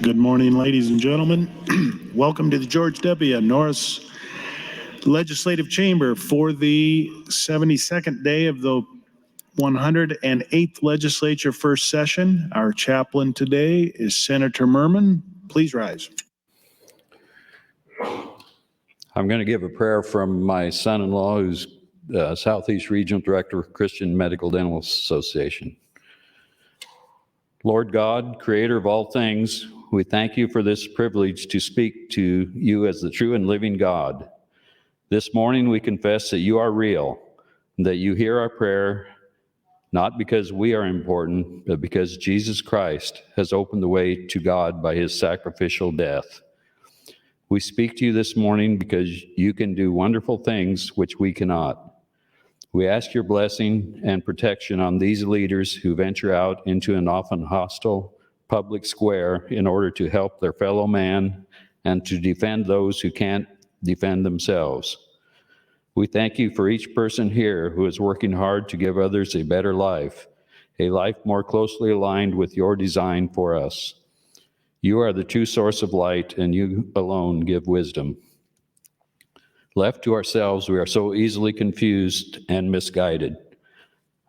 Good morning, ladies and gentlemen. Welcome to the George W. Norris Legislative Chamber for the 72nd day of the 108th Legislature First Session. Our chaplain today is Senator Merman. Please rise. I'm going to give a prayer from my son-in-law, who's Southeast Regional Director of Christian Medical Dental Association. Lord God, creator of all things, we thank you for this privilege to speak to you as the true and living God. This morning we confess that you are real, and that you hear our prayer, not because we are important, but because Jesus Christ has opened the way to God by his sacrificial death. We speak to you this morning because you can do wonderful things which we cannot. We ask your blessing and protection on these leaders who venture out into an often hostile public square in order to help their fellow man and to defend those who can't defend themselves. We thank you for each person here who is working hard to give others a better life, a life more closely aligned with your design for us. You are the true source of light, and you alone give wisdom. Left to ourselves, we are so easily confused and misguided.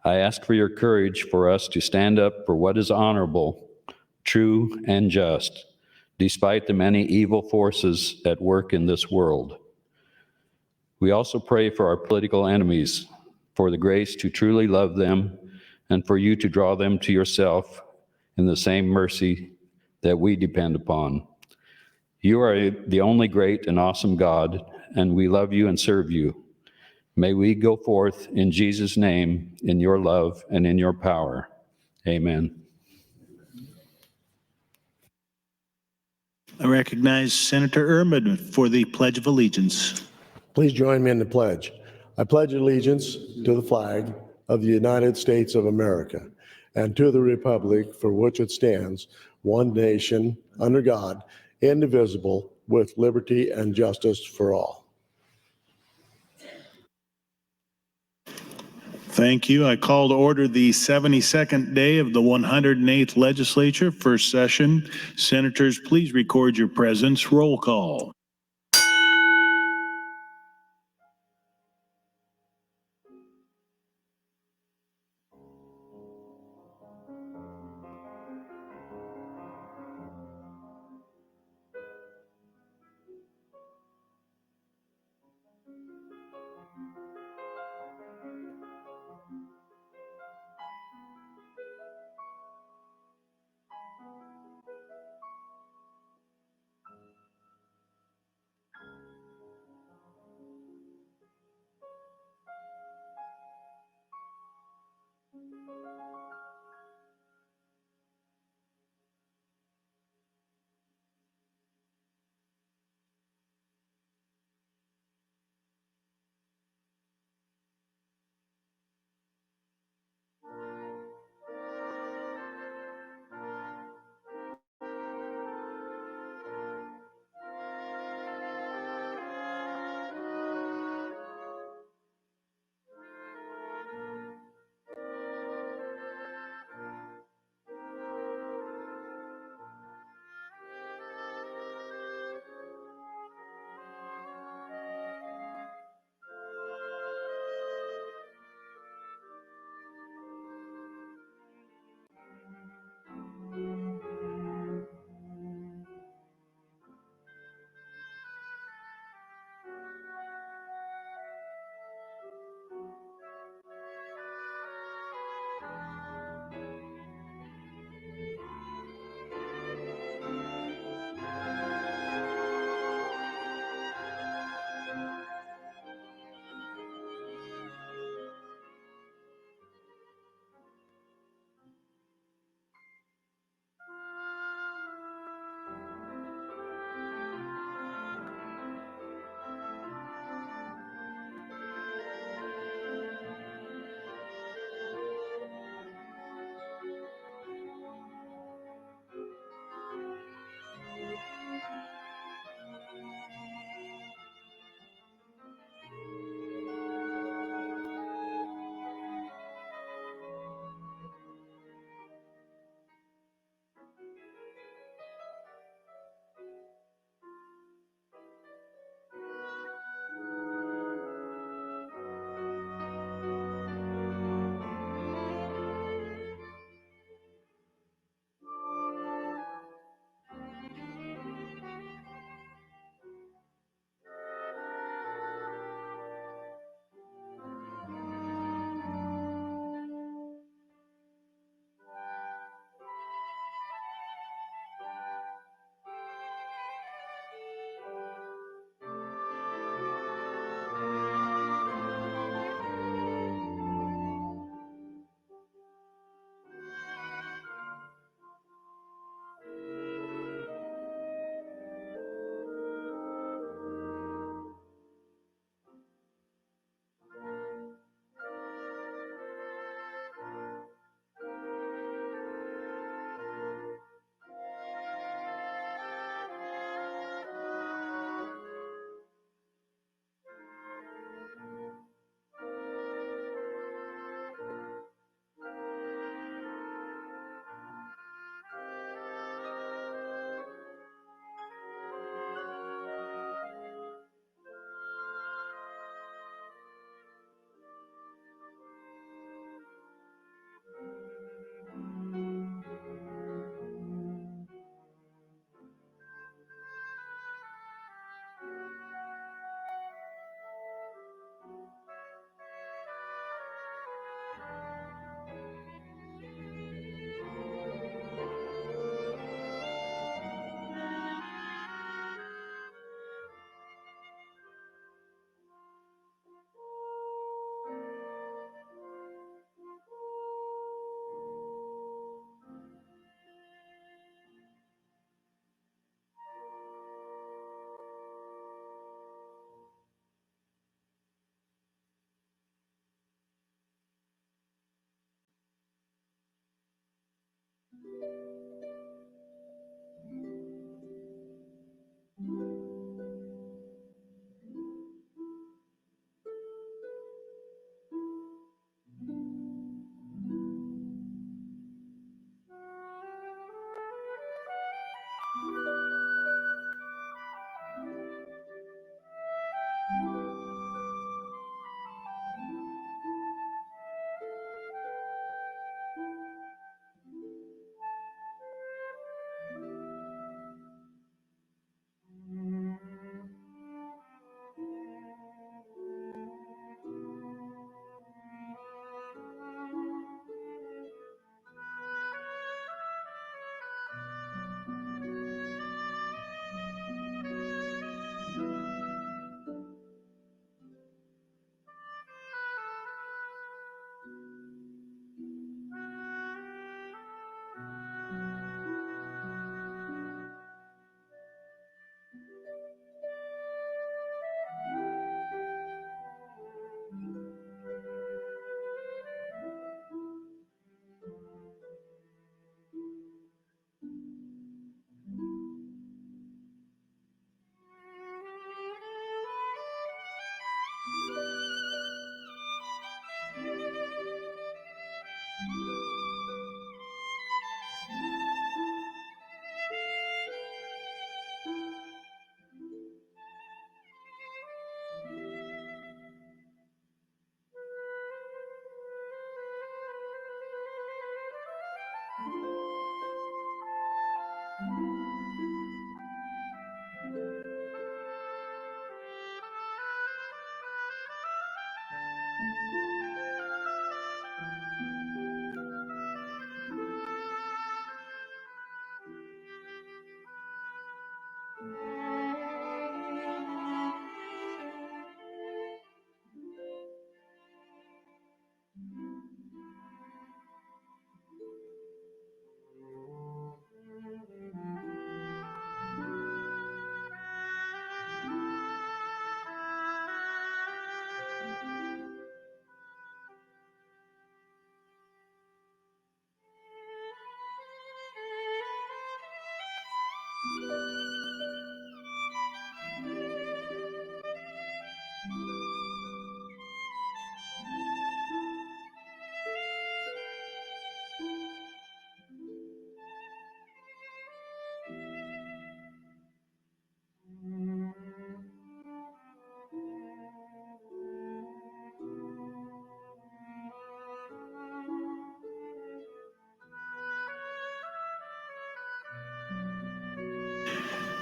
I ask for your courage for us to stand up for what is honorable, true, and just, despite the many evil forces at work in this world. We also pray for our political enemies, for the grace to truly love them, and for you to draw them to yourself in the same mercy that we depend upon. You are the only great and awesome God, and we love you and serve you. May we go forth in Jesus' name, in your love and in your power. Amen. I recognize Senator Ermine for the Pledge of Allegiance. Please join me in the pledge. I pledge allegiance to the flag of the United States of America and to the republic for which it stands, one nation, under God, indivisible, with liberty and justice for all. Thank you. I call to order the 72nd day of the 108th Legislature, first session. Senators, please record your presence. Roll call.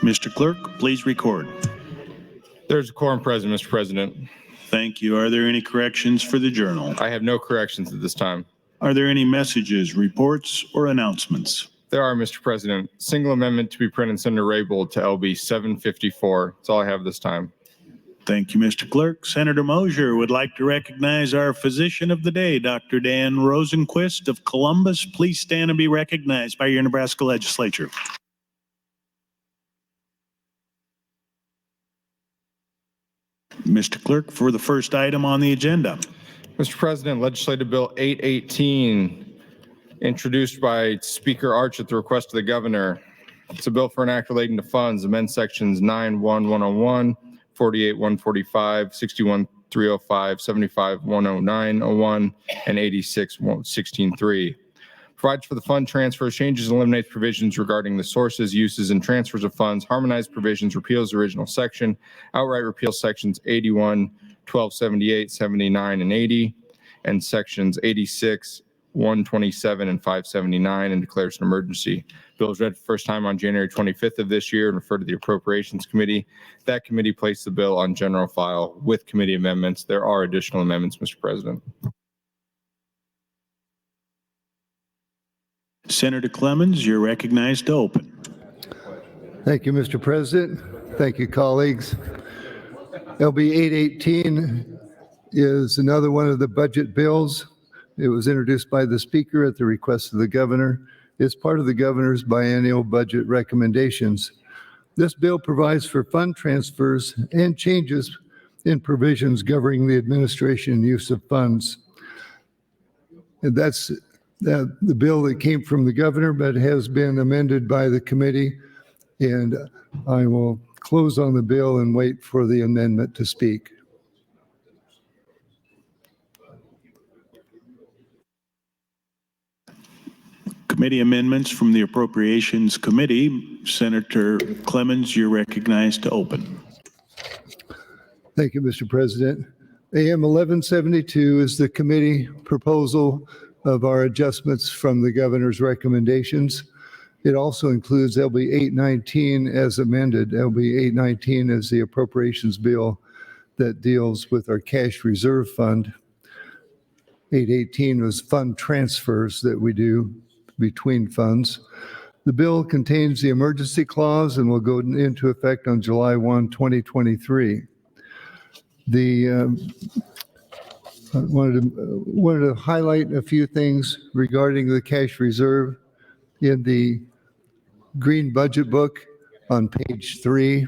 Mr. Clerk, please record. There's a quorum present, Mr. President. Thank you. Are there any corrections for the journal? I have no corrections at this time. Are there any messages, reports, or announcements? There are, Mr. President. Single amendment to be printed in Sen Raybould to LB 754. That's all I have this time. Thank you, Mr. Clerk. Senator Mosier would like to recognize our physician of the day, Dr. Dan Rosenquist of Columbus. Please stand and be recognized by your Nebraska Legislature. Mr. Clerk, for the first item on the agenda. Mr. President, Legislative Bill 818, introduced by Speaker Arch at the request of the governor. It's a bill for an act relating to funds, amend sections 9.1.101, 48.145, 61.305, 75.109.01, and 86.16.3. Provides for the fund transfers, changes and eliminates provisions regarding the sources, uses, and transfers of funds, harmonized provisions, repeals the original section, outright repeals sections 81, 1278, 79, and 80, and sections 86, 127, and 579, and declares an emergency. Bill was read for the first time on January 25th of this year and referred to the Appropriations Committee. That committee placed the bill on general file with committee amendments. There are additional amendments, Mr. President. Senator Clemens, you're recognized to open. Thank you, Mr. President. Thank you, colleagues. LB 818 is another one of the budget bills. It was introduced by the Speaker at the request of the governor. It's part of the governor's biennial budget recommendations. This bill provides for fund transfers and changes in provisions governing the administration and use of funds. And that's the bill that came from the governor, but has been amended by the committee. And I will close on the bill and wait for the amendment to speak. Committee amendments from the Appropriations Committee. Senator Clemens, you're recognized to open. Thank you, Mr. President. AM 1172 is the committee proposal of our adjustments from the governor's recommendations. It also includes LB 819 as amended. LB 819 is the appropriations bill that deals with our cash reserve fund. 818 was fund transfers that we do between funds. The bill contains the emergency clause and will go into effect on July 1, 2023. I wanted to highlight a few things regarding the cash reserve. In the green budget book on page 3,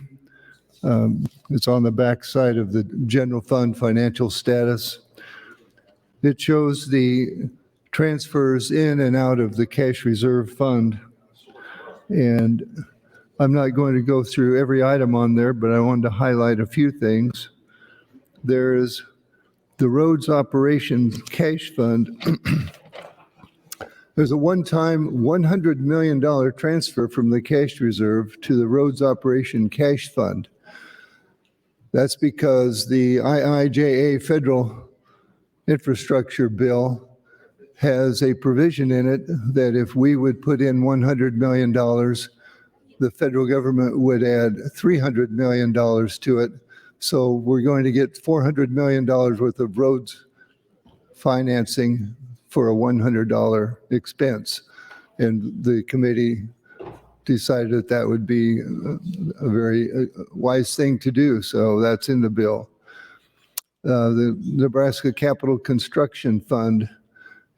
it's on the back side of the general fund financial status. It shows the transfers in and out of the cash reserve fund. And I'm not going to go through every item on there, but I wanted to highlight a few things. There is the roads operations cash fund. There's a one-time $100 million transfer from the cash reserve to the roads operation cash fund. That's because the IIJA federal infrastructure bill has a provision in it that if we would put in $100 million, the federal government would add $300 million to it. So we're going to get $400 million worth of roads financing for a $100 expense. And the committee decided that that would be a very wise thing to do. So that's in the bill. The Nebraska Capital Construction Fund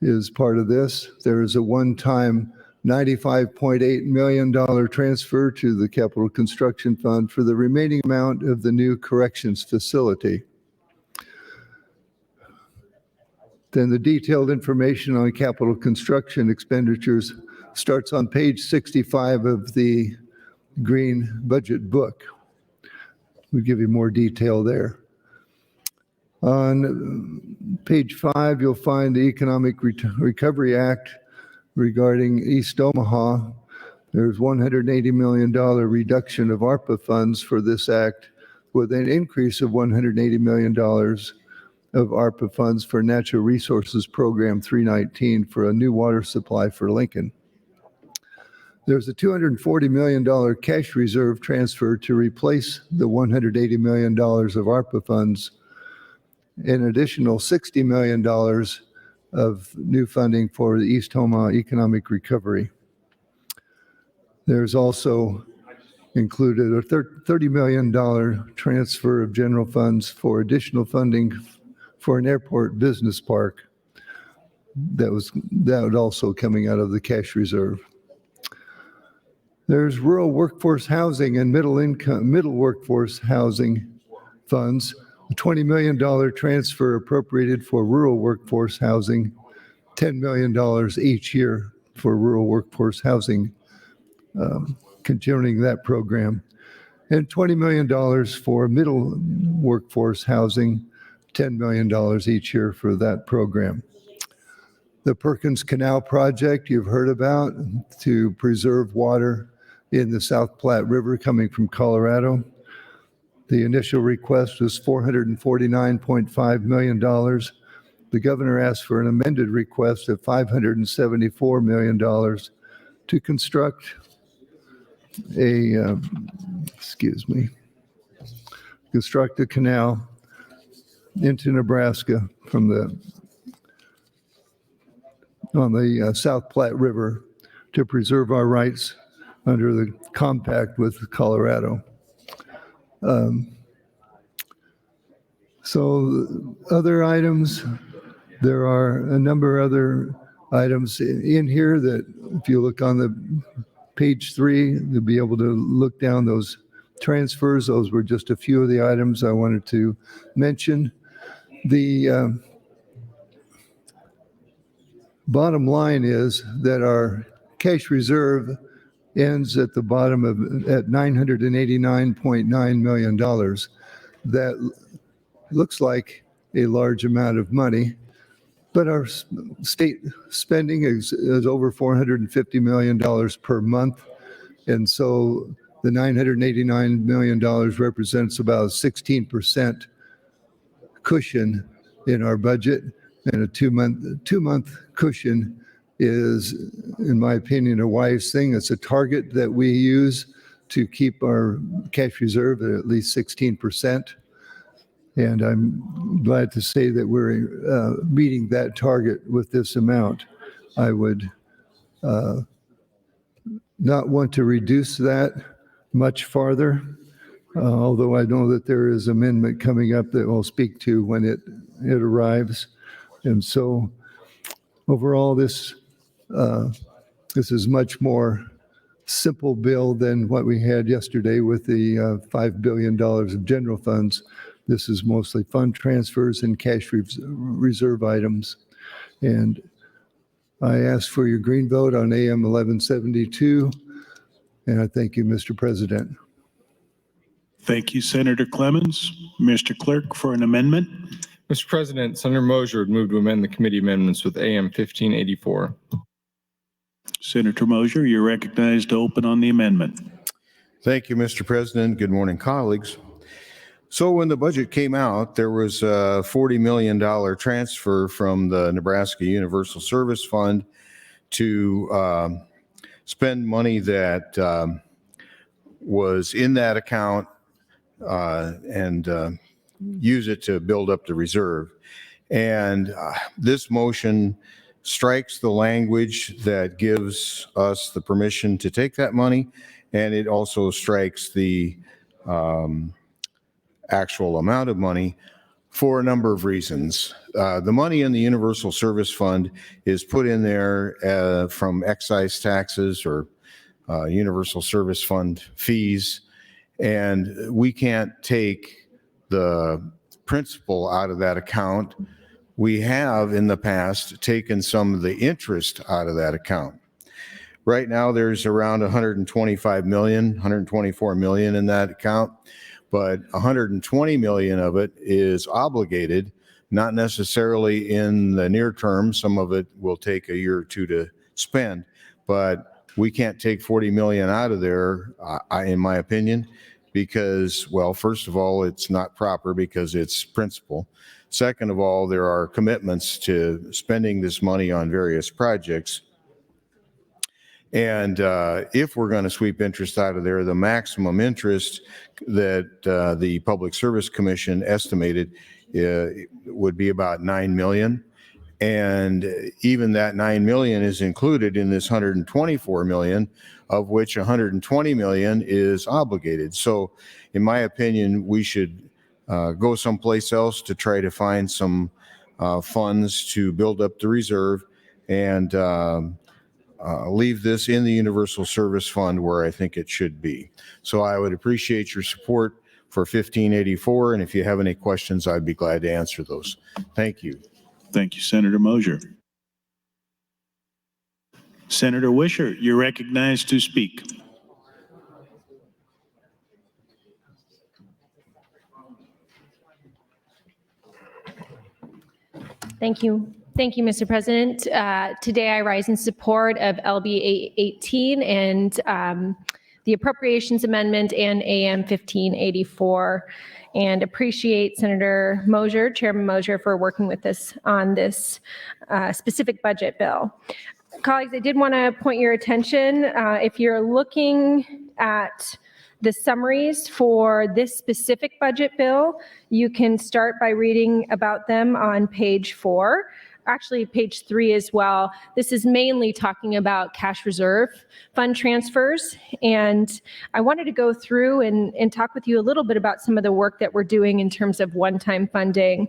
is part of this. There is a one-time $95.8 million transfer to the Capital Construction Fund for the remaining amount of the new corrections facility. Then the detailed information on capital construction expenditures starts on page 65 of the green budget book. We'll give you more detail there. On page 5, you'll find the Economic Recovery Act regarding East Omaha. There's $180 million reduction of ARPA funds for this act, with an increase of $180 million of ARPA funds for Natural Resources Program 319 for a new water supply for Lincoln. There's a $240 million cash reserve transfer to replace the $180 million of ARPA funds, an additional $60 million of new funding for the East Omaha Economic Recovery. There's also included a $30 million transfer of general funds for additional funding for an airport business park that would also coming out of the cash reserve. There's rural workforce housing and middle workforce housing funds, a $20 million transfer appropriated for rural workforce housing, $10 million each year for rural workforce housing, continuing that program, and $20 million for middle workforce housing, $10 million each year for that program. The Perkins Canal project you've heard about to preserve water in the South Platte River coming from Colorado. The initial request was $449.5 million. The governor asked for an amended request of $574 million to construct construct a canal into Nebraska on the South Platte River to preserve our rights under the compact with Colorado. So other items, there are a number of other items in here that if you look on the page 3, you'll be able to look down those transfers. Those were just a few of the items I wanted to mention. The bottom line is that our cash reserve ends at the bottom at $989.9 million. That looks like a large amount of money, but our state spending is over $450 million per month. And so the $989 million represents about a 16% cushion in our budget, and a two-month cushion is, in my opinion, a wise thing. It's a target that we use to keep our cash reserve at least 16%. And I'm glad to say that we're meeting that target with this amount. I would not want to reduce that much farther, although I know that there is amendment coming up that we'll speak to when it arrives. And so overall, this is much more simple bill than what we had yesterday with the $5 billion of general funds. This is mostly fund transfers and cash reserve items. And I ask for your green vote on AM 1172, and I thank you, Mr. President. Thank you, Senator Clemens. Mr. Clerk, for an amendment. Mr. President, Senator Mosier would move to amend the committee amendments with AM 1584. Senator Mosier, you're recognized to open on the amendment. Thank you, Mr. President. Good morning, colleagues. So when the budget came out, there was a $40 million transfer from the Nebraska Universal Service Fund to spend money that was in that account and use it to build up the reserve. And this motion strikes the language that gives us the permission to take that money, and it also strikes the actual amount of money for a number of reasons. The money in the Universal Service Fund is put in there from excise taxes or Universal Service Fund fees, and we can't take the principal out of that account. We have in the past taken some of the interest out of that account. Right now, there's around 125 million, 124 million in that account, but 120 million of it is obligated, not necessarily in the near term. Some of it will take a year or two to spend, but we can't take 40 million out of there, in my opinion, because, well, first of all, it's not proper because it's principal. Second of all, there are commitments to spending this money on various projects. And if we're going to sweep interest out of there, the maximum interest that the Public Service Commission estimated would be about 9 million. And even that 9 million is included in this 124 million, of which 120 million is obligated. So in my opinion, we should go someplace else to try to find some funds to build up the reserve and leave this in the Universal Service Fund where I think it should be. So I would appreciate your support for 1584, and if you have any questions, I'd be glad to answer those. Thank you. Thank you, Senator Mosier. Senator Wisher, you're recognized to speak. Thank you. Thank you, Mr. President. Today I rise in support of LB 818 and the Appropriations Amendment and AM 1584, and appreciate Senator Mosier, Chairman Mosier, for working with us on this specific budget bill. Colleagues, I did want to point your attention, if you're looking at the summaries for this specific budget bill, you can start by reading about them on page 4. Actually, page 3 as well. This is mainly talking about cash reserve fund transfers. And I wanted to go through and talk with you a little bit about some of the work that we're doing in terms of one-time funding.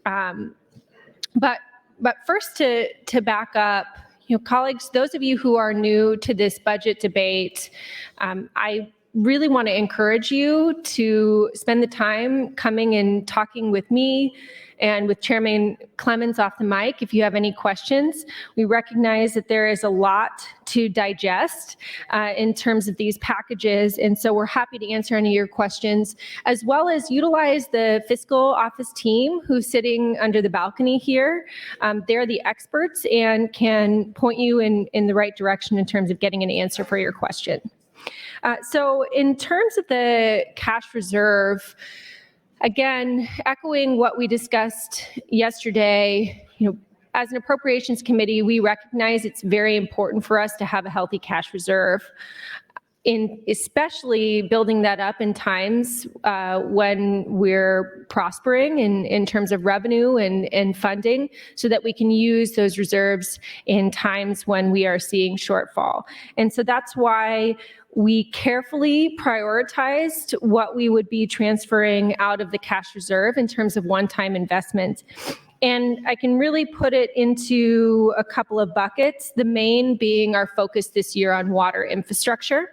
But first, to back up, colleagues, those of you who are new to this budget debate, I really want to encourage you to spend the time coming and talking with me and with Chairman Clemens off the mic if you have any questions. We recognize that there is a lot to digest in terms of these packages, and so we're happy to answer any of your questions, as well as utilize the fiscal office team who's sitting under the balcony here. They're the experts and can point you in the right direction in terms of getting an answer for your question. So in terms of the cash reserve, again, echoing what we discussed yesterday, as an appropriations committee, we recognize it's very important for us to have a healthy cash reserve, especially building that up in times when we're prospering in terms of revenue and funding, so that we can use those reserves in times when we are seeing shortfall. And so that's why we carefully prioritized what we would be transferring out of the cash reserve in terms of one-time investment. And I can really put it into a couple of buckets, the main being our focus this year on water infrastructure.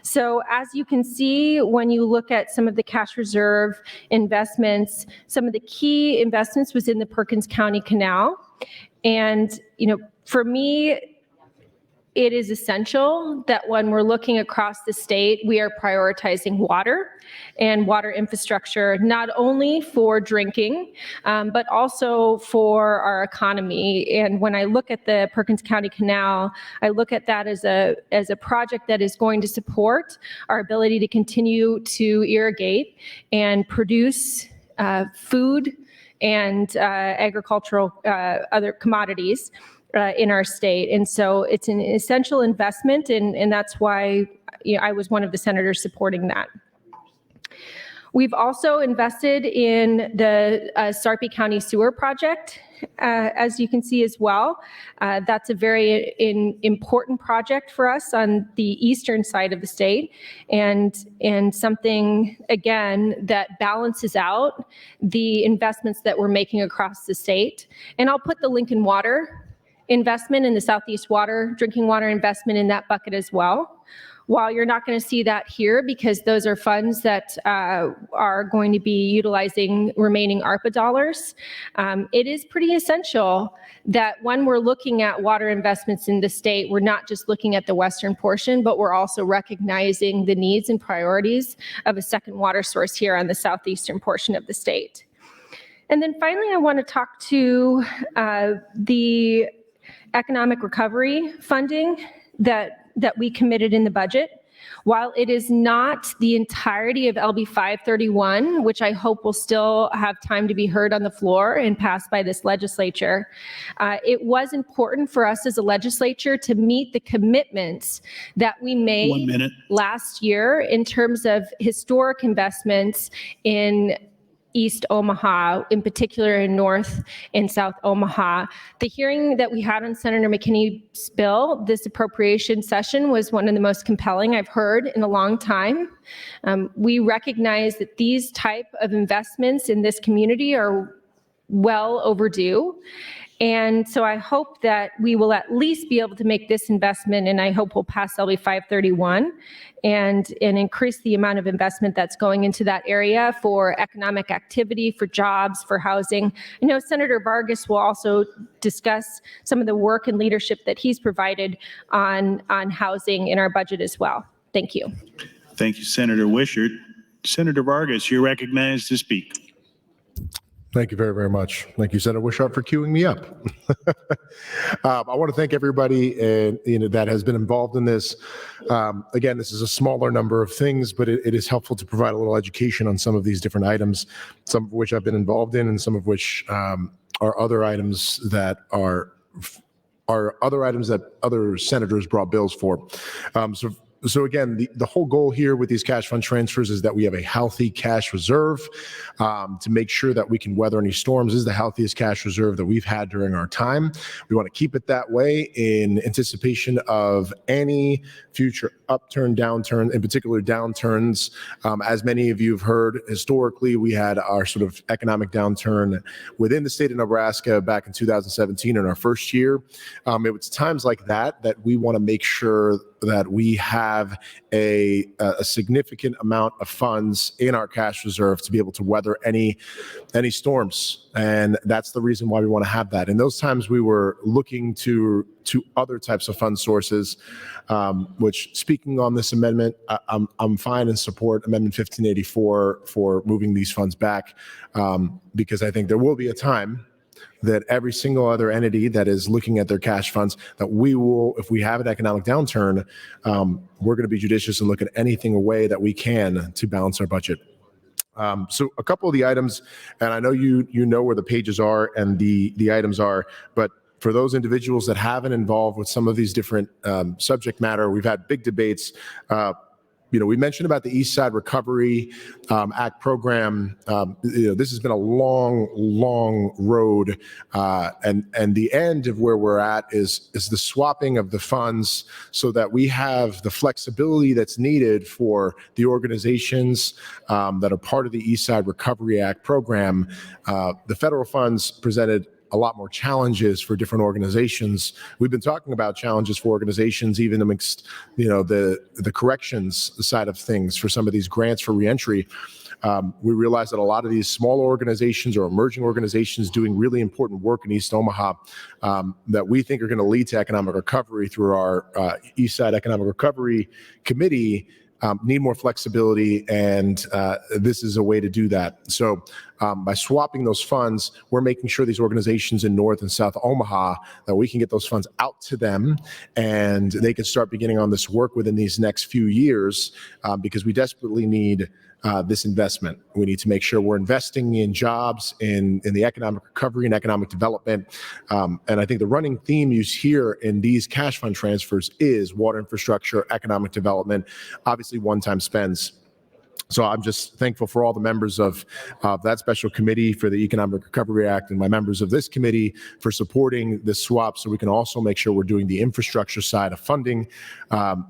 So as you can see, when you look at some of the cash reserve investments, some of the key investments was in the Perkins County Canal. And, for me, it is essential that when we're looking across the state, we are prioritizing water and water infrastructure, not only for drinking, but also for our economy. And when I look at the Perkins County Canal, I look at that as a project that is going to support our ability to continue to irrigate and produce food and agricultural other commodities in our state. And so it's an essential investment, and that's why I was one of the senators supporting that. We've also invested in the Sarpy County Sewer Project, as you can see as well. That's a very important project for us on the eastern side of the state, and something, again, that balances out the investments that we're making across the state. And I'll put the Lincoln Water investment in the Southeast water, drinking water investment in that bucket as well. While you're not going to see that here because those are funds that are going to be utilizing remaining ARPA dollars, it is pretty essential that when we're looking at water investments in the state, we're not just looking at the western portion, but we're also recognizing the needs and priorities of a second water source here on the southeastern portion of the state. And then finally, I want to talk to the economic recovery funding that we committed in the budget. While it is not the entirety of LB 531, which I hope will still have time to be heard on the floor and passed by this legislature, it was important for us as a legislature to meet the commitments that we made 1 minute. last year in terms of historic investments in East Omaha, in particular in North and South Omaha. The hearing that we had on Senator McKinney's bill, this appropriation session, was one of the most compelling I've heard in a long time. We recognize that these type of investments in this community are well overdue. And so I hope that we will at least be able to make this investment, and I hope we'll pass LB 531 and increase the amount of investment that's going into that area for economic activity, for jobs, for housing. I know Senator Vargas will also discuss some of the work and leadership that he's provided on housing in our budget as well. Thank you. Thank you, Senator Wishart. Senator Vargas, you're recognized to speak. Thank you very, very much. Thank you, Senator Wishart, for queuing me up. I want to thank everybody that has been involved in this. Again, this is a smaller number of things, but it is helpful to provide a little education on some of these different items, some of which I've been involved in and some of which are other items that are other items that other senators brought bills for. So again, the whole goal here with these cash fund transfers is that we have a healthy cash reserve to make sure that we can weather any storms. This is the healthiest cash reserve that we've had during our time. We want to keep it that way in anticipation of any future upturn, downturn, in particular downturns. As many of you have heard, historically, we had our sort of economic downturn within the state of Nebraska back in 2017 in our first year. It was times like that we want to make sure that we have a significant amount of funds in our cash reserve to be able to weather any storms. And that's the reason why we want to have that. In those times, we were looking to other types of fund sources, which, speaking on this amendment, I'm fine and support Amendment 1584 for moving these funds back, because I think there will be a time that every single other entity that is looking at their cash funds, that we will, if we have an economic downturn, we're going to be judicious and look at anything away that we can to balance our budget. So a couple of the items, and I know you know where the pages are and the items are, but for those individuals that haven't involved with some of these different subject matter, we've had big debates. We mentioned about the East Side Recovery Act program. This has been a long road, and the end of where we're at is the swapping of the funds so that we have the flexibility that's needed for the organizations that are part of the East Side Recovery Act program. The federal funds presented a lot more challenges for different organizations. We've been talking about challenges for organizations, even amongst, the corrections side of things for some of these grants for reentry. We realize that a lot of these smaller organizations or emerging organizations doing really important work in East Omaha that we think are going to lead to economic recovery through our East Side Economic Recovery Committee need more flexibility, and this is a way to do that. So by swapping those funds, we're making sure these organizations in North and South Omaha, that we can get those funds out to them and they can start beginning on this work within these next few years, because we desperately need this investment. We need to make sure we're investing in jobs, in the economic recovery and economic development. And I think the running theme you hear in these cash fund transfers is water infrastructure, economic development, obviously one-time spends. So I'm just thankful for all the members of that special committee for the Economic Recovery Act and my members of this committee for supporting this swap, so we can also make sure we're doing the infrastructure side of funding.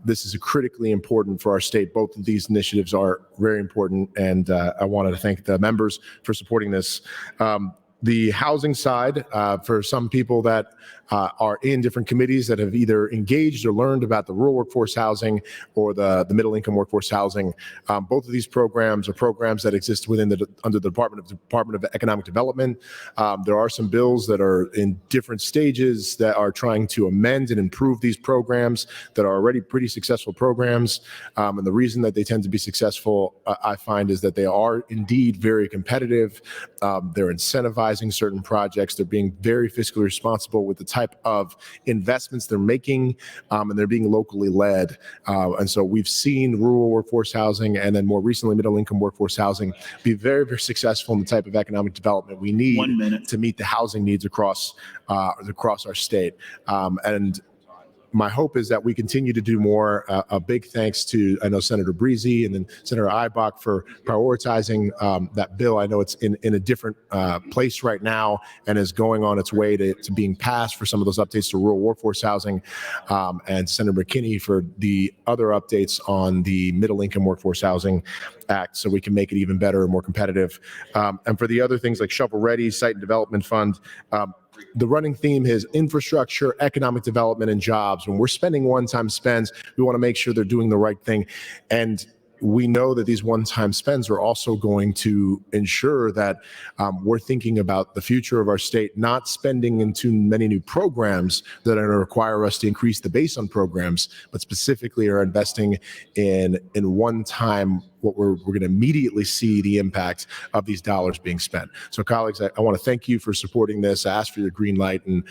This is critically important for our state. Both of these initiatives are very important, and I wanted to thank the members for supporting this. The housing side, for some people that are in different committees that have either engaged or learned about the rural workforce housing or the middle income workforce housing, both of these programs are programs that exist within under the Department of Economic Development. There are some bills that are in different stages that are trying to amend and improve these programs that are already pretty successful programs. And the reason that they tend to be successful, I find, is that they are indeed very competitive. They're incentivizing certain projects. They're being very fiscally responsible with the type of investments they're making, and they're being locally led. And so we've seen rural workforce housing and then more recently middle income workforce housing be very, very successful in the type of economic development we need to meet the housing needs across our state. And my hope is that we continue to do more. A big thanks to, I know, Senator Breezy and then Senator Ibach for prioritizing that bill. I know it's in a different place right now and is going on its way to being passed for some of those updates to rural workforce housing, and Senator McKinney for the other updates on the Middle Income Workforce Housing Act so we can make it even better and more competitive. And for the other things like Shovel Ready, Site and Development Fund, the running theme is infrastructure, economic development, and jobs. When we're spending one-time spends, we want to make sure they're doing the right thing. And we know that these one-time spends are also going to ensure that we're thinking about the future of our state, not spending into many new programs that are going to require us to increase the base on programs, but specifically are investing in one-time what we're going to immediately see the impact of these dollars being spent. So colleagues, I want to thank you for supporting this, ask for your green light, and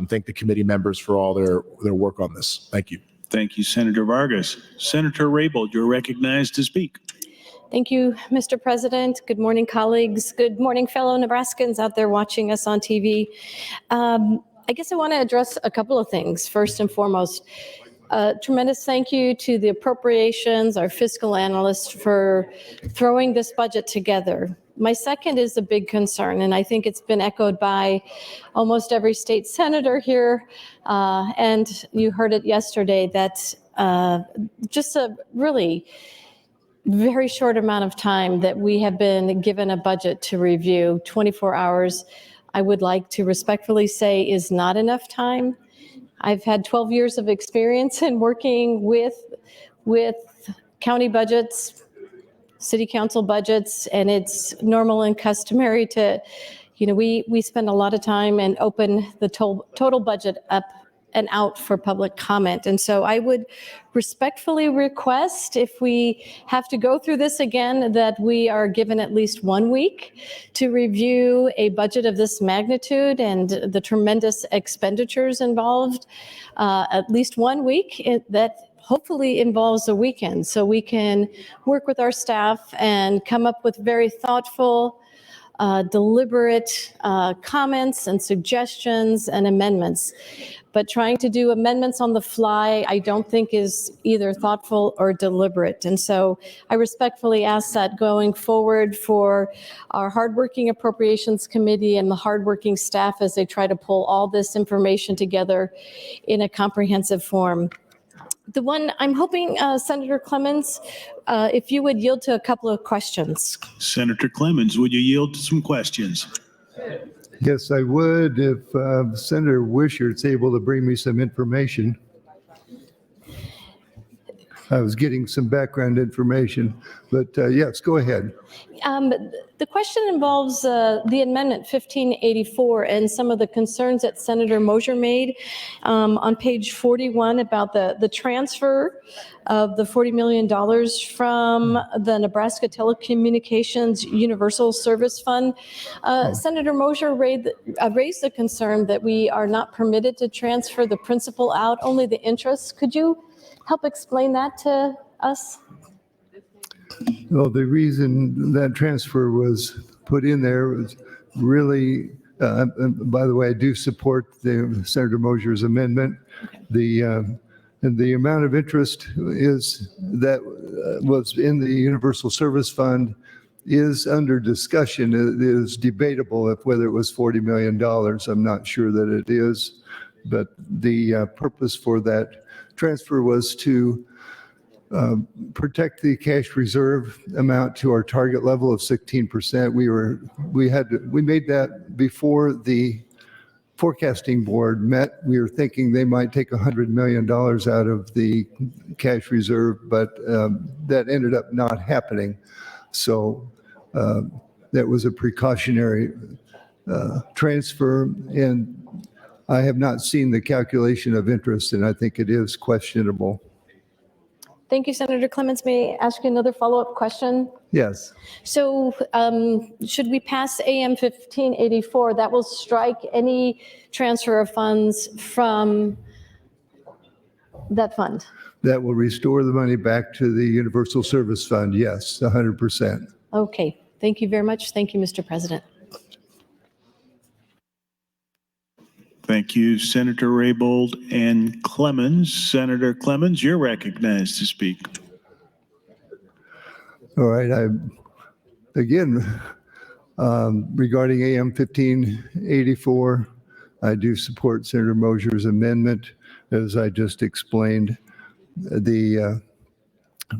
thank the committee members for all their work on this. Thank you. Thank you, Senator Vargas. Senator Raybold, you're recognized to speak. Thank you, Mr. President. Good morning, colleagues. Good morning, fellow Nebraskans out there watching us on TV. I guess I want to address a couple of things. First and foremost, tremendous thank you to the appropriations, our fiscal analysts, for throwing this budget together. My second is a big concern, and I think it's been echoed by almost every state senator here, and you heard it yesterday, that just a really very short amount of time that we have been given a budget to review, 24 hours, I would like to respectfully say is not enough time. I've had 12 years of experience in working with county budgets, city council budgets, and it's normal and customary to, we spend a lot of time and open the total budget up and out for public comment. And so I would respectfully request, if we have to go through this again, that we are given at least 1 week to review a budget of this magnitude and the tremendous expenditures involved, at least 1 week that hopefully involves a weekend, so we can work with our staff and come up with very thoughtful, deliberate comments and suggestions and amendments. But trying to do amendments on the fly, I don't think is either thoughtful or deliberate. And so I respectfully ask that going forward for our hardworking Appropriations Committee and the hardworking staff as they try to pull all this information together in a comprehensive form. The one I'm hoping, Senator Clemens, if you would yield to a couple of questions. Senator Clemens, would you yield to some questions? Yes, I would if Senator Wishart's able to bring me some information. I was getting some background information, but yes, go ahead. The question involves the amendment 1584 and some of the concerns that Senator Mosher made on page 41 about the transfer of the $40 million from the Nebraska Telecommunications Universal Service Fund. Senator Mosher raised the concern that we are not permitted to transfer the principal out, only the interest. Could you help explain that to us? Well, the reason that transfer was put in there was really, and by the way, I do support Senator Mosher's amendment. The amount of interest is that was in the Universal Service Fund is under discussion. It is debatable if whether it was $40 million. I'm not sure that it is, but the purpose for that transfer was to protect the cash reserve amount to our target level of 16%. We made that before the forecasting board met. We were thinking they might take $100 million out of the cash reserve, but that ended up not happening. So that was a precautionary transfer, and I have not seen the calculation of interest, and I think it is questionable. Thank you, Senator Clements. May I ask you another follow-up question? Yes. So should we pass AM 1584, that will strike any transfer of funds from that fund? That will restore the money back to the Universal Service Fund, yes, 100%. Okay, thank you very much. Thank you, Mr. President. Thank you, Senator Raybould and Clemens. Senator Clemens, you're recognized to speak. All right, regarding AM 1584, I do support Senator Mosier's amendment. As I just explained, the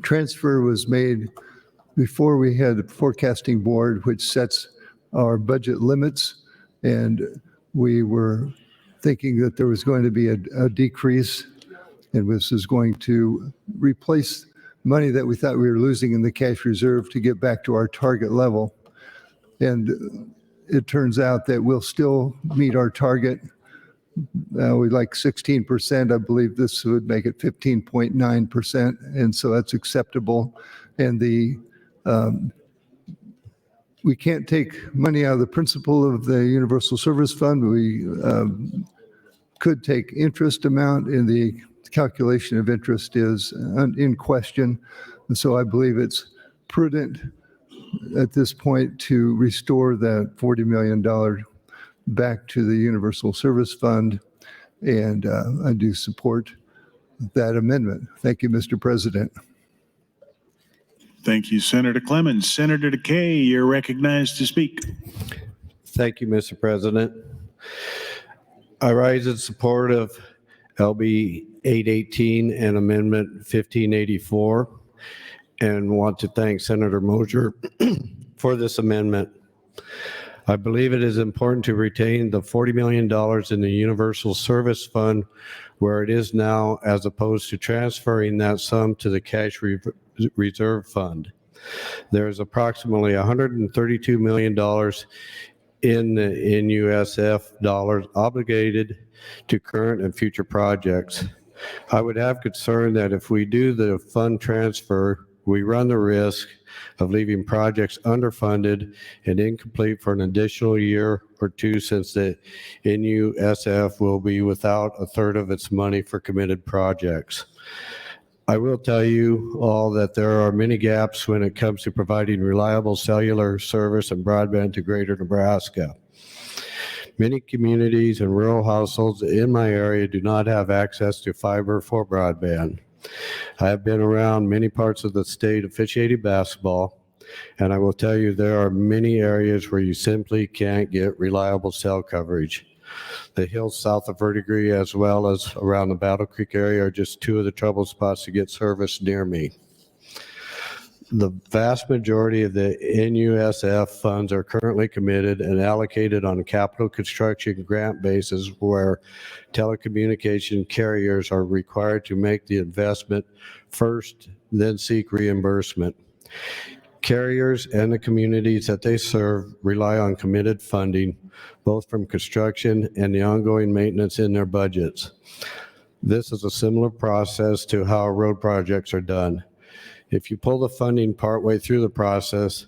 transfer was made before we had the forecasting board, which sets our budget limits, and we were thinking that there was going to be a decrease, and this is going to replace money that we thought we were losing in the cash reserve to get back to our target level. And it turns out that we'll still meet our target. We like 16%. I believe this would make it 15.9%, and so that's acceptable. And we can't take money out of the principal of the Universal Service Fund. We could take interest amount, and the calculation of interest is in question. And so I believe it's prudent at this point to restore that $40 million back to the Universal Service Fund, and I do support that amendment. Thank you, Mr. President. Thank you, Senator Clemens. Senator Decay, you're recognized to speak. Thank you, Mr. President. I rise in support of LB 818 and Amendment 1584, and want to thank Senator Mosier for this amendment. I believe it is important to retain the $40 million in the Universal Service Fund where it is now, as opposed to transferring that sum to the cash reserve fund. There is approximately $132 million in NUSF dollars obligated to current and future projects. I would have concern that if we do the fund transfer, we run the risk of leaving projects underfunded and incomplete for an additional year or two, since the NUSF will be without a third of its money for committed projects. I will tell you all that there are many gaps when it comes to providing reliable cellular service and broadband to Greater Nebraska. Many communities and rural households in my area do not have access to fiber for broadband. I have been around many parts of the state officiating basketball, and I will tell you there are many areas where you simply can't get reliable cell coverage. The hills south of Verdigris, as well as around the Battle Creek area, are just two of the trouble spots to get service near me. The vast majority of the NUSF funds are currently committed and allocated on a capital construction grant basis, where telecommunication carriers are required to make the investment first, then seek reimbursement. Carriers and the communities that they serve rely on committed funding, both from construction and the ongoing maintenance in their budgets. This is a similar process to how road projects are done. If you pull the funding partway through the process,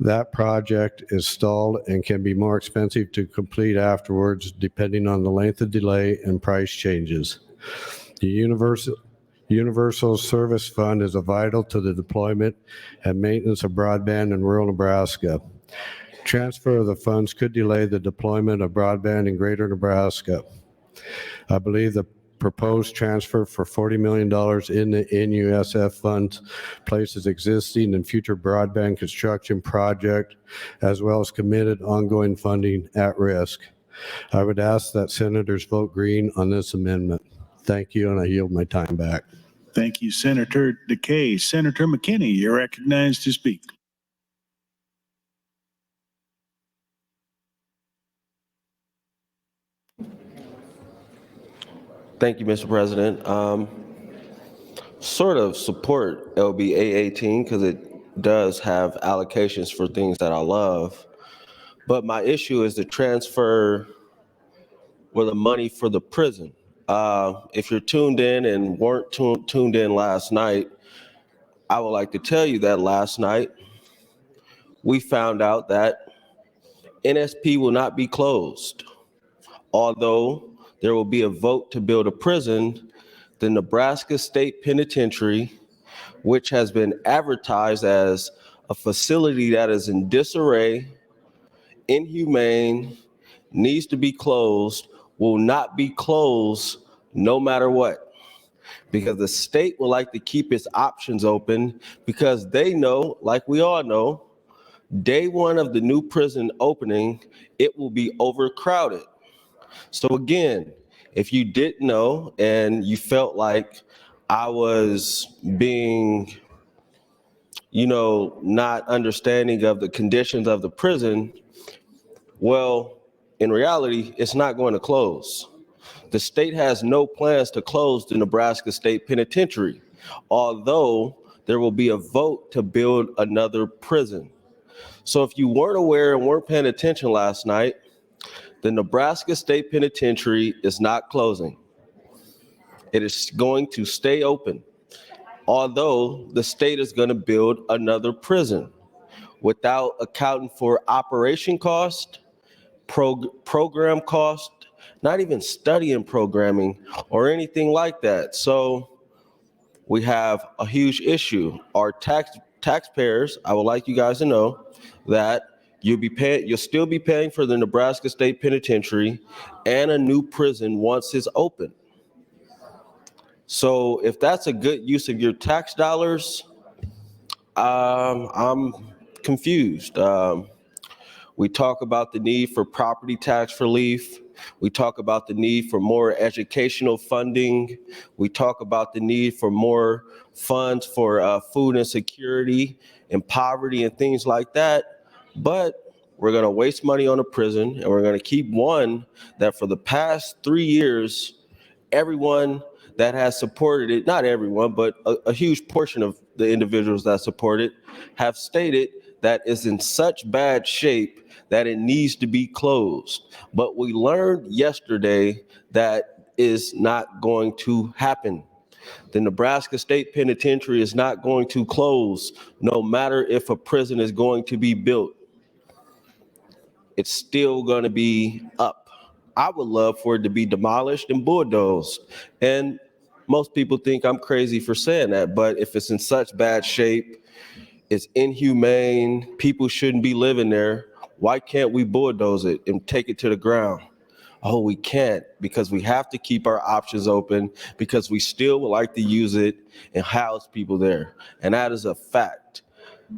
that project is stalled and can be more expensive to complete afterwards, depending on the length of delay and price changes. The Universal Service Fund is vital to the deployment and maintenance of broadband in rural Nebraska. Transfer of the funds could delay the deployment of broadband in Greater Nebraska. I believe the proposed transfer for $40 million in the NUSF funds places existing and future broadband construction project, as well as committed ongoing funding, at risk. I would ask that senators vote green on this amendment. Thank you, and I yield my time back. Thank you, Senator Decay. Senator McKinney, you're recognized to speak. Thank you, Mr. President. Sort of support LB 818 because it does have allocations for things that I love. But my issue is the transfer or the money for the prison. If you're tuned in and weren't tuned in last night, I would like to tell you that last night we found out that NSP will not be closed. Although there will be a vote to build a prison, the Nebraska State Penitentiary, which has been advertised as a facility that is in disarray, inhumane, needs to be closed, will not be closed no matter what. Because the state would like to keep its options open because they know, like we all know, day one of the new prison opening, it will be overcrowded. So again, if you didn't know and you felt like I was being, not understanding of the conditions of the prison, well, in reality, it's not going to close. The state has no plans to close the Nebraska State Penitentiary, although there will be a vote to build another prison. So if you weren't aware and weren't paying attention last night, the Nebraska State Penitentiary is not closing. It is going to stay open, although the state is going to build another prison without accounting for operation cost, program cost, not even studying programming or anything like that. So we have a huge issue. Our taxpayers, I would like you guys to know that you'll still be paying for the Nebraska State Penitentiary and a new prison once it's open. So if that's a good use of your tax dollars, I'm confused. We talk about the need for property tax relief. We talk about the need for more educational funding. We talk about the need for more funds for food insecurity and poverty and things like that. But we're going to waste money on a prison, and we're going to keep one that for the past 3 years, everyone that has supported it, not everyone, but a huge portion of the individuals that support it have stated that is in such bad shape that it needs to be closed. But we learned yesterday that is not going to happen. The Nebraska State Penitentiary is not going to close, no matter if a prison is going to be built. It's still going to be up. I would love for it to be demolished and bulldozed. And most people think I'm crazy for saying that, but if it's in such bad shape, it's inhumane, people shouldn't be living there, why can't we bulldoze it and take it to the ground? Oh, we can't, because we have to keep our options open, because we still would like to use it and house people there. And that is a fact.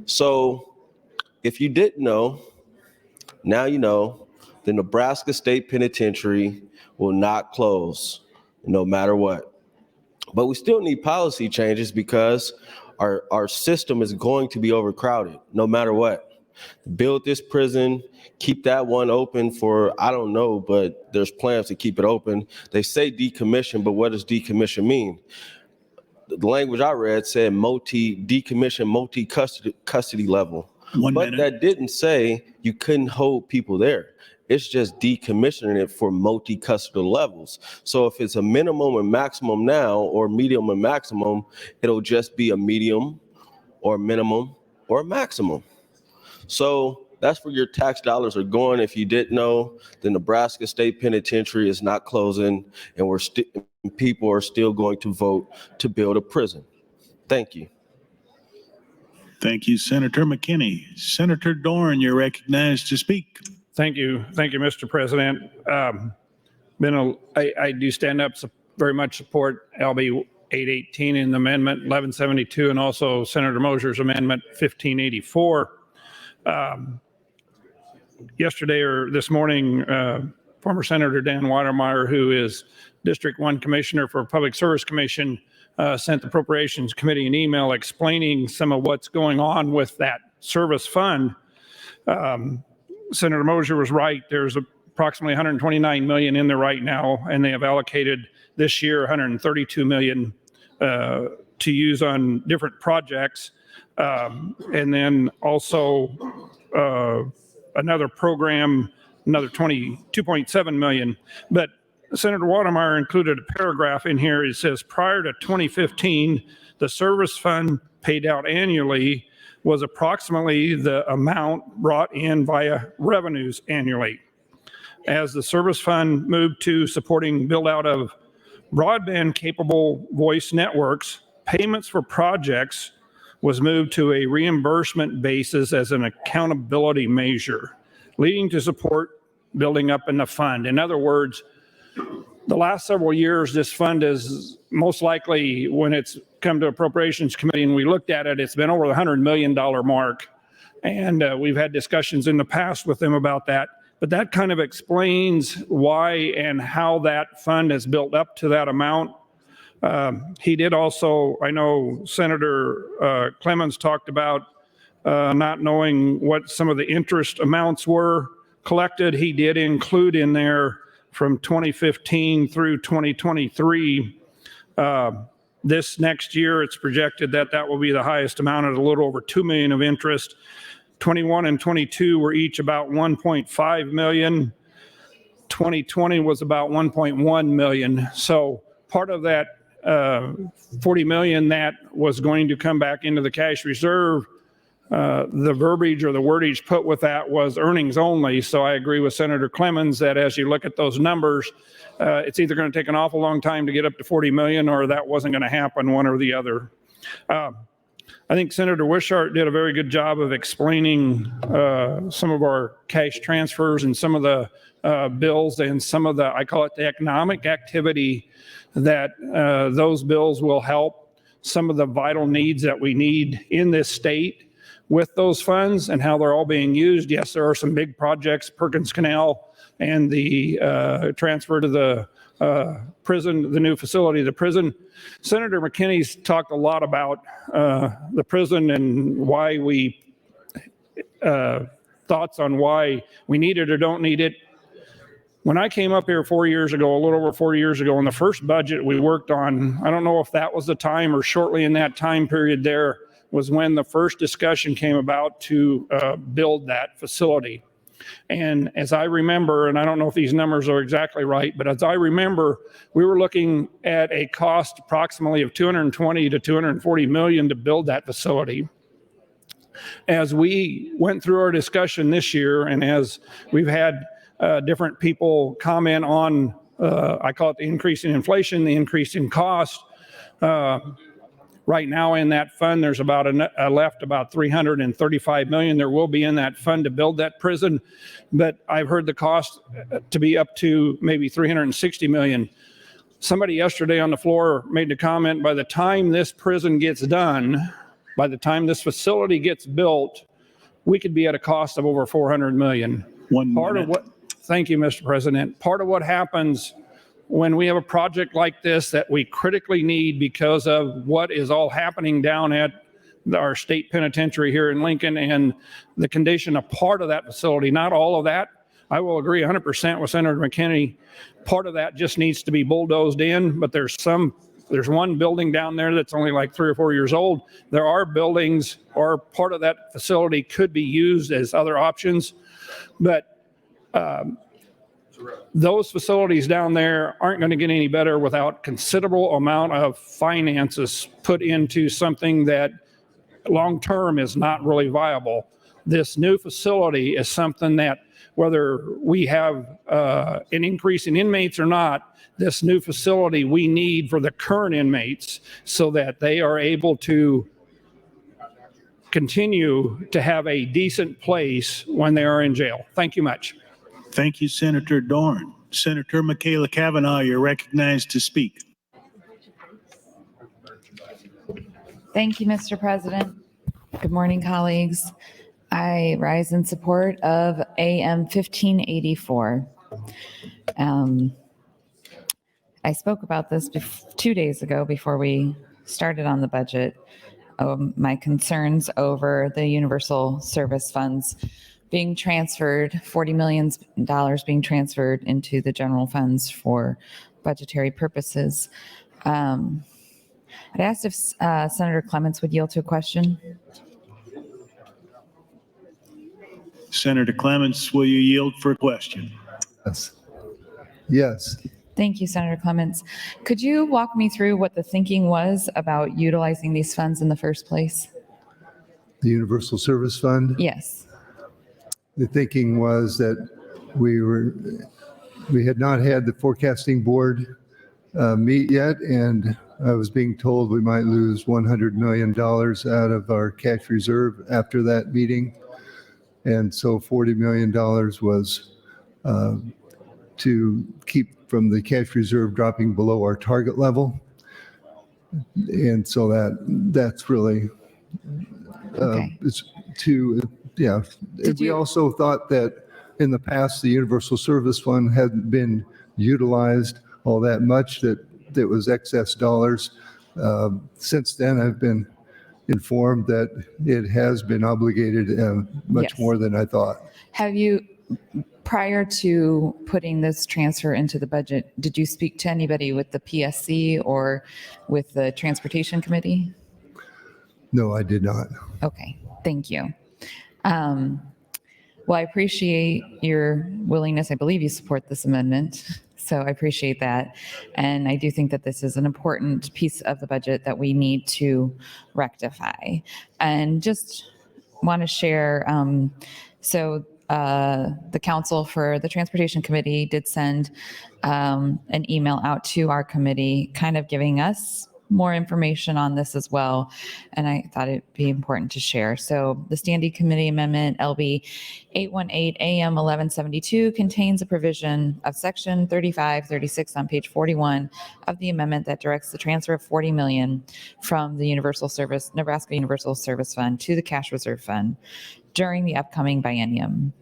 So if you didn't know, now you know, the Nebraska State Penitentiary will not close no matter what. But we still need policy changes because our system is going to be overcrowded no matter what. Build this prison, keep that one open for, I don't know, but there's plans to keep it open. They say decommission, but what does decommission mean? The language I read said decommission, multi-custody level. But that didn't say you couldn't hold people there. It's just decommissioning it for multi-custody levels. So if it's a minimum and maximum now, or medium and maximum, it'll just be a medium or minimum or maximum. So that's where your tax dollars are going. If you didn't know, the Nebraska State Penitentiary is not closing, and people are still going to vote to build a prison. Thank you. Thank you, Senator McKinney. Senator Doran, you're recognized to speak. Thank you, Mr. President. I do stand up, very much support LB 818 and Amendment 1172, and also Senator Moser's Amendment 1584. Yesterday or this morning, former Senator Dan Watermeyer, who is District 1 Commissioner for Public Service Commission, sent the Appropriations Committee an email explaining some of what's going on with that service fund. Senator Mosier was right. There's approximately 129 million in there right now, and they have allocated this year 132 million to use on different projects. And then also another program, another 22.7 million. But Senator Wademeyer included a paragraph in here. It says, prior to 2015, the service fund paid out annually was approximately the amount brought in via revenues annually. As the service fund moved to supporting build out of broadband capable voice networks, payments for projects was moved to a reimbursement basis as an accountability measure, leading to support building up in the fund. In other words, the last several years, this fund is most likely, when it's come to Appropriations Committee and we looked at it, it's been over the $100 million mark. And we've had discussions in the past with them about that. But that kind of explains why and how that fund has built up to that amount. He did also, I know Senator Clemens talked about not knowing what some of the interest amounts were collected. He did include in there from 2015 through 2023. This next year, it's projected that that will be the highest amount at a little over 2 million of interest. 21 and 22 were each about 1.5 million. 2020 was about 1.1 million. So part of that 40 million that was going to come back into the cash reserve, the verbiage or the wordage put with that was earnings only. So I agree with Senator Clemens that as you look at those numbers, it's either going to take an awful long time to get up to 40 million or that wasn't going to happen, one or the other. I think Senator Wishart did a very good job of explaining some of our cash transfers and some of the bills and some of the, I call it the economic activity that those bills will help some of the vital needs that we need in this state with those funds and how they're all being used. Yes, there are some big projects, Perkins Canal and the transfer to the prison, the new facility, the prison. Senator McKinney's talked a lot about the prison and why we, thoughts on why we need it or don't need it. When I came up here 4 years ago, a little over 4 years ago, in the first budget we worked on, I don't know if that was the time or shortly in that time period there was when the first discussion came about to build that facility. And as I remember, and I don't know if these numbers are exactly right, but as I remember, we were looking at a cost approximately of 220 to 240 million to build that facility. As we went through our discussion this year, and as we've had different people comment on, I call it the increase in inflation, the increase in cost. Right now in that fund, there's about left about 335 million. There will be in that fund to build that prison, but I've heard the cost to be up to maybe 360 million. Somebody yesterday on the floor made the comment, by the time this prison gets done, by the time this facility gets built, we could be at a cost of over 400 million. Thank you, Mr. President. Part of what happens when we have a project like this that we critically need because of what is all happening down at our state penitentiary here in Lincoln and the condition of part of that facility, not all of that. I will agree 100% with Senator McKinney. Part of that just needs to be bulldozed in, but there's one building down there that's only like 3 or 4 years old. There are buildings or part of that facility could be used as other options, but those facilities down there aren't going to get any better without considerable amount of finances put into something that long-term is not really viable. This new facility is something that whether we have an increase in inmates or not, this new facility we need for the current inmates so that they are able to continue to have a decent place when they are in jail. Thank you much. Thank you, Senator Doran. Senator Michaela Kavanaugh, you're recognized to speak. Thank you, Mr. President. Good morning, colleagues. I rise in support of AM 1584. I spoke about this 2 days ago before we started on the budget, my concerns over the universal service funds being transferred, $40 million being transferred into the general funds for budgetary purposes. I'd asked if Senator Clements would yield to a question. Senator Clements, will you yield for a question? Yes. Yes. Thank you, Senator Clements. Could you walk me through what the thinking was about utilizing these funds in the first place? The Universal Service Fund. Yes. The thinking was that we had not had the forecasting board meet yet, and I was being told we might lose $100 million out of our cash reserve after that meeting. And so $40 million was to keep from the cash reserve dropping below our target level. And so that's really, Okay. it's to, yeah. We also thought that in the past, the Universal Service Fund hadn't been utilized all that much, that there was excess dollars. Since then, I've been informed that it has been obligated much Yes. more than I thought. Have you, prior to putting this transfer into the budget, did you speak to anybody with the PSC or with the Transportation Committee? No, I did not. Okay, thank you. Well, I appreciate your willingness. I believe you support this amendment, so I appreciate that. And I do think that this is an important piece of the budget that we need to rectify. And just want to share, the council for the Transportation Committee did send an email out to our committee, kind of giving us more information on this as well, and I thought it'd be important to share. So the Standing Committee Amendment LB 818 AM 1172 contains a provision of Section 3536 on page 41 of the amendment that directs the transfer of $40 million from the Nebraska Universal Service Fund to the Cash Reserve Fund during the upcoming biennium.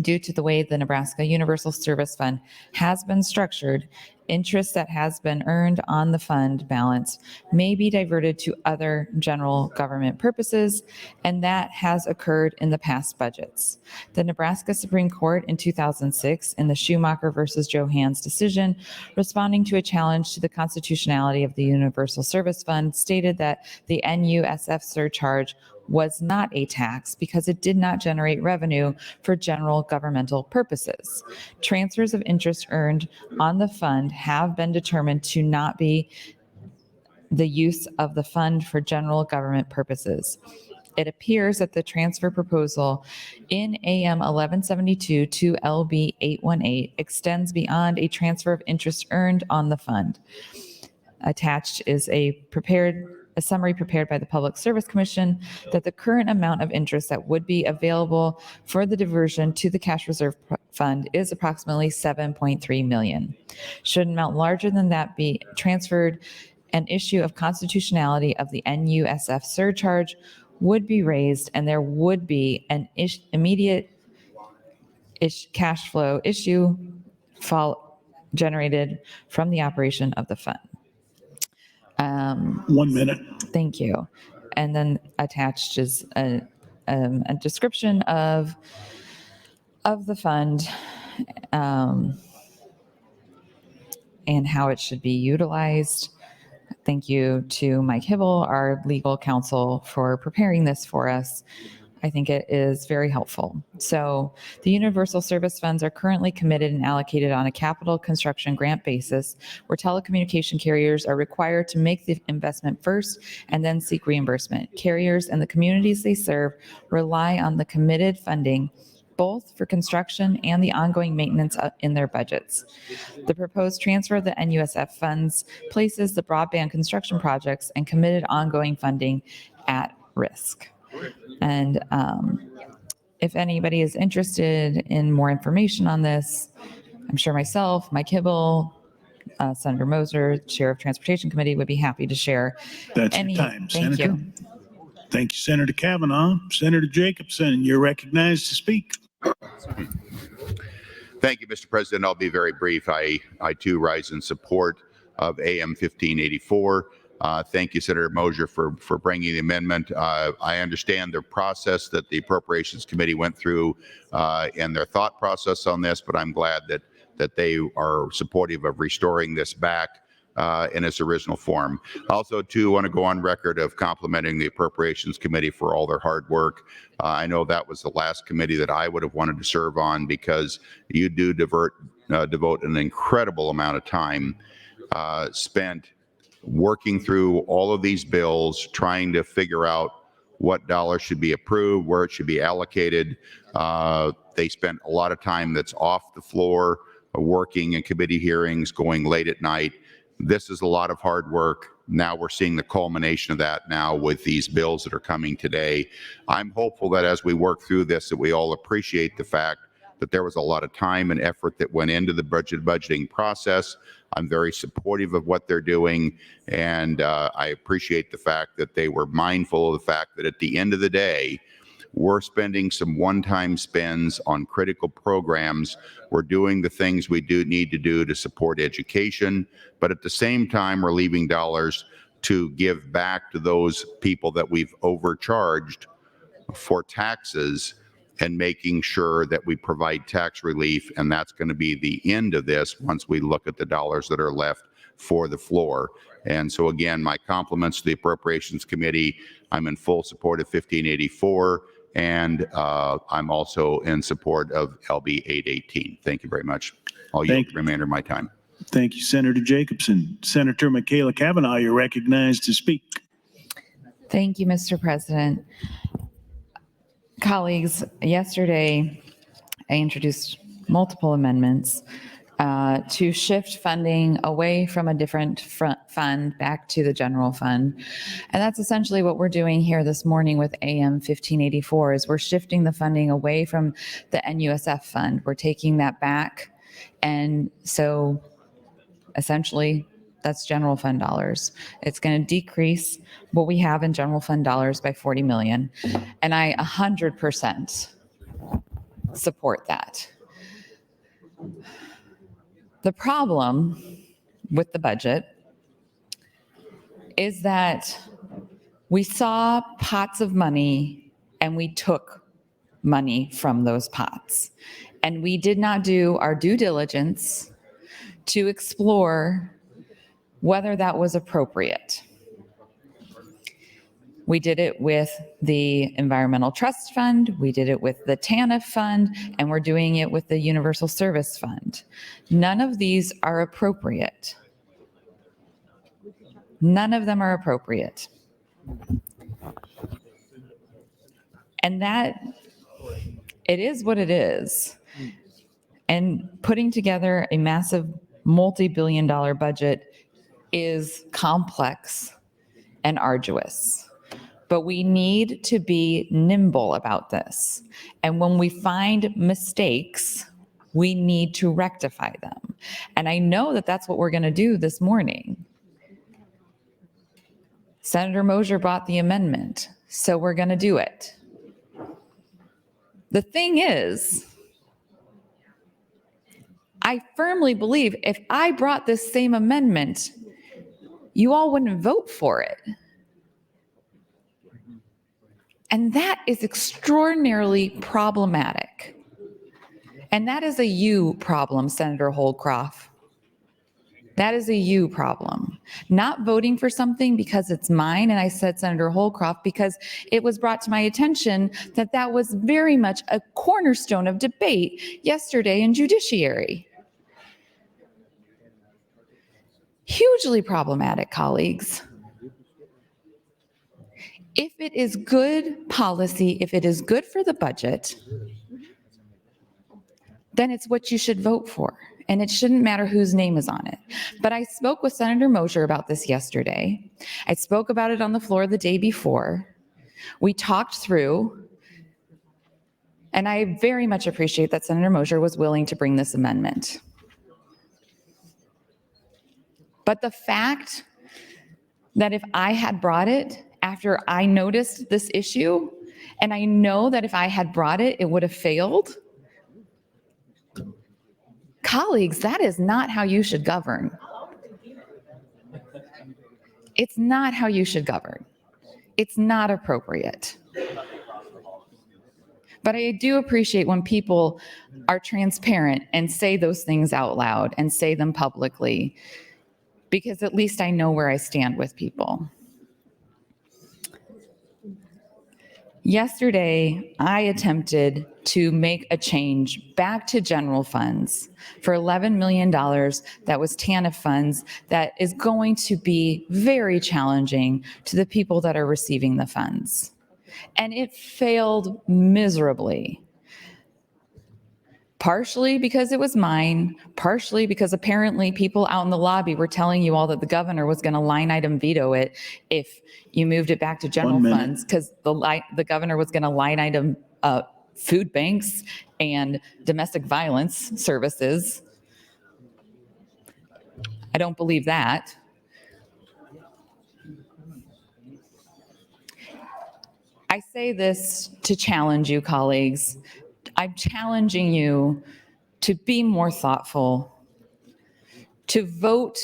Due to the way the Nebraska Universal Service Fund has been structured, interest that has been earned on the fund balance may be diverted to other general government purposes, and that has occurred in the past budgets. The Nebraska Supreme Court in 2006, in the Schumacher versus Johans decision, responding to a challenge to the constitutionality of the Universal Service Fund, stated that the NUSF surcharge was not a tax because it did not generate revenue for general governmental purposes. Transfers of interest earned on the fund have been determined to not be the use of the fund for general government purposes. It appears that the transfer proposal in AM 1172 to LB 818 extends beyond a transfer of interest earned on the fund. Attached is a summary prepared by the Public Service Commission that the current amount of interest that would be available for the diversion to the cash reserve fund is approximately $7.3 million. Should an amount larger than that be transferred, an issue of constitutionality of the NUSF surcharge would be raised, and there would be an immediate cash flow issue generated from the operation of the fund. 1 minute. Thank you. And then attached is a description of the fund and how it should be utilized. Thank you to Mike Hibble, our legal counsel, for preparing this for us. I think it is very helpful. So the Universal Service Funds are currently committed and allocated on a capital construction grant basis where telecommunication carriers are required to make the investment first and then seek reimbursement. Carriers and the communities they serve rely on the committed funding both for construction and the ongoing maintenance in their budgets. The proposed transfer of the NUSF funds places the broadband construction projects and committed ongoing funding at risk. And if anybody is interested in more information on this, I'm sure myself, Mike Hibble, Senator Moser, Chair of Transportation Committee, would be happy to share. That's your time, Thank Senator. you. Thank you, Senator Kavanaugh. Senator Jacobson, you're recognized to speak. Thank you, Mr. President. I'll be very brief. I too rise in support of AM 1584. Thank you, Senator Mosier, for bringing the amendment. I understand the process that the Appropriations Committee went through and their thought process on this, but I'm glad that they are supportive of restoring this back in its original form. Also, too, want to go on record of complimenting the Appropriations Committee for all their hard work. I know that was the last committee that I would have wanted to serve on, because you do devote an incredible amount of time spent working through all of these bills, trying to figure out what dollars should be approved, where it should be allocated. They spent a lot of time that's off the floor, working in committee hearings, going late at night. This is a lot of hard work. Now we're seeing the culmination of that now with these bills that are coming today. I'm hopeful that as we work through this, that we all appreciate the fact that there was a lot of time and effort that went into the budgeting process. I'm very supportive of what they're doing, and I appreciate the fact that they were mindful of the fact that at the end of the day, we're spending some one-time spends on critical programs. We're doing the things we need to do to support education, but at the same time, we're leaving dollars to give back to those people that we've overcharged for taxes, and making sure that we provide tax relief. And that's going to be the end of this once we look at the dollars that are left for the floor. And so again, my compliments to the Appropriations Committee. I'm in full support of 1584, and I'm also in support of LB 818. Thank you very much. I'll yield the remainder of my time. Thank you, Senator Jacobson. Senator Michaela Kavanaugh, you're recognized to speak. Thank you, Mr. President. Colleagues, yesterday I introduced multiple amendments to shift funding away from a different fund back to the general fund. And that's essentially what we're doing here this morning with AM 1584, is we're shifting the funding away from the NUSF fund. We're taking that back. And so essentially that's general fund dollars. It's going to decrease what we have in general fund dollars by 40 million. And I 100% support that. The problem with the budget is that we saw pots of money and we took money from those pots. And we did not do our due diligence to explore whether that was appropriate. We did it with the Environmental Trust Fund, we did it with the TANF Fund, and we're doing it with the Universal Service Fund. None of these are appropriate. None of them are appropriate. And that, it is what it is. And putting together a massive multi-billion-dollar budget is complex and arduous, but we need to be nimble about this. And when we find mistakes, we need to rectify them. And I know that that's what we're going to do this morning. Senator Mosier brought the amendment, so we're going to do it. The thing is, I firmly believe if I brought this same amendment, you all wouldn't vote for it. And that is extraordinarily problematic. And that is a you problem, Senator Holdcroft. That is a you problem. Not voting for something because it's mine, and I said Senator Holdcroft because it was brought to my attention that that was very much a cornerstone of debate yesterday in judiciary. Hugely problematic, colleagues. If it is good policy, if it is good for the budget, then it's what you should vote for. And it shouldn't matter whose name is on it. But I spoke with Senator Mosier about this yesterday. I spoke about it on the floor the day before. We talked through, and I very much appreciate that Senator Mosier was willing to bring this amendment. But the fact that if I had brought it after I noticed this issue, and I know that if I had brought it, it would have failed. Colleagues, that is not how you should govern. It's not how you should govern. It's not appropriate. But I do appreciate when people are transparent and say those things out loud and say them publicly, because at least I know where I stand with people. Yesterday, I attempted to make a change back to general funds for $11 million that was TANF funds that is going to be very challenging to the people that are receiving the funds. And it failed miserably. Partially because it was mine, partially because apparently people out in the lobby were telling you all that the governor was going to line item veto it if you moved it back to general funds, because the governor was going to line item food banks and domestic violence services. I don't believe that. I say this to challenge you, colleagues. I'm challenging you to be more thoughtful, to vote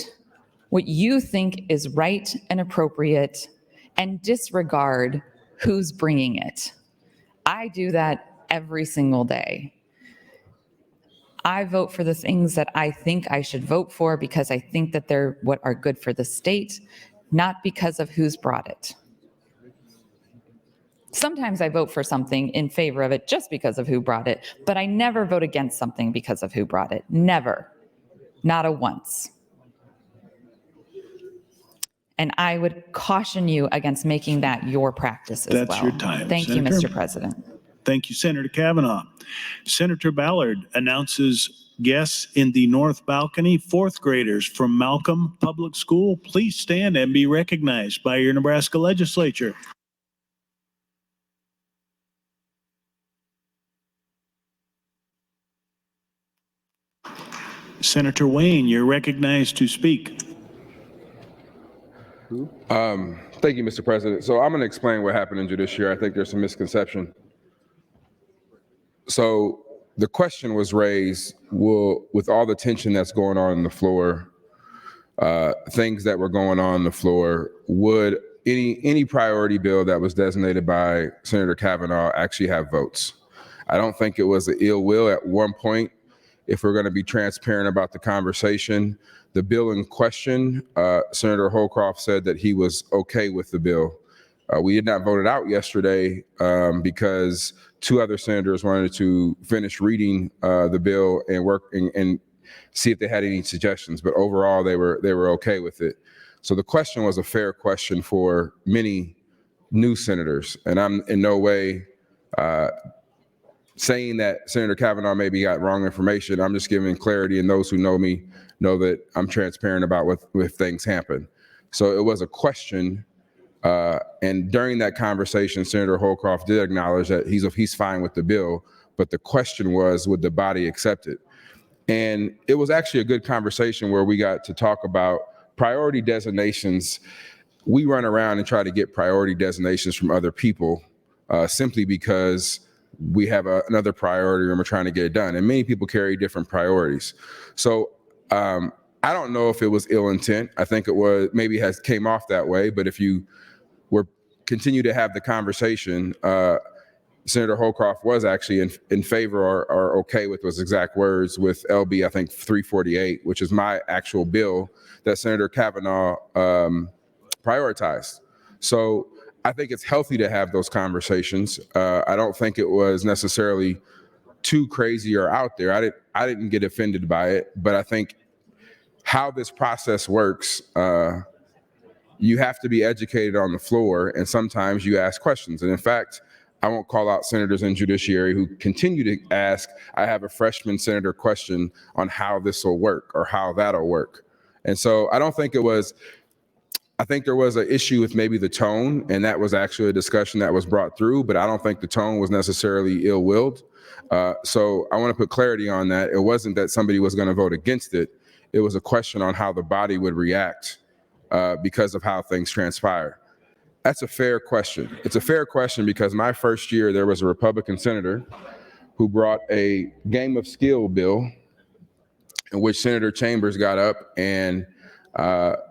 what you think is right and appropriate, and disregard who's bringing it. I do that every single day. I vote for the things that I think I should vote for because I think that they're what are good for the state, not because of who's brought it. Sometimes I vote for something in favor of it just because of who brought it, but I never vote against something because of who brought it. Never. Not a once. And I would caution you against making that your practice as well. That's your time, Thank you, Senator. Mr. President. Thank you, Senator Kavanaugh. Senator Ballard announces guests in the North Balcony, fourth graders from Malcolm Public School. Please stand and be recognized by your Nebraska Legislature. Senator Wayne, you're recognized to speak. Thank you, Mr. President. So I'm going to explain what happened in judiciary. I think there's some misconception. So the question was raised, with all the tension that's going on the floor, things that were going on the floor, would any priority bill that was designated by Senator Kavanaugh actually have votes? I don't think it was an ill will at one point. If we're going to be transparent about the conversation, the bill in question, Senator Holcroft said that he was okay with the bill. We did not vote it out yesterday because two other senators wanted to finish reading the bill and work and see if they had any suggestions. But overall, they were okay with it. So the question was a fair question for many new senators, and I'm in no way saying that Senator Kavanaugh maybe got wrong information. I'm just giving clarity, and those who know me know that I'm transparent about what if things happen. So it was a question, and during that conversation, Senator Holcroft did acknowledge that he's fine with the bill, but the question was, would the body accept it? And it was actually a good conversation where we got to talk about priority designations. We run around and try to get priority designations from other people simply because we have another priority and we're trying to get it done. And many people carry different priorities. So I don't know if it was ill intent. I think it was maybe came off that way. But if you continue to have the conversation, Senator Holcroft was actually in favor or okay with those exact words with LB, I think 348, which is my actual bill that Senator Kavanaugh prioritized. So I think it's healthy to have those conversations. I don't think it was necessarily too crazy or out there. I didn't get offended by it, but I think how this process works, you have to be educated on the floor, and sometimes you ask questions. And in fact, I won't call out senators in judiciary who continue to ask. I have a freshman senator question on how this will work or how that'll work. And so I don't think it was. I think there was an issue with maybe the tone, and that was actually a discussion that was brought through, but I don't think the tone was necessarily ill-willed. So I want to put clarity on that. It wasn't that somebody was going to vote against it. It was a question on how the body would react because of how things transpire. That's a fair question. It's a fair question because my first year, there was a Republican senator who brought a game of skill bill in which Senator Chambers got up and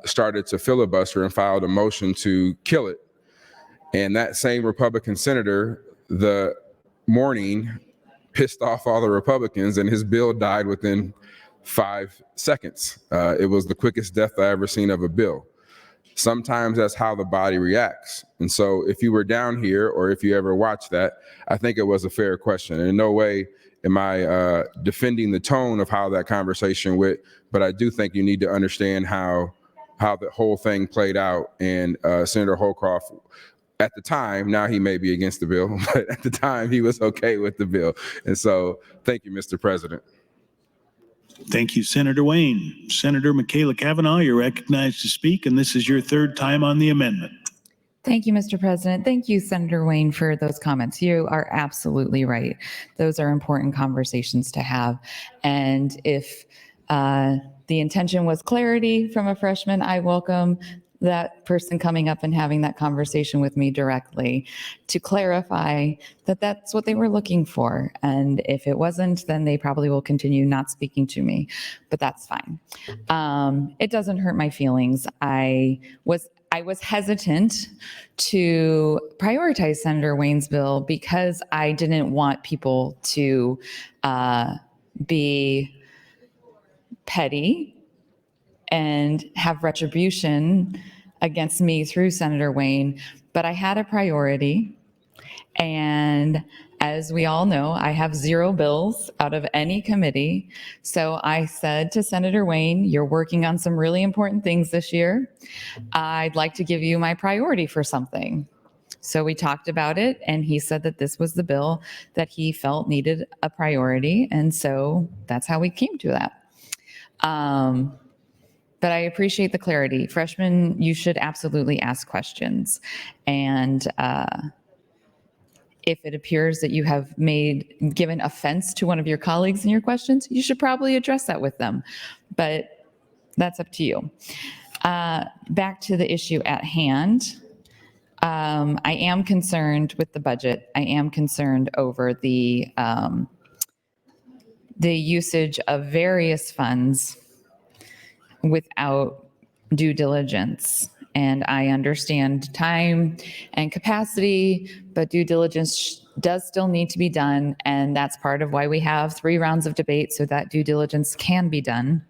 started to filibuster and filed a motion to kill it. And that same Republican senator, the morning, pissed off all the Republicans, and his bill died within 5 seconds. It was the quickest death I ever seen of a bill. Sometimes that's how the body reacts. And so if you were down here, or if you ever watched that, I think it was a fair question. And in no way am I defending the tone of how that conversation went, but I do think you need to understand how the whole thing played out. And Senator Holcroft, at the time, now he may be against the bill, but at the time he was okay with the bill. And so thank you, Mr. President. Thank you, Senator Wayne. Senator Michaela Kavanaugh, you're recognized to speak, and this is your third time on the amendment. Thank you, Mr. President. Thank you, Senator Wayne, for those comments. You are absolutely right. Those are important conversations to have. And if the intention was clarity from a freshman, I welcome that person coming up and having that conversation with me directly to clarify that that's what they were looking for. And if it wasn't, then they probably will continue not speaking to me, but that's fine. It doesn't hurt my feelings. I was hesitant to prioritize Senator Wayne's bill because I didn't want people to be petty and have retribution against me through Senator Wayne, but I had a priority. And as we all know, I have 0 bills out of any committee. So I said to Senator Wayne, you're working on some really important things this year. I'd like to give you my priority for something. So we talked about it, and he said that this was the bill that he felt needed a priority. And so that's how we came to that. But I appreciate the clarity. Freshmen, you should absolutely ask questions. And if it appears that you have given offense to one of your colleagues in your questions, you should probably address that with them. But that's up to you. Back to the issue at hand. I am concerned with the budget. I am concerned over the usage of various funds without due diligence. And I understand time and capacity, but due diligence does still need to be done. And that's part of why we have 3 rounds of debate, so that due diligence can be done.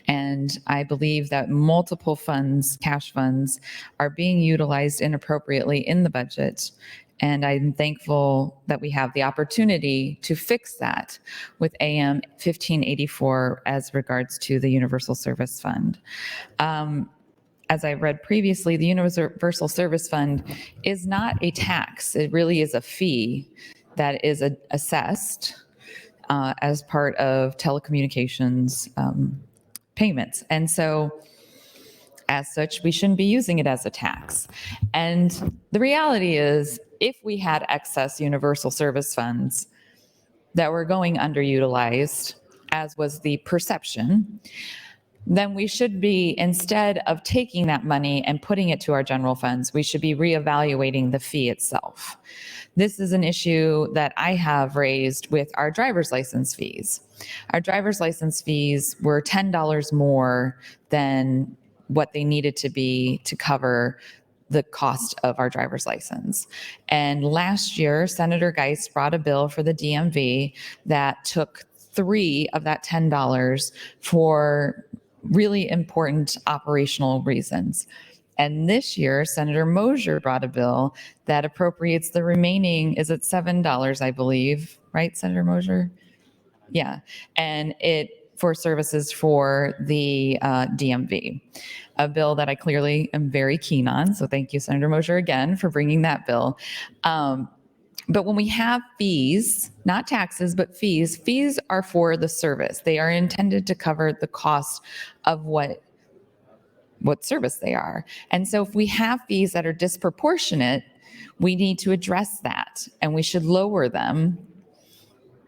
And I believe that multiple funds, cash funds, are being utilized inappropriately in the budget. And I'm thankful that we have the opportunity to fix that with AM 1584 as regards to the Universal Service Fund. As I read previously, the Universal Service Fund is not a tax. It really is a fee that is assessed as part of telecommunications payments. And so as such, we shouldn't be using it as a tax. And the reality is, if we had excess universal service funds that were going underutilized, as was the perception, then we should be, instead of taking that money and putting it to our general funds, we should be reevaluating the fee itself. This is an issue that I have raised with our driver's license fees. Our driver's license fees were $10 more than what they needed to be to cover the cost of our driver's license. And last year, Senator Geist brought a bill for the DMV that took 3 of that $10 for really important operational reasons. And this year, Senator Mosier brought a bill that appropriates the remaining, is it $7, I believe, right, Senator Mosier? Yeah, and it for services for the DMV, a bill that I clearly am very keen on. So thank you, Senator Mosier, again, for bringing that bill. But when we have fees, not taxes, but fees are for the service. They are intended to cover the cost of what service they are. And so if we have fees that are disproportionate, we need to address that, and we should lower them,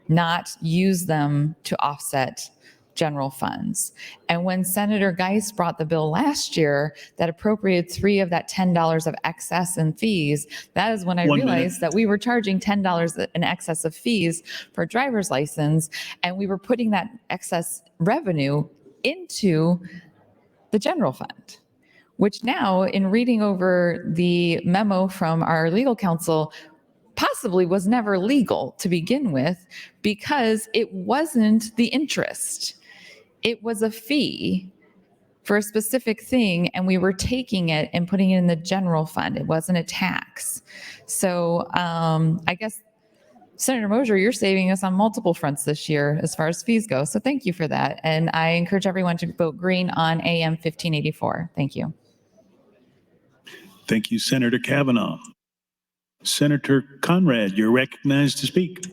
not use them to offset general funds. And when Senator Geist brought the bill last year that appropriated 3 of that $10 of excess in fees, that is when I realized that we were charging $10 in excess of fees for a driver's license, and we were putting that excess revenue into the general fund, which now, in reading over the memo from our legal counsel, possibly was never legal to begin with because it wasn't the interest. It was a fee for a specific thing, and we were taking it and putting it in the general fund. It wasn't a tax. So I guess, Senator Mosier, you're saving us on multiple fronts this year as far as fees go. So thank you for that. And I encourage everyone to vote green on AM 1584. Thank you. Thank you, Senator Kavanaugh. Senator Conrad, you're recognized to speak.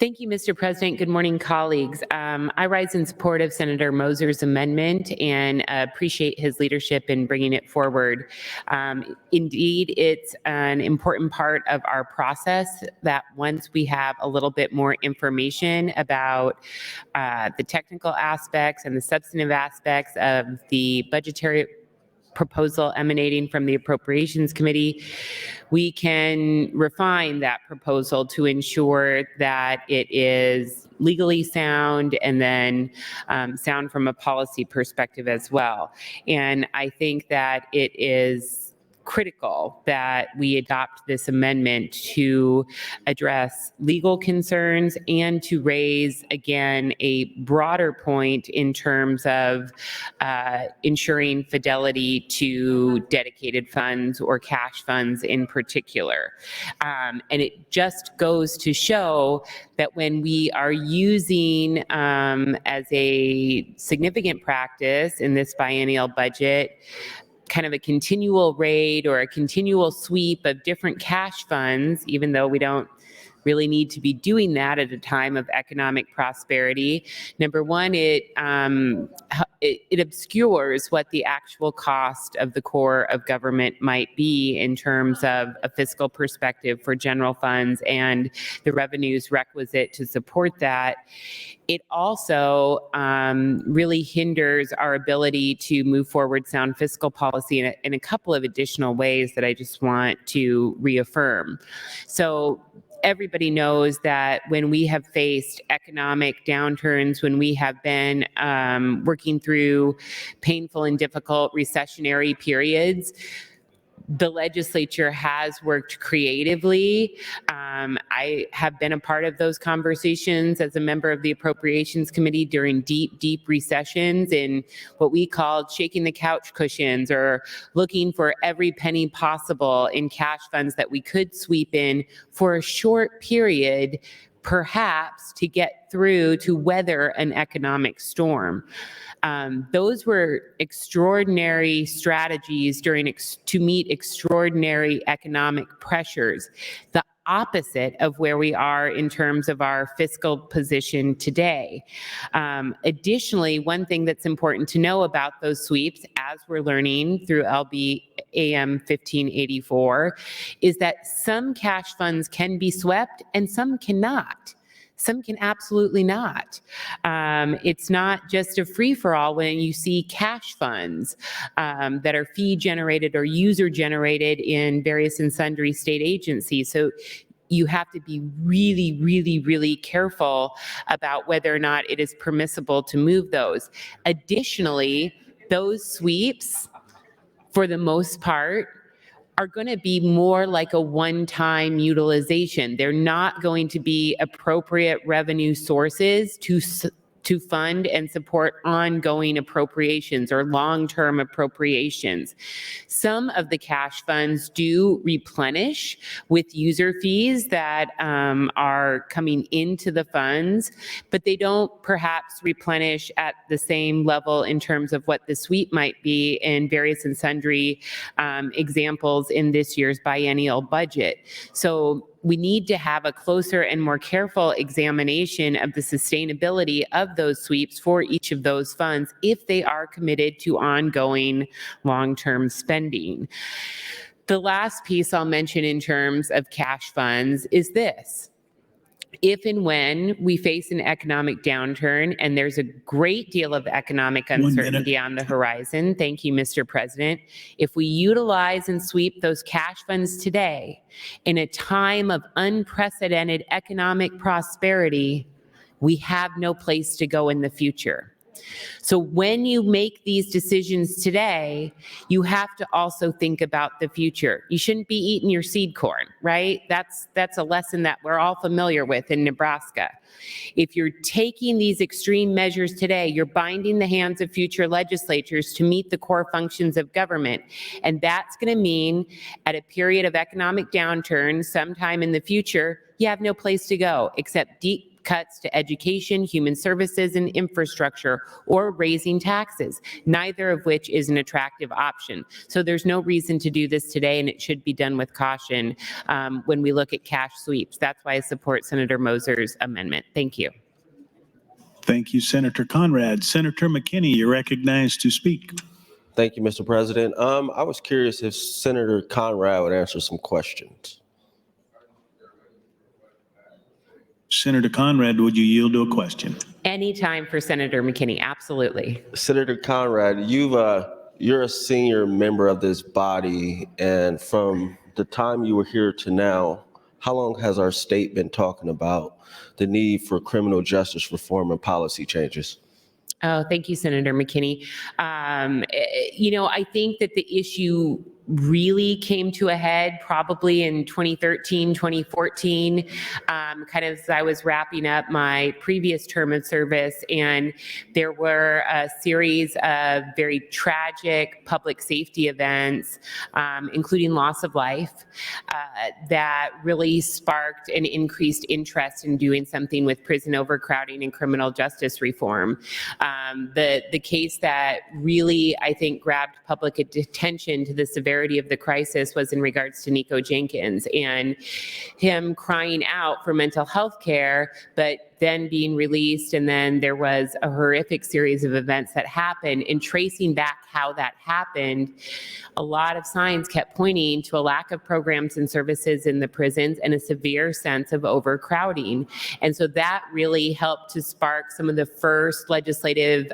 Thank you, Mr. President. Good morning, colleagues. I rise in support of Senator Moser's amendment and appreciate his leadership in bringing it forward. Indeed, it's an important part of our process that once we have a little bit more information about the technical aspects and the substantive aspects of the budgetary proposal emanating from the Appropriations Committee, we can refine that proposal to ensure that it is legally sound and then sound from a policy perspective as well. And I think that it is critical that we adopt this amendment to address legal concerns and to raise, again, a broader point in terms of ensuring fidelity to dedicated funds or cash funds in particular. And it just goes to show that when we are using as a significant practice in this biennial budget, kind of a continual raid or a continual sweep of different cash funds, even though we don't really need to be doing that at a time of economic prosperity. Number one, it obscures what the actual cost of the core of government might be in terms of a fiscal perspective for general funds and the revenues requisite to support that. It also really hinders our ability to move forward sound fiscal policy in a couple of additional ways that I just want to reaffirm. So everybody knows that when we have faced economic downturns, when we have been working through painful and difficult recessionary periods, the legislature has worked creatively. I have been a part of those conversations as a member of the Appropriations Committee during deep recessions in what we called shaking the couch cushions or looking for every penny possible in cash funds that we could sweep in for a short period, perhaps to get through to weather an economic storm. Those were extraordinary strategies to meet extraordinary economic pressures, the opposite of where we are in terms of our fiscal position today. Additionally, one thing that's important to know about those sweeps, as we're learning through LB AM 1584, is that some cash funds can be swept and some cannot. Some can absolutely not. It's not just a free-for-all when you see cash funds that are fee-generated or user-generated in various and sundry state agencies. So you have to be really careful about whether or not it is permissible to move those. Additionally, those sweeps, for the most part, are going to be more like a one-time utilization. They're not going to be appropriate revenue sources to fund and support ongoing appropriations or long-term appropriations. Some of the cash funds do replenish with user fees that are coming into the funds, but they don't perhaps replenish at the same level in terms of what the sweep might be in various and sundry examples in this year's biennial budget. So we need to have a closer and more careful examination of the sustainability of those sweeps for each of those funds if they are committed to ongoing long-term spending. The last piece I'll mention in terms of cash funds is this. If and when we face an economic downturn, and there's a great deal of economic uncertainty on the horizon, thank you, Mr. President, if we utilize and sweep those cash funds today in a time of unprecedented economic prosperity, we have no place to go in the future. So when you make these decisions today, you have to also think about the future. You shouldn't be eating your seed corn, right? That's a lesson that we're all familiar with in Nebraska. If you're taking these extreme measures today, you're binding the hands of future legislatures to meet the core functions of government. And that's going to mean at a period of economic downturn sometime in the future, you have no place to go except deep cuts to education, human services, and infrastructure, or raising taxes, neither of which is an attractive option. So there's no reason to do this today, and it should be done with caution when we look at cash sweeps. That's why I support Senator Moser's amendment. Thank you. Thank you, Senator Conrad. Senator McKinney, you're recognized to speak. Thank you, Mr. President. I was curious if Senator Conrad would answer some questions. Senator Conrad, would you yield to a question? Anytime for Senator McKinney, absolutely. Senator Conrad, you're a senior member of this body, and from the time you were here to now, how long has our state been talking about the need for criminal justice reform and policy changes? Oh, thank you, Senator McKinney. I think that the issue really came to a head probably in 2013, 2014, kind of as I was wrapping up my previous term of service. And there were a series of very tragic public safety events, including loss of life, that really sparked an increased interest in doing something with prison overcrowding and criminal justice reform. The case that really, I think, grabbed public attention to the severity of the crisis was in regards to Nico Jenkins and him crying out for mental health care, but then being released. And then there was a horrific series of events that happened. And tracing back how that happened, a lot of signs kept pointing to a lack of programs and services in the prisons and a severe sense of overcrowding. And so that really helped to spark some of the first legislative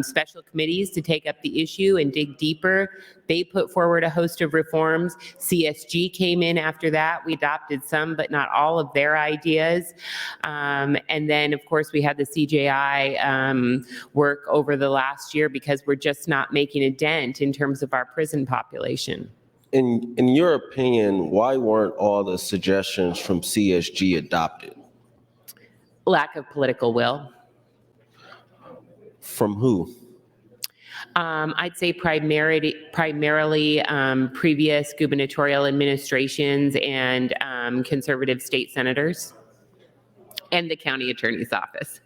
special committees to take up the issue and dig deeper. They put forward a host of reforms. CSG came in after that. We adopted some, but not all of their ideas. And then, of course, we had the CJI work over the last year because we're just not making a dent in terms of our prison population. In your opinion, why weren't all the suggestions from CSG adopted? Lack of political will. From who? I'd say primarily previous gubernatorial administrations and conservative state senators. And the county attorney's office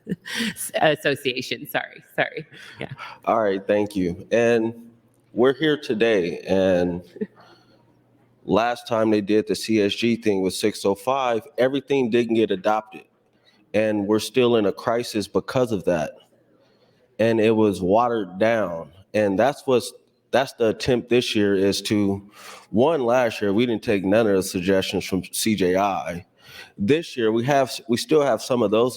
association. Sorry. Yeah. All right. Thank you. And we're here today. And last time they did the CSG thing with 605, everything didn't get adopted. And we're still in a crisis because of that. And it was watered down. And that's the attempt this year is to, last year, we didn't take none of the suggestions from CJI. This year, we still have some of those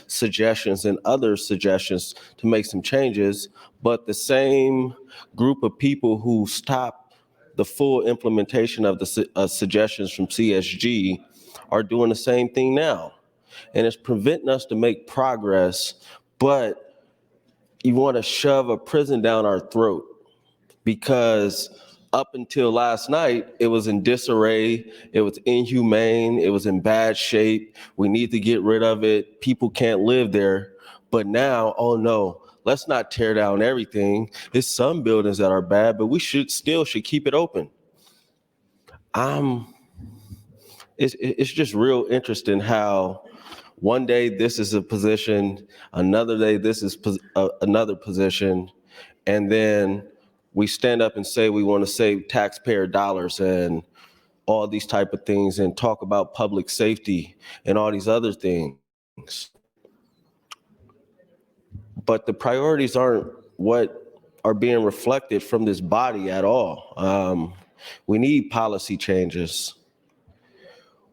suggestions and other suggestions to make some changes, but the same group of people who stopped the full implementation of the suggestions from CSG are doing the same thing now. And it's preventing us to make progress, but you want to shove a prison down our throat because up until last night, it was in disarray, it was inhumane, it was in bad shape, we need to get rid of it, people can't live there. But now, oh no, let's not tear down everything. There's some buildings that are bad, but we should keep it open. It's just real interesting how one day this is a position, another day this is another position, and then we stand up and say we want to save taxpayer dollars and all these type of things and talk about public safety and all these other things. But the priorities aren't what are being reflected from this body at all. We need policy changes.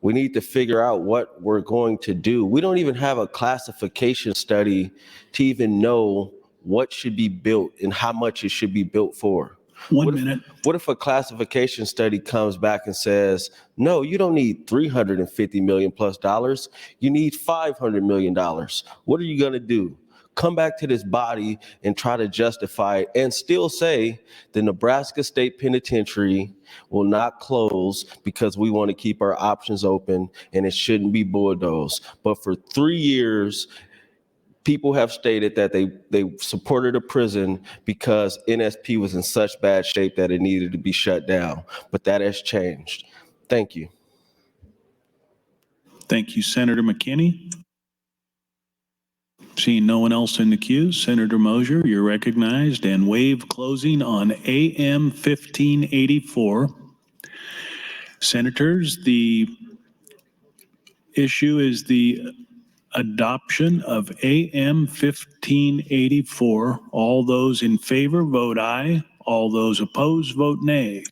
We need to figure out what we're going to do. We don't even have a classification study to even know what should be built and how much it should be built for. One minute. What if a classification study comes back and says, no, you don't need $350 million plus dollars. You need $500 million. What are you going to do? come back to this body and try to justify it and still say the Nebraska State Penitentiary will not close because we want to keep our options open and it shouldn't be bulldozed. But for 3 years, people have stated that they supported a prison because NSP was in such bad shape that it needed to be shut down. But that has changed. Thank you. Thank you, Senator McKinney. Seeing no one else in the queue, Senator Mosier, you're recognized, and waive closing on AM 1584. Senators, the issue is the adoption of AM 1584. All those in favor vote aye. All those opposed vote nay.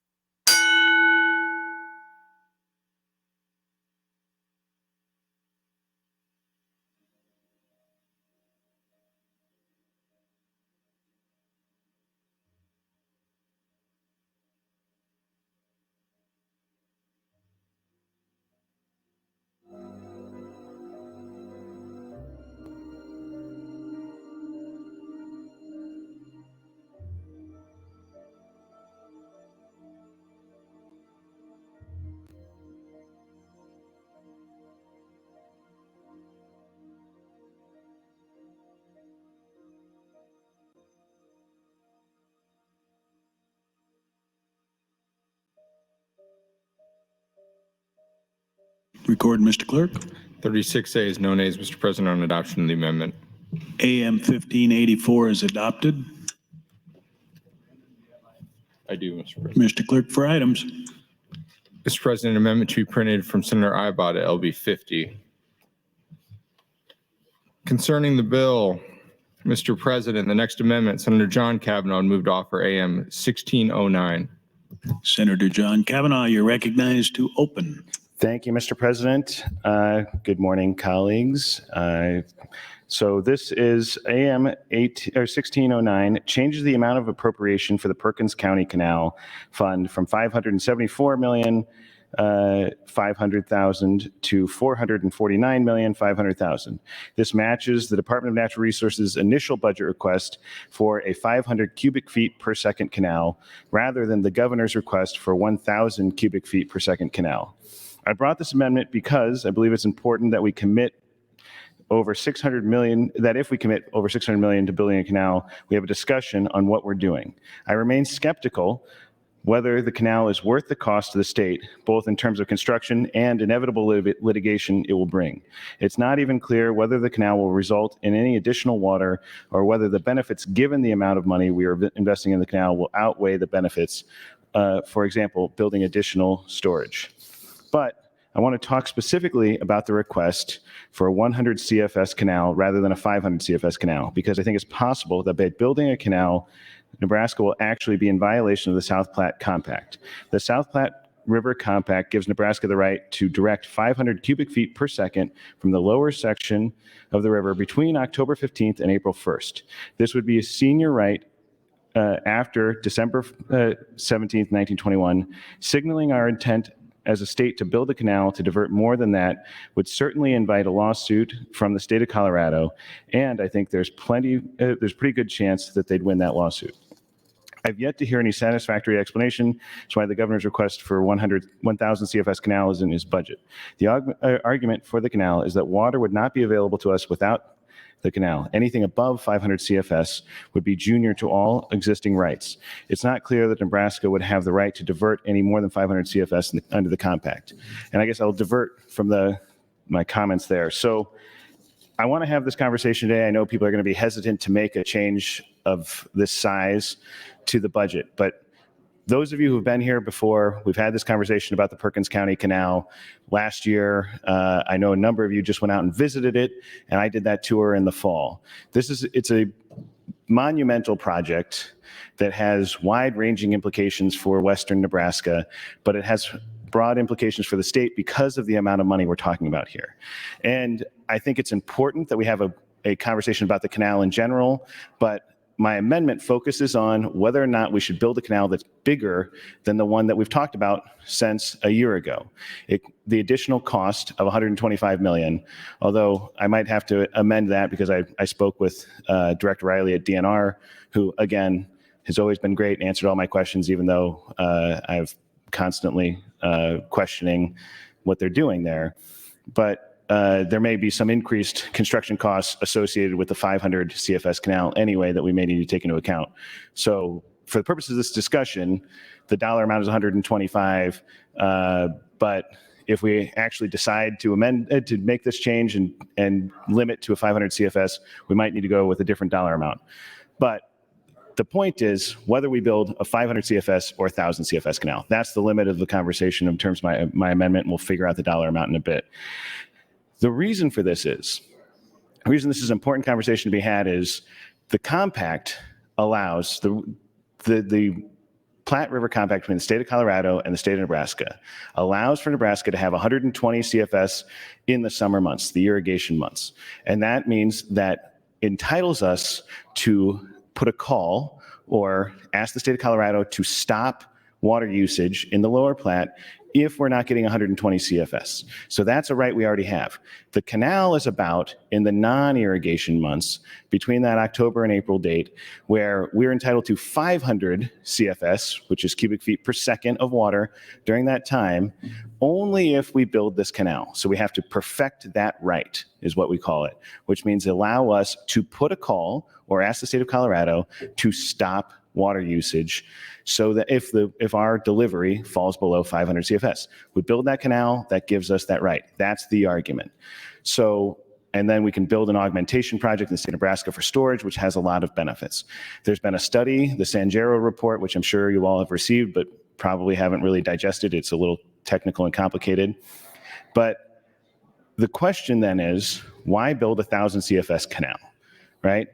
Record, Mr. Clerk. 36 ayes, no nays, Mr. President, on adoption of the amendment. AM 1584 is adopted. I do, Mr. President. Mr. Clerk, for items. Mr. President, amendment to be printed from Senator Ibach at LB 50. Concerning the bill, Mr. President, the next amendment, Senator John Kavanaugh moved to offer AM 1609. Senator John Kavanaugh, you're recognized to open. Thank you, Mr. President. Good morning, colleagues. So this is AM 1609, changes the amount of appropriation for the Perkins County Canal Fund from $574,500,000 to $449,500,000. This matches the Department of Natural Resources' initial budget request for a 500 cubic feet per second canal, rather than the governor's request for 1,000 cubic feet per second canal. I brought this amendment because I believe it's important that we commit over $600 million, that if we commit over $600 million to building a canal, we have a discussion on what we're doing. I remain skeptical whether the canal is worth the cost to the state, both in terms of construction and inevitable litigation it will bring. It's not even clear whether the canal will result in any additional water or whether the benefits given the amount of money we are investing in the canal will outweigh the benefits, for example, building additional storage. But I want to talk specifically about the request for a 100 CFS canal rather than a 500 CFS canal, because I think it's possible that by building a canal, Nebraska will actually be in violation of the South Platte Compact. The South Platte River Compact gives Nebraska the right to direct 500 cubic feet per second from the lower section of the river between October 15th and April 1st. This would be a senior right after December 17th, 1921, signaling our intent as a state to build a canal to divert more than that would certainly invite a lawsuit from the state of Colorado, and I think there's pretty good chance that they'd win that lawsuit. I've yet to hear any satisfactory explanation as why the governor's request for 1,000 CFS canal is in his budget. The argument for the canal is that water would not be available to us without the canal. Anything above 500 CFS would be junior to all existing rights. It's not clear that Nebraska would have the right to divert any more than 500 CFS under the compact. And I guess I'll divert from my comments there. So I want to have this conversation today. I know people are going to be hesitant to make a change of this size to the budget, but those of you who've been here before, we've had this conversation about the Perkins County Canal last year. I know a number of you just went out and visited it, and I did that tour in the fall. It's a monumental project that has wide-ranging implications for Western Nebraska, but it has broad implications for the state because of the amount of money we're talking about here. And I think it's important that we have a conversation about the canal in general, but my amendment focuses on whether or not we should build a canal that's bigger than the one that we've talked about since a year ago. The additional cost of $125 million, although I might have to amend that because I spoke with Director Riley at DNR, who again has always been great and answered all my questions, even though I've constantly questioning what they're doing there. But there may be some increased construction costs associated with the 500 CFS canal anyway that we may need to take into account. So for the purposes of this discussion, the dollar amount is 125, but if we actually decide to amend to make this change and limit to a 500 CFS, we might need to go with a different dollar amount. But the point is whether we build a 500 CFS or 1,000 CFS canal. That's the limit of the conversation in terms of my amendment, and we'll figure out the dollar amount in a bit. The reason for this is, the reason this is an important conversation to be had is the compact allows, the Platte River Compact between the state of Colorado and the state of Nebraska allows for Nebraska to have 120 CFS in the summer months, the irrigation months. And that means that entitles us to put a call or ask the state of Colorado to stop water usage in the lower Platte if we're not getting 120 CFS. So that's a right we already have. The canal is about in the non-irrigation months between that October and April date where we're entitled to 500 CFS, which is cubic feet per second of water during that time, only if we build this canal. So we have to perfect that right is what we call it, which means allow us to put a call or ask the state of Colorado to stop water usage so that if our delivery falls below 500 CFS, we build that canal, that gives us that right. That's the argument. So, and then we can build an augmentation project in the state of Nebraska for storage, which has a lot of benefits. There's been a study, the San Jero report, which I'm sure you all have received, but probably haven't really digested. It's a little technical and complicated. But the question then is, why build a 1,000 CFS canal, right?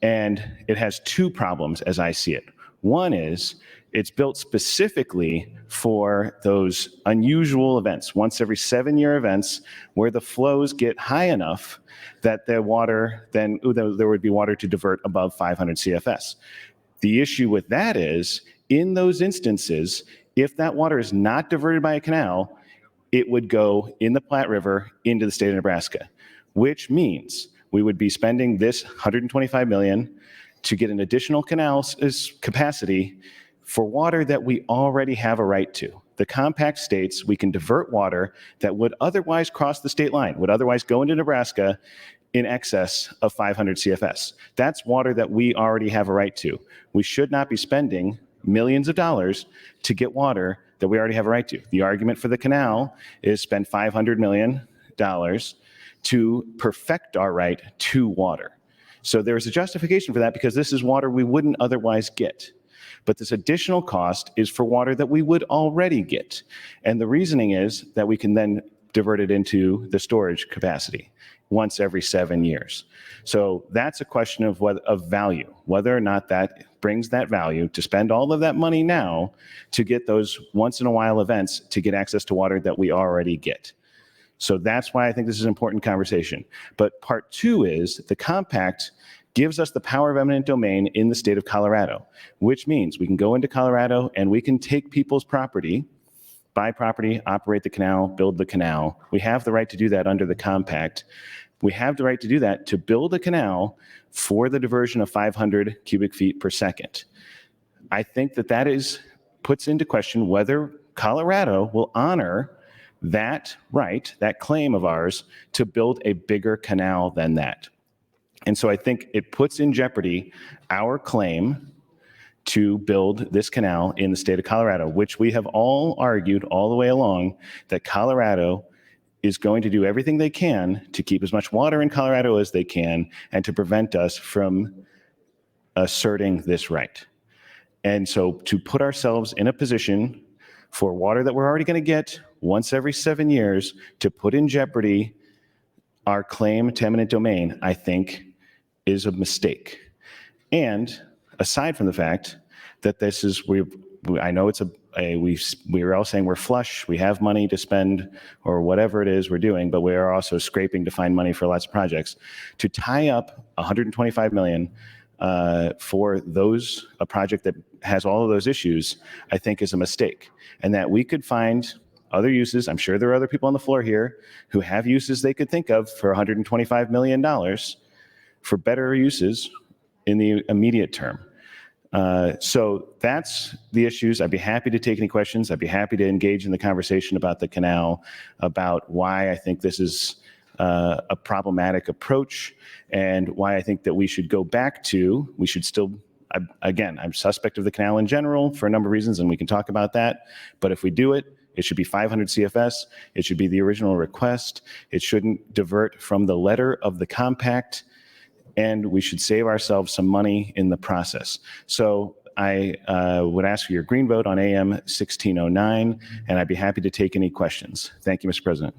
And it has two problems as I see it. One is it's built specifically for those unusual events, once every 7-year events where the flows get high enough that the water, then there would be water to divert above 500 CFS. The issue with that is in those instances, if that water is not diverted by a canal, it would go in the Platte River into the state of Nebraska, which means we would be spending this $125 million to get an additional canal capacity for water that we already have a right to. The compact states we can divert water that would otherwise cross the state line, would otherwise go into Nebraska in excess of 500 CFS. That's water that we already have a right to. We should not be spending millions of dollars to get water that we already have a right to. The argument for the canal is spend $500 million to perfect our right to water. So there's a justification for that because this is water we wouldn't otherwise get. But this additional cost is for water that we would already get. And the reasoning is that we can then divert it into the storage capacity once every 7 years. So that's a question of value, whether or not that brings that value to spend all of that money now to get those once in a while events to get access to water that we already get. So that's why I think this is an important conversation. But part two is the compact gives us the power of eminent domain in the state of Colorado, which means we can go into Colorado and we can take people's property, buy property, operate the canal, build the canal. We have the right to do that under the compact. We have the right to do that to build a canal for the diversion of 500 cubic feet per second. I think that puts into question whether Colorado will honor that right, that claim of ours to build a bigger canal than that. And so I think it puts in jeopardy our claim to build this canal in the state of Colorado, which we have all argued all the way along that Colorado is going to do everything they can to keep as much water in Colorado as they can and to prevent us from asserting this right. And so to put ourselves in a position for water that we're already going to get once every 7 years to put in jeopardy our claim to eminent domain, I think is a mistake. And aside from the fact that this is, I know it's we are all saying we're flush, we have money to spend or whatever it is we're doing, but we are also scraping to find money for lots of projects. To tie up $125 million for a project that has all of those issues, I think is a mistake. And that we could find other uses. I'm sure there are other people on the floor here who have uses they could think of for $125 million for better uses in the immediate term. So that's the issues. I'd be happy to take any questions. I'd be happy to engage in the conversation about the canal, about why I think this is a problematic approach, and why I think that we should go back to, we should still, again, I'm suspect of the canal in general for a number of reasons, and we can talk about that. But if we do it, it should be 500 CFS. It should be the original request. It shouldn't divert from the letter of the compact, and we should save ourselves some money in the process. So I would ask for your green vote on AM 1609, and I'd be happy to take any questions. Thank you, Mr. President.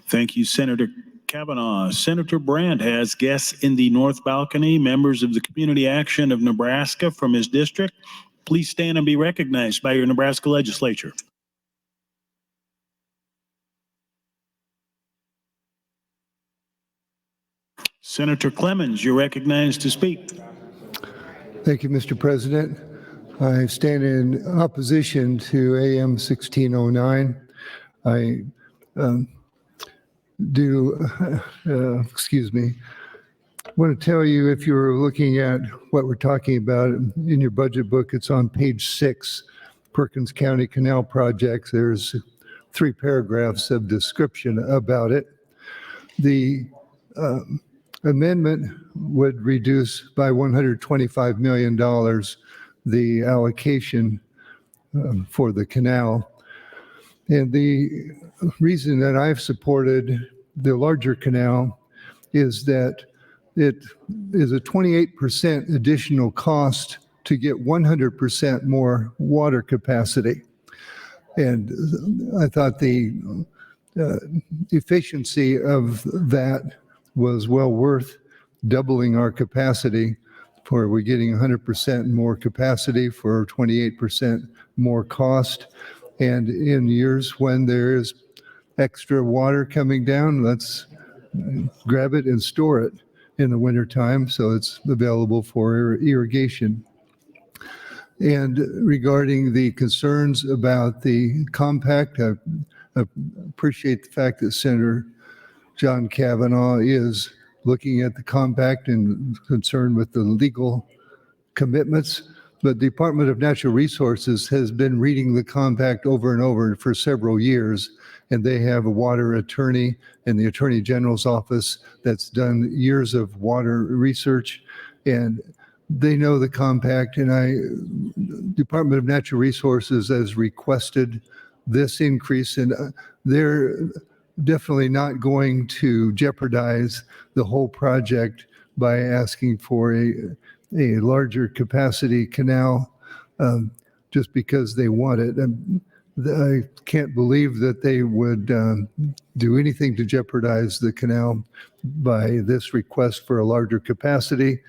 Thank you, Senator Kavanaugh. Senator Brandt has guests in the North Balcony, members of the Community Action of Nebraska from his district. Please stand and be recognized by your Nebraska Legislature. Senator Clemens, you're recognized to speak. Thank you, Mr. President. I stand in opposition to AM 1609. I want to tell you, if you're looking at what we're talking about in your budget book, it's on page 6, Perkins County Canal Projects. There's 3 paragraphs of description about it. The amendment would reduce by $125 million the allocation for the canal. And the reason that I've supported the larger canal is that it is a 28% additional cost to get 100% more water capacity. And I thought the efficiency of that was well worth doubling our capacity, for we're getting 100% more capacity for 28% more cost. And in years when there is extra water coming down, let's grab it and store it in the wintertime so it's available for irrigation. And regarding the concerns about the compact, I appreciate the fact that Senator John Kavanaugh is looking at the compact and concerned with the legal commitments. But the Department of Natural Resources has been reading the compact over and over for several years, and they have a water attorney in the Attorney General's office that's done years of water research, and they know the compact. And Department of Natural Resources has requested this increase, and they're definitely not going to jeopardize the whole project by asking for a larger capacity canal just because they want it. And I can't believe that they would do anything to jeopardize the canal by this request for a larger capacity.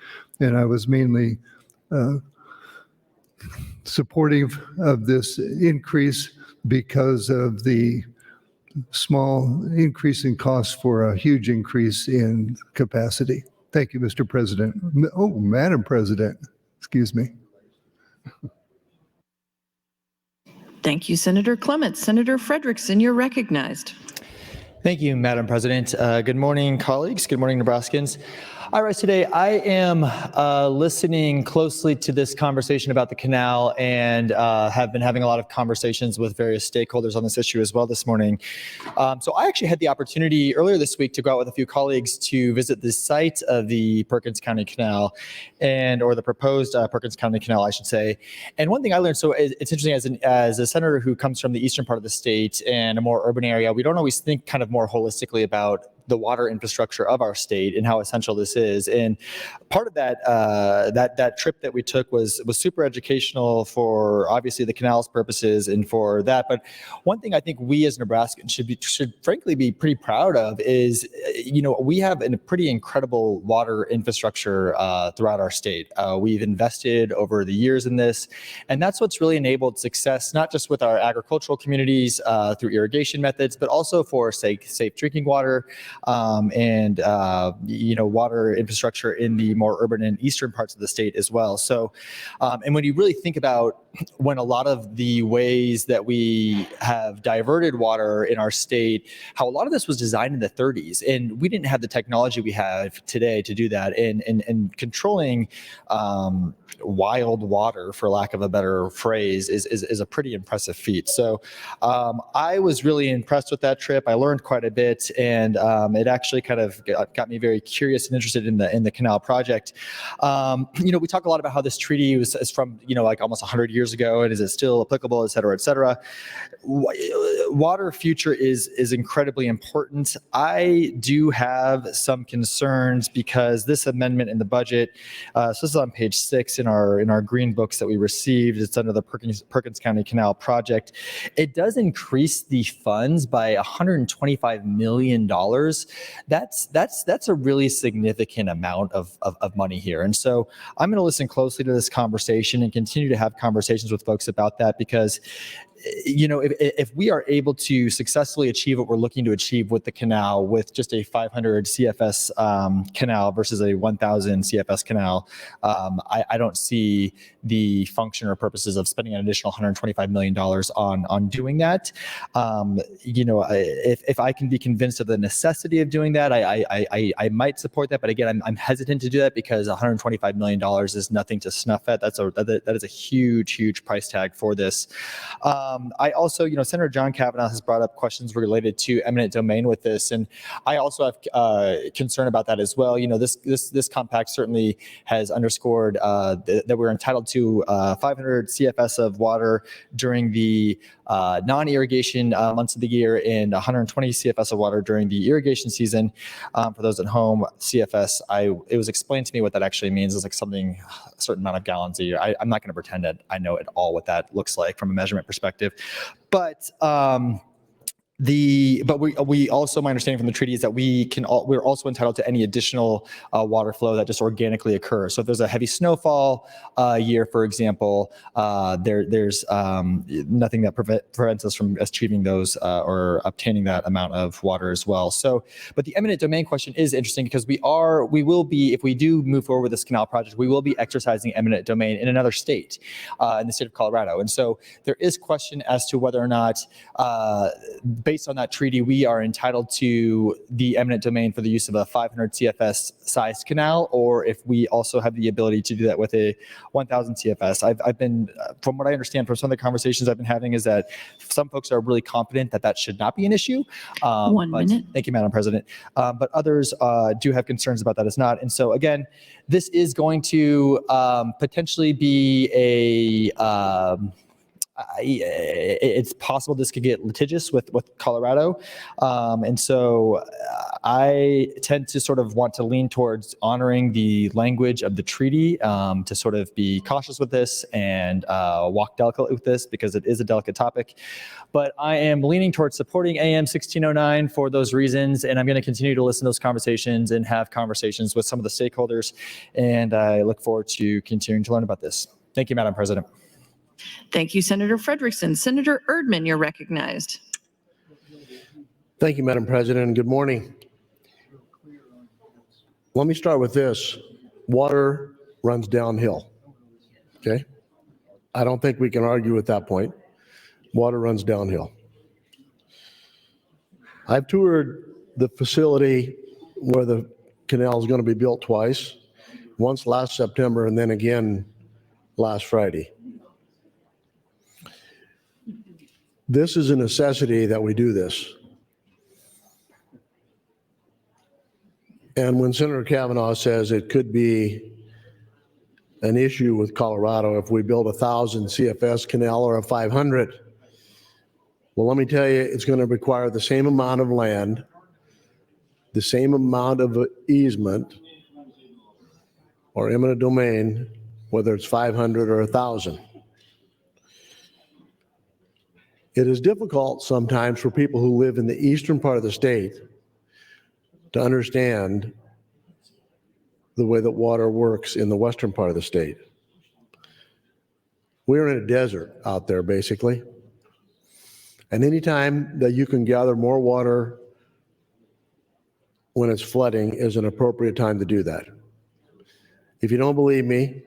And I was mainly supportive of this increase because of the small increase in cost for a huge increase in capacity. Thank you, Mr. President. Oh, Madam President, excuse me. Thank you, Senator Clements. Senator Frederickson, you're recognized. Thank you, Madam President. Good morning, colleagues. Good morning, Nebraskans. All right, today I am listening closely to this conversation about the canal and have been having a lot of conversations with various stakeholders on this issue as well this morning. So I actually had the opportunity earlier this week to go out with a few colleagues to visit the site of the Perkins County Canal or the proposed Perkins County Canal, I should say. And one thing I learned, so it's interesting, as a senator who comes from the eastern part of the state and a more urban area, we don't always think kind of more holistically about the water infrastructure of our state and how essential this is. And part of that that trip that we took was super educational for obviously the canal's purposes and for that. But one thing I think we as Nebraskans should frankly be pretty proud of is, we have a pretty incredible water infrastructure throughout our state. We've invested over the years in this, and that's what's really enabled success, not just with our agricultural communities through irrigation methods, but also for safe drinking water. and water infrastructure in the more urban and eastern parts of the state as well. So, and when you really think about when a lot of the ways that we have diverted water in our state, how a lot of this was designed in the 30s, and we didn't have the technology we have today to do that. And controlling wild water, for lack of a better phrase, is a pretty impressive feat. So I was really impressed with that trip. I learned quite a bit, and it actually kind of got me very curious and interested in the canal project. We talk a lot about how this treaty is from like almost 100 years ago, and is it still applicable, et cetera, et cetera. Water future is incredibly important. I do have some concerns because this amendment in the budget, so this is on page 6 in our green books that we received. It's under the Perkins County Canal project. It does increase the funds by $125 million. That's a really significant amount of money here. And so I'm going to listen closely to this conversation and continue to have conversations with folks about that, because if we are able to successfully achieve what we're looking to achieve with the canal, with just a 500 CFS canal versus a 1,000 CFS canal, I don't see the function or purposes of spending an additional $125 million on doing that. If I can be convinced of the necessity of doing that, I might support that. But again, I'm hesitant to do that because $125 million is nothing to snuff at. That is a huge price tag for this. I also, Senator John Kavanaugh has brought up questions related to eminent domain with this, and I also have concern about that as well. This compact certainly has underscored that we're entitled to 500 CFS of water during the non-irrigation months of the year, and 120 CFS of water during the irrigation season. For those at home, CFS, it was explained to me what that actually means. It's like a certain amount of gallons a year. I'm not going to pretend that I know at all what that looks like from a measurement perspective. But we also, my understanding from the treaty is that we're also entitled to any additional water flow that just organically occurs. So if there's a heavy snowfall year, for example, there's nothing that prevents us from achieving those or obtaining that amount of water as well. So, but the eminent domain question is interesting because we will be, if we do move forward with this canal project, we will be exercising eminent domain in another state, in the state of Colorado. And so there is question as to whether or not, based on that treaty, we are entitled to the eminent domain for the use of a 500 CFS sized canal, or if we also have the ability to do that with a 1,000 CFS. I've been, from what I understand from some of the conversations I've been having, is that some folks are really confident that should not be an issue. 1 minute. Thank you, Madam President. But others do have concerns about that as not. And so again, this is going to potentially be it's possible this could get litigious with Colorado. And so I tend to sort of want to lean towards honoring the language of the treaty, to sort of be cautious with this and walk delicately with this because it is a delicate topic. But I am leaning towards supporting AM 1609 for those reasons. And I'm going to continue to listen to those conversations and have conversations with some of the stakeholders. And I look forward to continuing to learn about this. Thank you, Madam President. Thank you, Senator Frederickson. Senator Erdman, you're recognized. Thank you, Madam President, and good morning. Let me start with this. Water runs downhill, okay? I don't think we can argue with that point. Water runs downhill. I've toured the facility where the canal is going to be built twice, once last September and then again last Friday. This is a necessity that we do this. And when Senator Kavanaugh says it could be an issue with Colorado if we build 1,000 CFS canal or a 500, well, let me tell you, it's going to require the same amount of land, the same amount of easement or eminent domain, whether it's 500 or 1,000. It is difficult sometimes for people who live in the eastern part of the state to understand the way that water works in the western part of the state. We're in a desert out there, basically. And anytime that you can gather more water when it's flooding is an appropriate time to do that. If you don't believe me,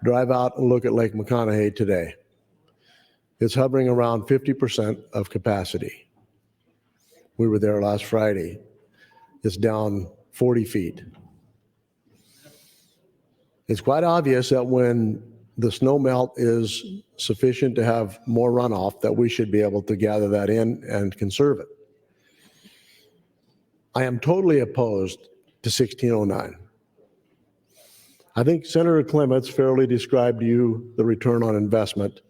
drive out and look at Lake McConaughey today. It's hovering around 50% of capacity. We were there last Friday. It's down 40 feet. It's quite obvious that when the snow melt is sufficient to have more runoff, that we should be able to gather that in and conserve it. I am totally opposed to 1609. I think Senator Clements fairly described to you the return on investment.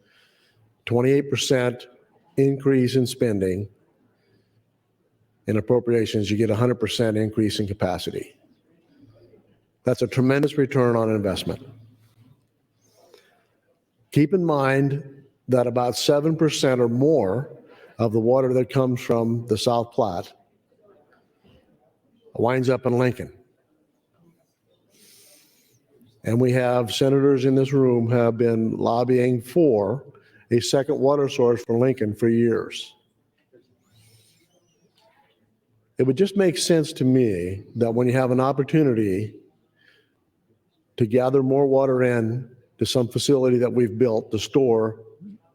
28% increase in spending. In appropriations, you get 100% increase in capacity. That's a tremendous return on investment. Keep in mind that about 7% or more of the water that comes from the South Platte winds up in Lincoln. And we have senators in this room who have been lobbying for a second water source for Lincoln for years. It would just make sense to me that when you have an opportunity to gather more water in to some facility that we've built to store,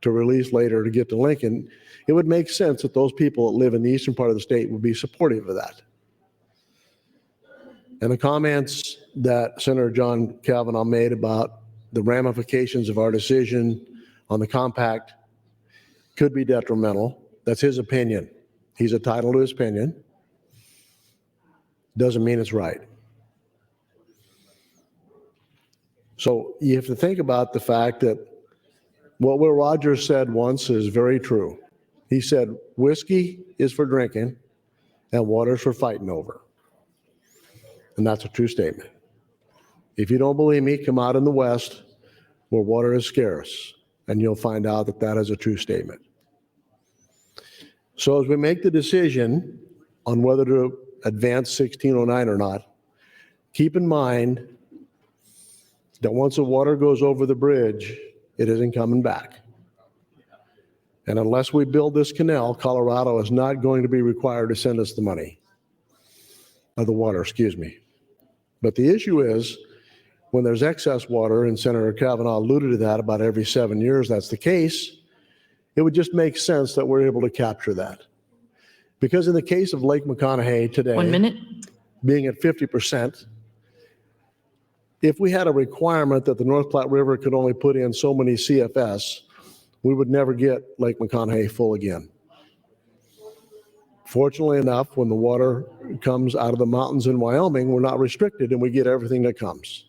to release later to get to Lincoln, it would make sense that those people that live in the eastern part of the state would be supportive of that. And the comments that Senator John Kavanaugh made about the ramifications of our decision on the compact could be detrimental. That's his opinion. He's entitled to his opinion. Doesn't mean it's right. So you have to think about the fact that what Will Rogers said once is very true. He said, whiskey is for drinking and water is for fighting over. And that's a true statement. If you don't believe me, come out in the West where water is scarce, and you'll find out that that is a true statement. So as we make the decision on whether to advance 1609 or not, keep in mind that once the water goes over the bridge, it isn't coming back. And unless we build this canal, Colorado is not going to be required to send us the money, or the water, excuse me. But the issue is, when there's excess water, and Senator Kavanaugh alluded to that about every 7 years, that's the case, it would just make sense that we're able to capture that. Because in the case of Lake McConaughey today, 1 minute. being at 50%, if we had a requirement that the North Platte River could only put in so many CFS, we would never get Lake McConaughey full again. Fortunately enough, when the water comes out of the mountains in Wyoming, we're not restricted and we get everything that comes.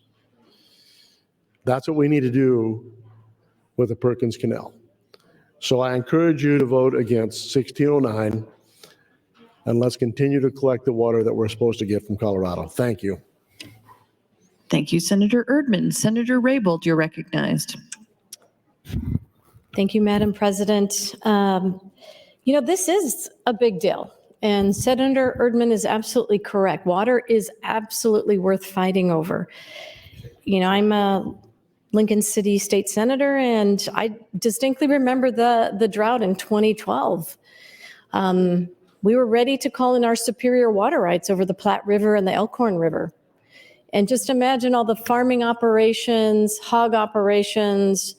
That's what we need to do with the Perkins Canal. So I encourage you to vote against 1609, and let's continue to collect the water that we're supposed to get from Colorado. Thank you. Thank you, Senator Erdman. Senator Raybold, you're recognized. Thank you, Madam President. You know, this is a big deal, and Senator Erdman is absolutely correct. Water is absolutely worth fighting over. You know, I'm a Lincoln City State Senator, and I distinctly remember the drought in 2012. We were ready to call in our superior water rights over the Platte River and the Elkhorn River. And just imagine all the farming operations, hog operations,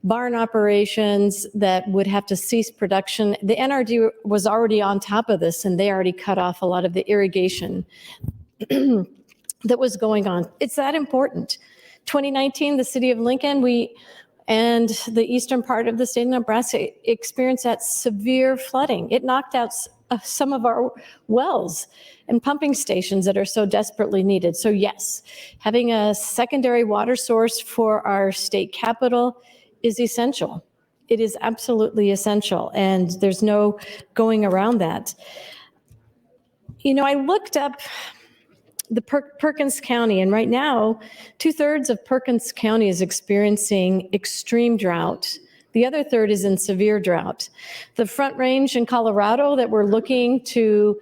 barn operations that would have to cease production. The NRD was already on top of this, and they already cut off a lot of the irrigation that was going on. It's that important. 2019, the city of Lincoln, and the eastern part of the state of Nebraska experienced that severe flooding. It knocked out some of our wells and pumping stations that are so desperately needed. So yes, having a secondary water source for our state capital is essential. It is absolutely essential, and there's no going around that. You know, I looked up the Perkins County, and right now, 2/3 of Perkins County is experiencing extreme drought. The other third is in severe drought. The Front Range in Colorado that we're looking to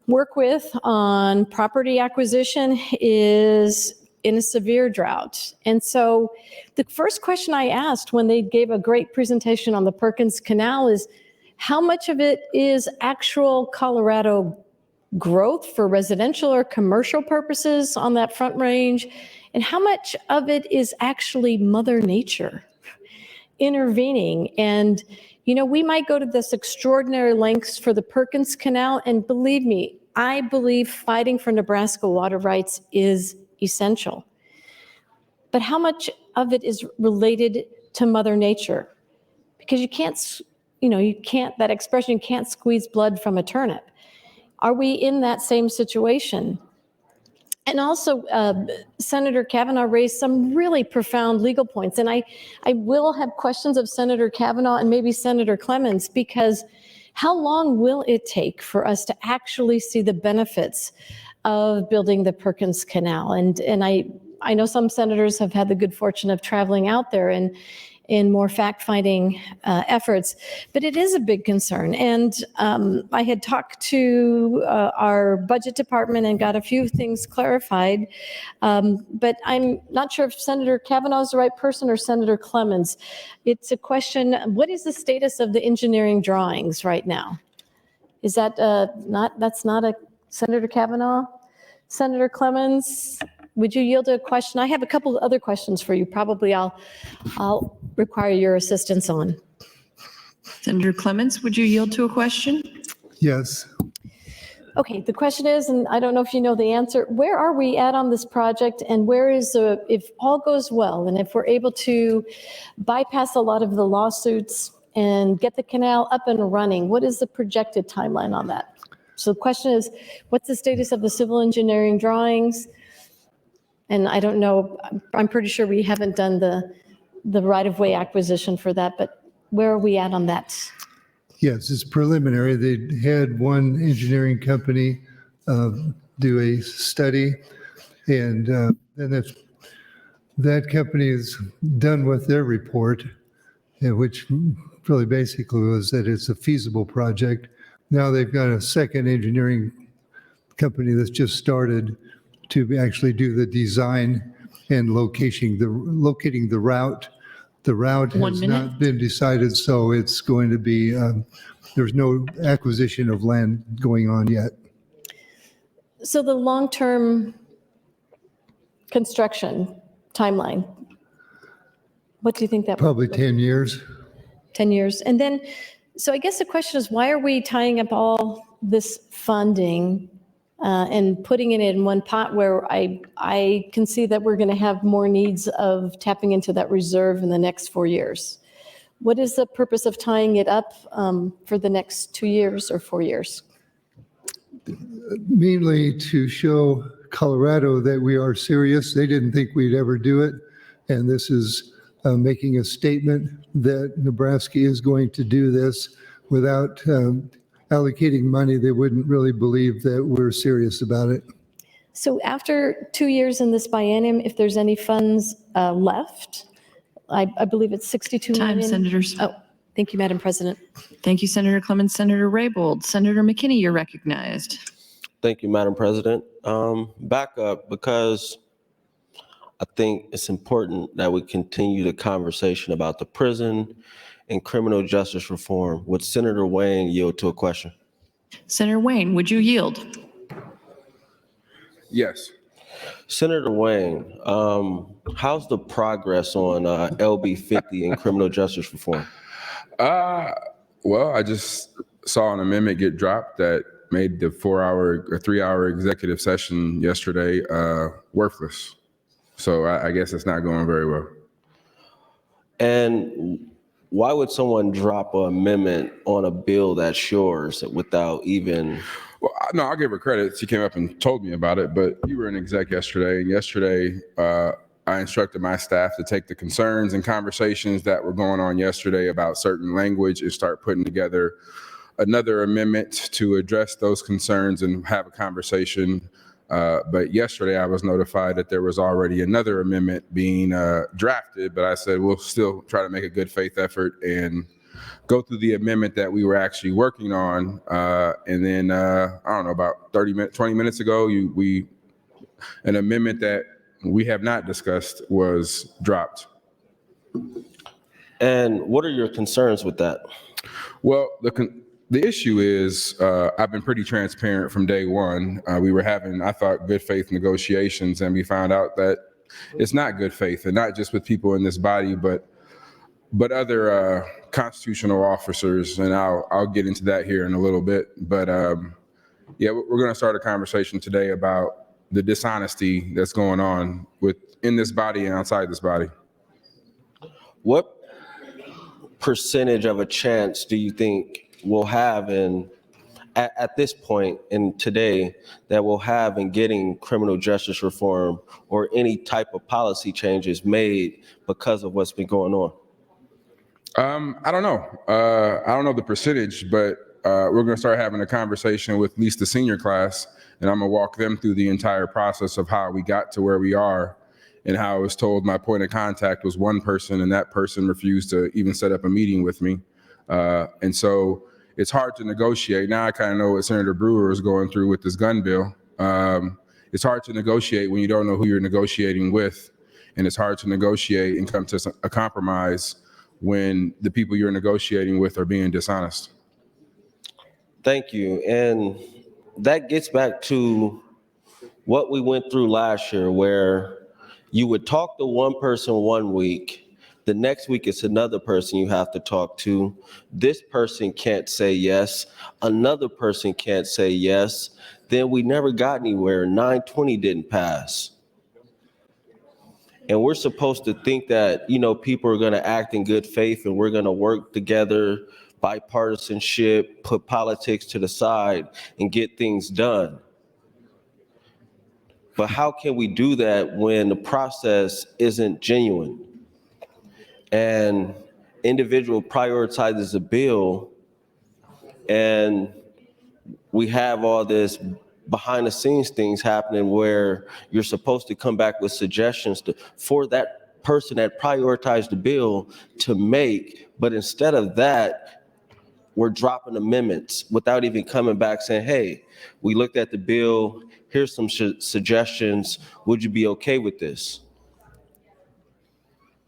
work with on property acquisition is in a severe drought. And so the first question I asked when they gave a great presentation on the Perkins Canal is, how much of it is actual Colorado growth for residential or commercial purposes on that Front Range? And how much of it is actually Mother Nature intervening? And, you know, we might go to this extraordinary lengths for the Perkins Canal, and believe me, I believe fighting for Nebraska water rights is essential. But how much of it is related to Mother Nature? Because you can't, that expression, you can't squeeze blood from a turnip. Are we in that same situation? And also, Senator Kavanaugh raised some really profound legal points. And I will have questions of Senator Kavanaugh and maybe Senator Clemens, because how long will it take for us to actually see the benefits of building the Perkins Canal? And I know some senators have had the good fortune of traveling out there and in more fact-finding efforts, but it is a big concern. And I had talked to our budget department and got a few things clarified, but I'm not sure if Senator Kavanaugh is the right person or Senator Clemens. It's a question, what is the status of the engineering drawings right now? Is that that's not a Senator Kavanaugh? Senator Clemens, would you yield to a question? I have a couple of other questions for you. Probably I'll require your assistance on. Senator Clements, would you yield to a question? Yes. Okay, the question is, and I don't know if you know the answer, where are we at on this project, and where is if all goes well and if we're able to bypass a lot of the lawsuits and get the canal up and running, what is the projected timeline on that? So the question is, what's the status of the civil engineering drawings? And I don't know, I'm pretty sure we haven't done the right-of-way acquisition for that, but where are we at on that? Yes, it's preliminary. They had one engineering company do a study, and then if that company is done with their report, which really basically was that it's a feasible project, now they've got a second engineering company that's just started to actually do the design and locating the route. The route has not been decided, so it's going to be, there's no acquisition of land going on yet. So the long-term construction timeline, what do you think that? Probably 10 years. 10 years. And then, so I guess the question is, why are we tying up all this funding and putting it in one pot where I can see that we're going to have more needs of tapping into that reserve in the next 4 years? What is the purpose of tying it up for the next 2 years or 4 years? Mainly to show Colorado that we are serious. They didn't think we'd ever do it. And this is making a statement that Nebraska is going to do this. Without allocating money, they wouldn't really believe that we're serious about it. So after 2 years in this biennium, if there's any funds left, I believe it's 62 million. Time, Senators. Oh, thank you, Madam President. Thank you, Senator Clemens. Senator Raybould. Senator McKinney, you're recognized. Thank you, Madam President. Back up, because I think it's important that we continue the conversation about the prison and criminal justice reform. Would Senator Wayne yield to a question? Senator Wayne, would you yield? Yes. Senator Wayne, how's the progress on LB 50 and criminal justice reform? Well, I just saw an amendment get dropped that made the 4-hour or 3-hour executive session yesterday worthless. So I guess it's not going very well. And why would someone drop an amendment on a bill that's yours without even? Well, no, I'll give her credit. She came up and told me about it, but you were in exec yesterday, and yesterday I instructed my staff to take the concerns and conversations that were going on yesterday about certain language and start putting together another amendment to address those concerns and have a conversation. But yesterday I was notified that there was already another amendment being drafted, but I said we'll still try to make a good faith effort and go through the amendment that we were actually working on. And then, I don't know, about 20 minutes ago, an amendment that we have not discussed was dropped. And what are your concerns with that? Well, The issue is, I've been pretty transparent from day one. We were having, I thought, good faith negotiations, and we found out that it's not good faith, and not just with people in this body, but other constitutional officers, and I'll get into that here in a little bit. But yeah, we're going to start a conversation today about the dishonesty that's going on in this body and outside this body. What percentage of a chance do you think we'll have at this point and today that we'll have in getting criminal justice reform or any type of policy changes made because of what's been going on? I don't know. I don't know the percentage, but we're going to start having a conversation with at least the senior class, and I'm going to walk them through the entire process of how we got to where we are, and how I was told my point of contact was one person, and that person refused to even set up a meeting with me. And so it's hard to negotiate. Now I kind of know what Senator Brewer is going through with this gun bill. It's hard to negotiate when you don't know who you're negotiating with, and it's hard to negotiate and come to a compromise when the people you're negotiating with are being dishonest. Thank you. And that gets back to what we went through last year, where you would talk to one person one week, the next week it's another person you have to talk to. This person can't say yes, another person can't say yes. Then we never got anywhere. 920 didn't pass. And we're supposed to think that, people are going to act in good faith and we're going to work together, bipartisanship, put politics to the side and get things done. But how can we do that when the process isn't genuine? And individual prioritizes a bill, and we have all this behind the scenes things happening where you're supposed to come back with suggestions for that person that prioritized the bill to make, but instead of that, we're dropping amendments without even coming back saying, hey, we looked at the bill, here's some suggestions, would you be okay with this?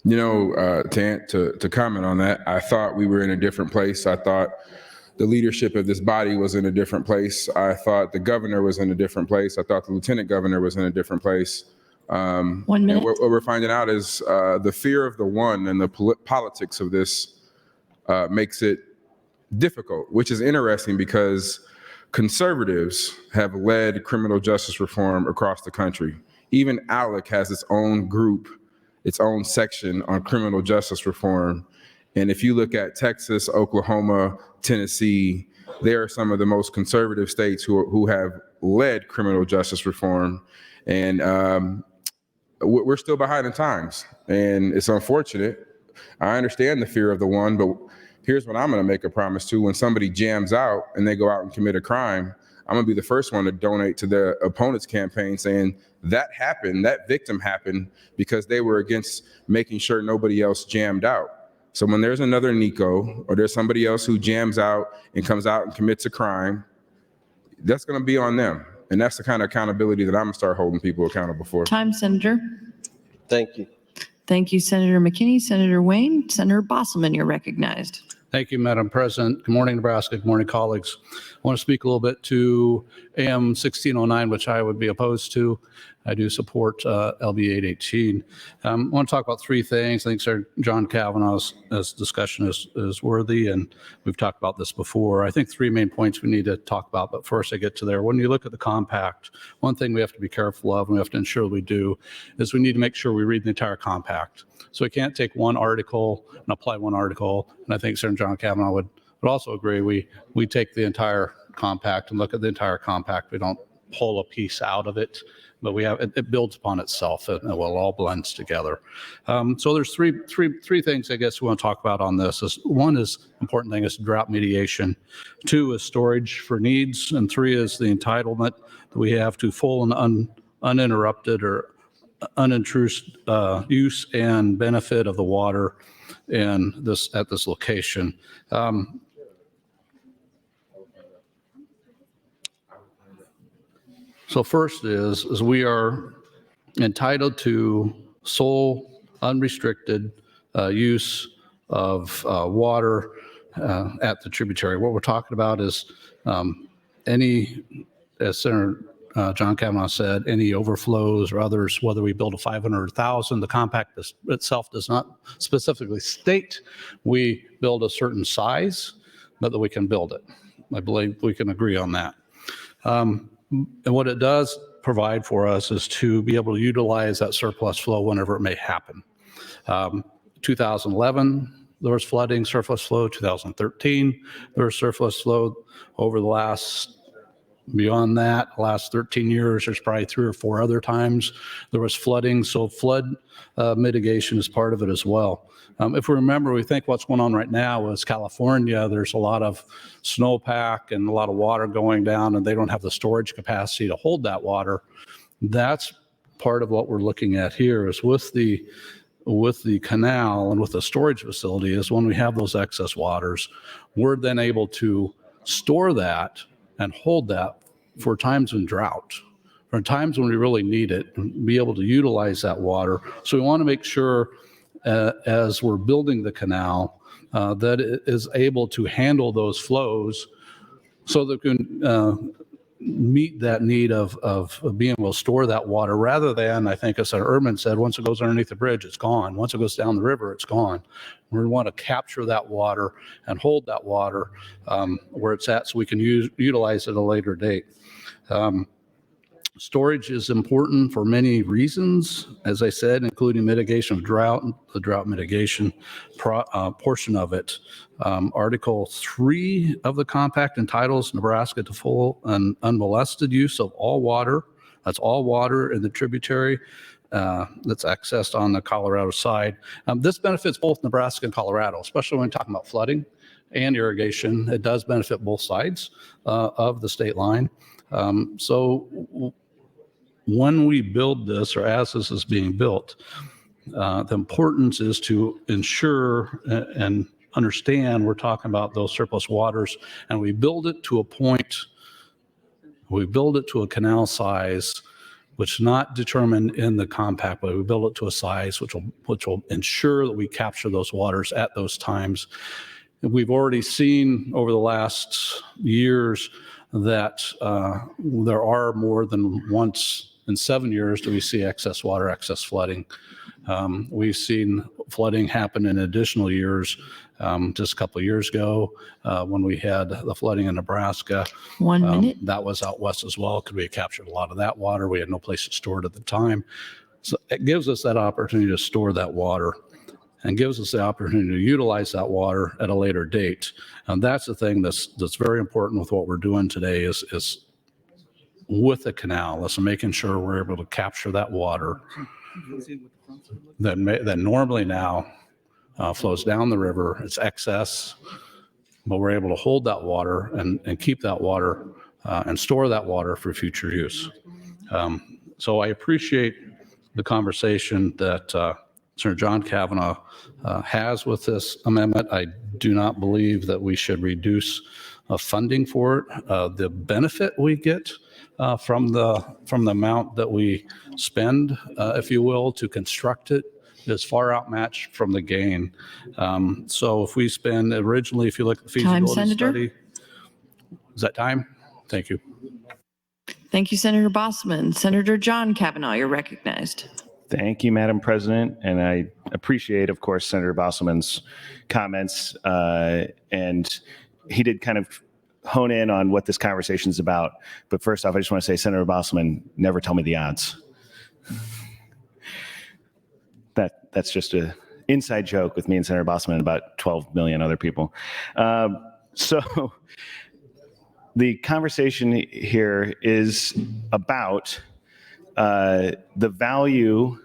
To comment on that, I thought we were in a different place. I thought the leadership of this body was in a different place. I thought the governor was in a different place. I thought the lieutenant governor was in a different place. 1 minute. And what we're finding out is the fear of the one and the politics of this makes it difficult, which is interesting because conservatives have led criminal justice reform across the country. Even ALEC has its own group, its own section on criminal justice reform. And if you look at Texas, Oklahoma, Tennessee, they are some of the most conservative states who have led criminal justice reform. And we're still behind in times. And it's unfortunate. I understand the fear of the one, but here's what I'm going to make a promise to. When somebody jams out and they go out and commit a crime, I'm going to be the first one to donate to their opponent's campaign saying that happened, that victim happened because they were against making sure nobody else jammed out. So when there's another Nico or there's somebody else who jams out and comes out and commits a crime, that's going to be on them. And that's the kind of accountability that I'm going to start holding people accountable for. Time, Senator. Thank you. Thank you, Senator McKinney. Senator Wayne. Senator Bosselman, you're recognized. Thank you, Madam President. Good morning, Nebraska. Good morning, colleagues. I want to speak a little bit to AM 1609, which I would be opposed to. I do support LB 818. I want to talk about three things. I think Sir John Kavanaugh's discussion is worthy, and we've talked about this before. I think three main points we need to talk about, but first I get to there. When you look at the compact, one thing we have to be careful of, and we have to ensure we do, is we need to make sure we read the entire compact. So we can't take one article and apply one article, and I think Sir John Kavanaugh would also agree. We take the entire compact and look at the entire compact. We don't pull a piece out of it, but it builds upon itself, and it all blends together. So there's three things I guess we want to talk about on this. One is important thing is drought mediation. Two is storage for needs, and three is the entitlement that we have to full and uninterrupted or unintrusive use and benefit of the water at this location. So first is we are entitled to sole unrestricted use of water at the tributary. What we're talking about is any, as Senator John Kavanaugh said, any overflows or others, whether we build a 500,000, the compact itself does not specifically state we build a certain size, but that we can build it. I believe we can agree on that. And what it does provide for us is to be able to utilize that surplus flow whenever it may happen. 2011, there was flooding, surplus flow. 2013, there was surplus flow. Over the last, beyond that, last 13 years, there's probably 3 or 4 other times there was flooding. So flood mitigation is part of it as well. If we remember, we think what's going on right now is California, there's a lot of snowpack and a lot of water going down, and they don't have the storage capacity to hold that water. That's part of what we're looking at here is with the canal and with the storage facility is when we have those excess waters, we're then able to store that and hold that for times in drought, for times when we really need it, and be able to utilize that water. So we want to make sure as we're building the canal that it is able to handle those flows so that we can meet that need of being able to store that water rather than, I think as Senator Erdman said, once it goes underneath the bridge, it's gone. Once it goes down the river, it's gone. We want to capture that water and hold that water where it's at so we can utilize it at a later date. Storage is important for many reasons, as I said, including mitigation of drought, the drought mitigation portion of it. Article 3 of the compact entitles Nebraska to full and unmolested use of all water. That's all water in the tributary that's accessed on the Colorado side. This benefits both Nebraska and Colorado, especially when talking about flooding and irrigation. It does benefit both sides of the state line. So when we build this, or as this is being built, the importance is to ensure and understand we're talking about those surplus waters, and we build it to a point, we build it to a canal size which is not determined in the compact, but we build it to a size which will ensure that we capture those waters at those times. We've already seen over the last years that there are more than once in 7 years do we see excess water, excess flooding. We've seen flooding happen in additional years. Just a couple of years ago, when we had the flooding in Nebraska, 1 minute. That was out west as well, because we had captured a lot of that water. We had no place to store it at the time. So it gives us that opportunity to store that water and gives us the opportunity to utilize that water at a later date. And that's the thing that's very important with what we're doing today is with the canal, is making sure we're able to capture that water that normally now flows down the river. It's excess, but we're able to hold that water and keep that water and store that water for future use. So I appreciate the conversation that Senator John Kavanaugh has with this amendment. I do not believe that we should reduce funding for it. The benefit we get from the amount that we spend, if you will, to construct it is far outmatched from the gain. So if we spend originally, if you look at the feasibility study, is that time? Thank you. Thank you, Senator Bosman. Senator John Kavanaugh, you're recognized. Thank you, Madam President. And I appreciate, of course, Senator Bosselman's comments. And he did kind of hone in on what this conversation is about. But first off, I just want to say, Senator Bosselman, never tell me the odds. That's just an inside joke with me and Senator Bosselman and about 12 million other people. So the conversation here is about the value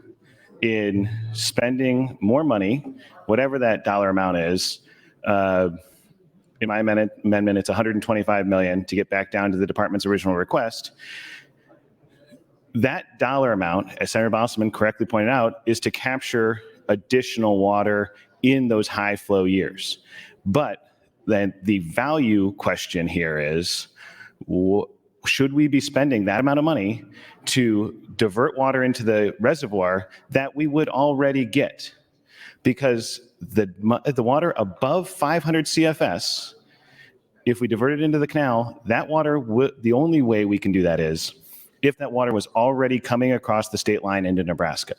in spending more money, whatever that dollar amount is. In my amendment, it's $125 million to get back down to the department's original request. That dollar amount, as Senator Bosselman correctly pointed out, is to capture additional water in those high flow years. But then the value question here is, should we be spending that amount of money to divert water into the reservoir that we would already get? because the water above 500 CFS, if we divert it into the canal, that water, the only way we can do that is if that water was already coming across the state line into Nebraska.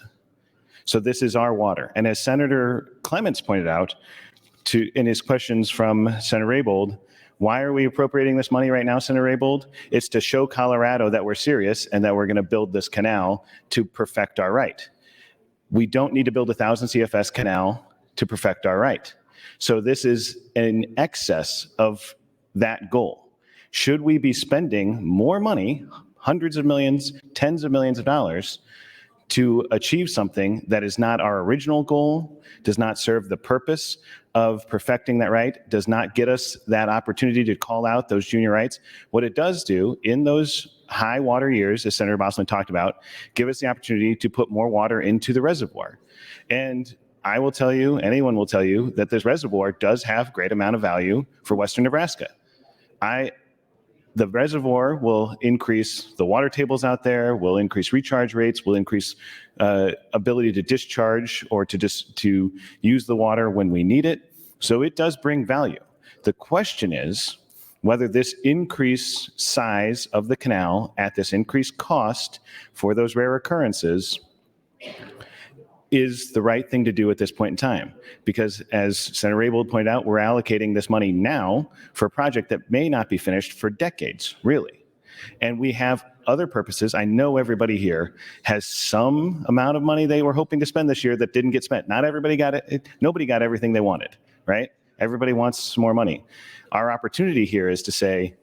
So this is our water. And as Senator Clements pointed out in his questions from Sen Raybold, why are we appropriating this money right now, Senator Raybold? It's to show Colorado that we're serious and that we're going to build this canal to perfect our right. We don't need to build 1,000 CFS canal to perfect our right. So this is in excess of that goal. Should we be spending more money, hundreds of millions, tens of millions of dollars, to achieve something that is not our original goal, does not serve the purpose of perfecting that right, does not get us that opportunity to call out those junior rights? What it does do in those high water years, as Senator Bosselman talked about, give us the opportunity to put more water into the reservoir. And I will tell you, anyone will tell you, that this reservoir does have great amount of value for Western Nebraska. The reservoir will increase the water tables out there, will increase recharge rates, will increase ability to discharge or to use the water when we need it. So it does bring value. The question is whether this increased size of the canal at this increased cost for those rare occurrences is the right thing to do at this point in time. Because as Senator Raybould pointed out, we're allocating this money now for a project that may not be finished for decades, really. And we have other purposes. I know everybody here has some amount of money they were hoping to spend this year that didn't get spent. Not everybody got it. Nobody got everything they wanted, right? Everybody wants more money. Our opportunity here is to say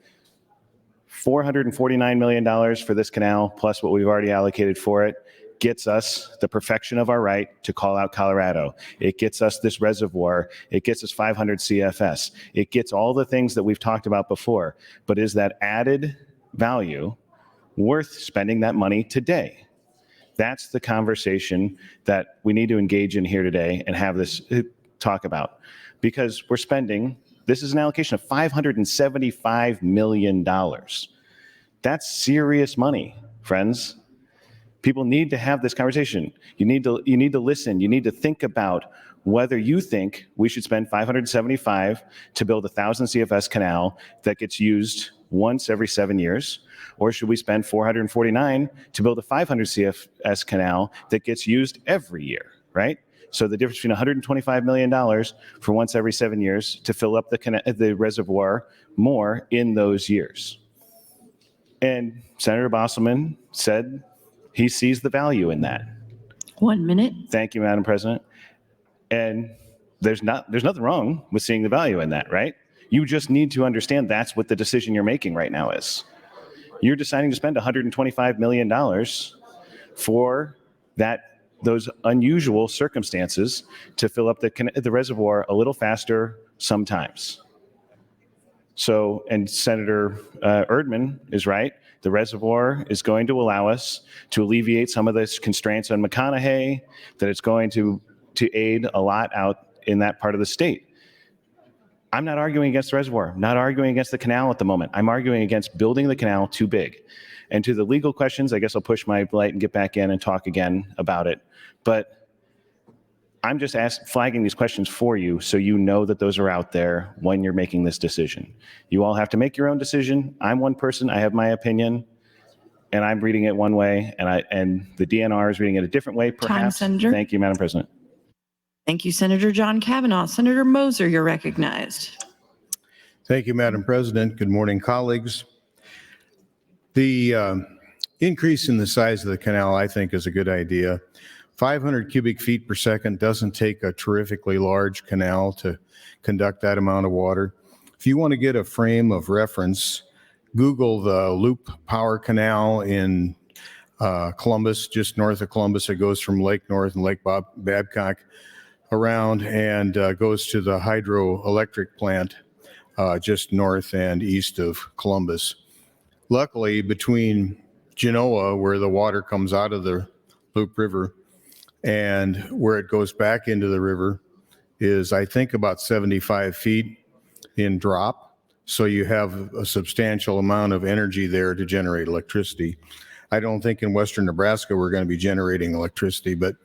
$449 million for this canal, plus what we've already allocated for it, gets us the perfection of our right to call out Colorado. It gets us this reservoir. It gets us 500 CFS. It gets all the things that we've talked about before. But is that added value worth spending that money today? That's the conversation that we need to engage in here today and have this talk about. Because we're spending, this is an allocation of $575 million. That's serious money, friends. People need to have this conversation. You need to listen. You need to think about whether you think we should spend $575 to build 1,000 CFS canal that gets used once every 7 years, or should we spend $449 to build a 500 CFS canal that gets used every year, right? So the difference between $125 million for once every 7 years to fill up the reservoir more in those years. And Senator Bosselman said he sees the value in that. 1 minute. Thank you, Madam President. And there's nothing wrong with seeing the value in that, right? You just need to understand that's what the decision you're making right now is. You're deciding to spend $125 million for those unusual circumstances to fill up the reservoir a little faster sometimes. So, and Senator Erdman is right. The reservoir is going to allow us to alleviate some of the constraints on McConaughey, that it's going to aid a lot out in that part of the state. I'm not arguing against the reservoir. I'm not arguing against the canal at the moment. I'm arguing against building the canal too big. And to the legal questions, I guess I'll push my light and get back in and talk again about it. But I'm just flagging these questions for you so you know that those are out there when you're making this decision. You all have to make your own decision. I'm one person. I have my opinion, and I'm reading it one way, and the DNR is reading it a different way, perhaps. Time, Senator. Thank you, Madam President. Thank you, Senator John Kavanaugh. Senator Moser, you're recognized. Thank you, Madam President. Good morning, colleagues. The increase in the size of the canal, I think, is a good idea. 500 cubic feet per second doesn't take a terrifically large canal to conduct that amount of water. If you want to get a frame of reference, Google the Loop Power Canal in Columbus, just north of Columbus. It goes from Lake North and Lake Babcock around and goes to the hydroelectric plant just north and east of Columbus. Luckily, between Genoa, where the water comes out of the Loop River, and where it goes back into the river is, I think, about 75 feet in drop. So you have a substantial amount of energy there to generate electricity. I don't think in Western Nebraska we're going to be generating electricity, but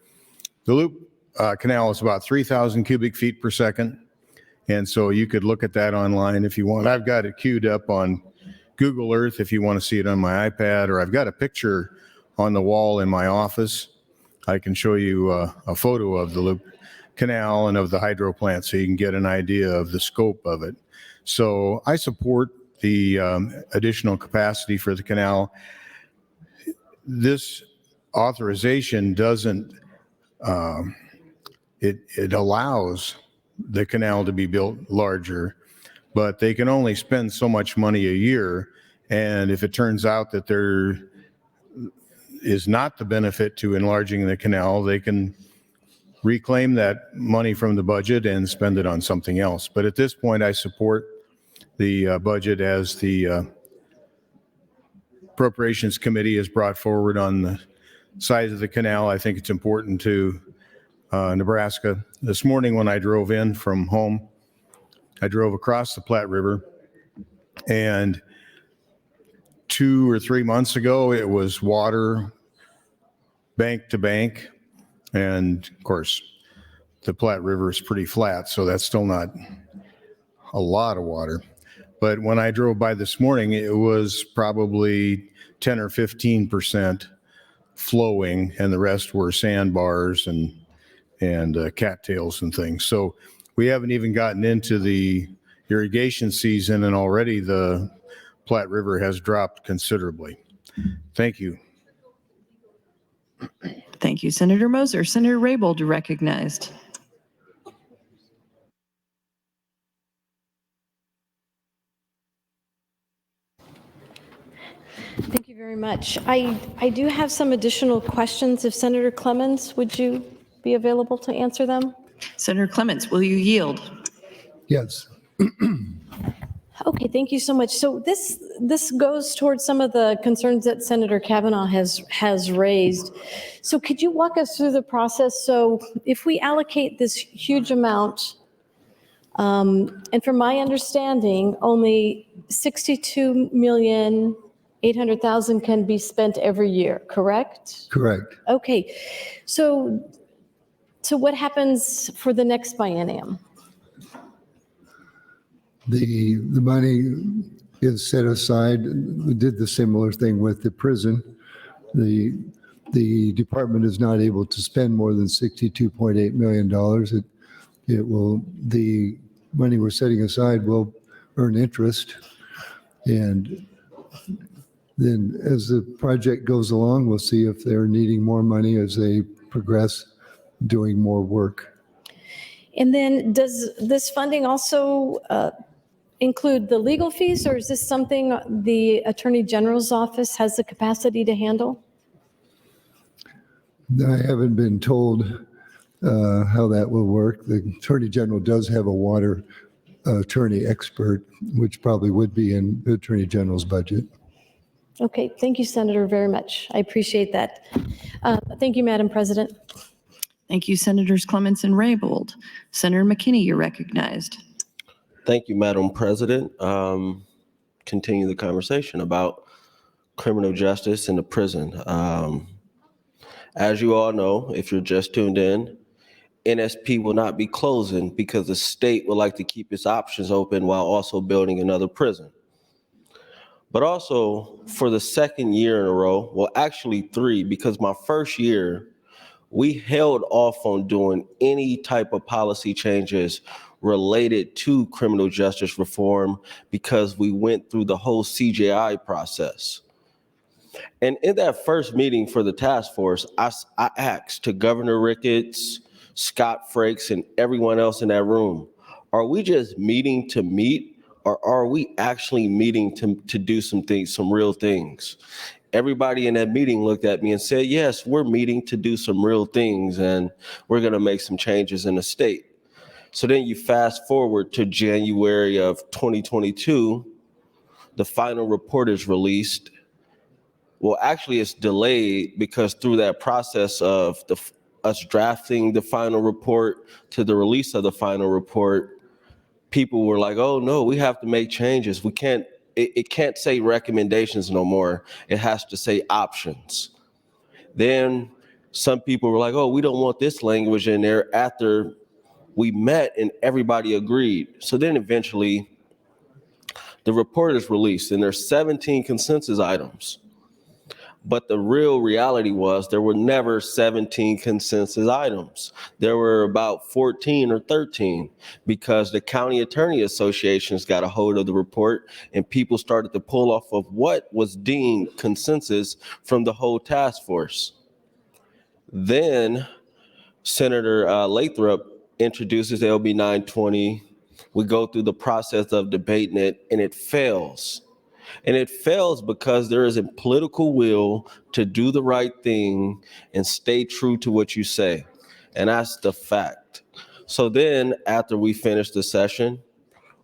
the Loop canal is about 3,000 cubic feet per second. And so you could look at that online if you want. I've got it queued up on Google Earth if you want to see it on my iPad, or I've got a picture on the wall in my office. I can show you a photo of the canal and of the hydro plant so you can get an idea of the scope of it. So I support the additional capacity for the canal. This authorization doesn't, it allows the canal to be built larger, but they can only spend so much money a year. And if it turns out that there is not the benefit to enlarging the canal, they can reclaim that money from the budget and spend it on something else. But at this point, I support the budget as the Appropriations Committee has brought forward on the size of the canal. I think it's important to Nebraska. This morning when I drove in from home, I drove across the Platte River, and 2 or 3 months ago, it was water bank to bank. And of course, the Platte River is pretty flat, so that's still not a lot of water. But when I drove by this morning, it was probably 10 or 15% flowing, and the rest were sandbars and cattails and things. So we haven't even gotten into the irrigation season, and already the Platte River has dropped considerably. Thank you. Thank you, Senator Moser. Senator Raybould, you're recognized. Thank you very much. I do have some additional questions. If Senator Clemens, would you be available to answer them? Senator Clements, will you yield? Yes. Okay, thank you so much. So this goes towards some of the concerns that Senator Kavanaugh has raised. So could you walk us through the process? So if we allocate this huge amount, and from my understanding, only $62,800,000 can be spent every year, correct? Correct. Okay, so what happens for the next biennium? The money is set aside. We did the similar thing with the prison. The department is not able to spend more than $62.8 million. The money we're setting aside will earn interest. And then as the project goes along, we'll see if they're needing more money as they progress doing more work. And then does this funding also include the legal fees, or is this something the Attorney General's office has the capacity to handle? I haven't been told how that will work. The Attorney General does have a water attorney expert, which probably would be in the Attorney General's budget. Okay, thank you, Senator, very much. I appreciate that. Thank you, Madam President. Thank you, Senators Clements and Raybould. Senator McKinney, you're recognized. Thank you, Madam President. Continue the conversation about criminal justice in the prison. As you all know, if you're just tuned in, NSP will not be closing because the state would like to keep its options open while also building another prison. But also for the second year in a row, well, actually 3, because my first year, we held off on doing any type of policy changes related to criminal justice reform because we went through the whole CJI process. And in that first meeting for the task force, I asked to Governor Ricketts, Scott Frakes, and everyone else in that room, are we just meeting to meet, or are we actually meeting to do some things, some real things? Everybody in that meeting looked at me and said, yes, we're meeting to do some real things, and we're going to make some changes in the state. So then you fast forward to January of 2022, the final report is released. Well, actually, it's delayed because through that process of us drafting the final report to the release of the final report, people were like, oh, no, we have to make changes. We can't, it can't say recommendations no more. It has to say options. Then some people were like, oh, we don't want this language in there, after we met and everybody agreed. So then eventually the report is released and there's 17 consensus items. But the real reality was there were never 17 consensus items. There were about 14 or 13 because the county attorney associations got a hold of the report and people started to pull off of what was deemed consensus from the whole task force. Then Senator Lathrop introduces LB 920. We go through the process of debating it and it fails. And it fails because there is a political will to do the right thing and stay true to what you say. And that's the fact. So then after we finish the session,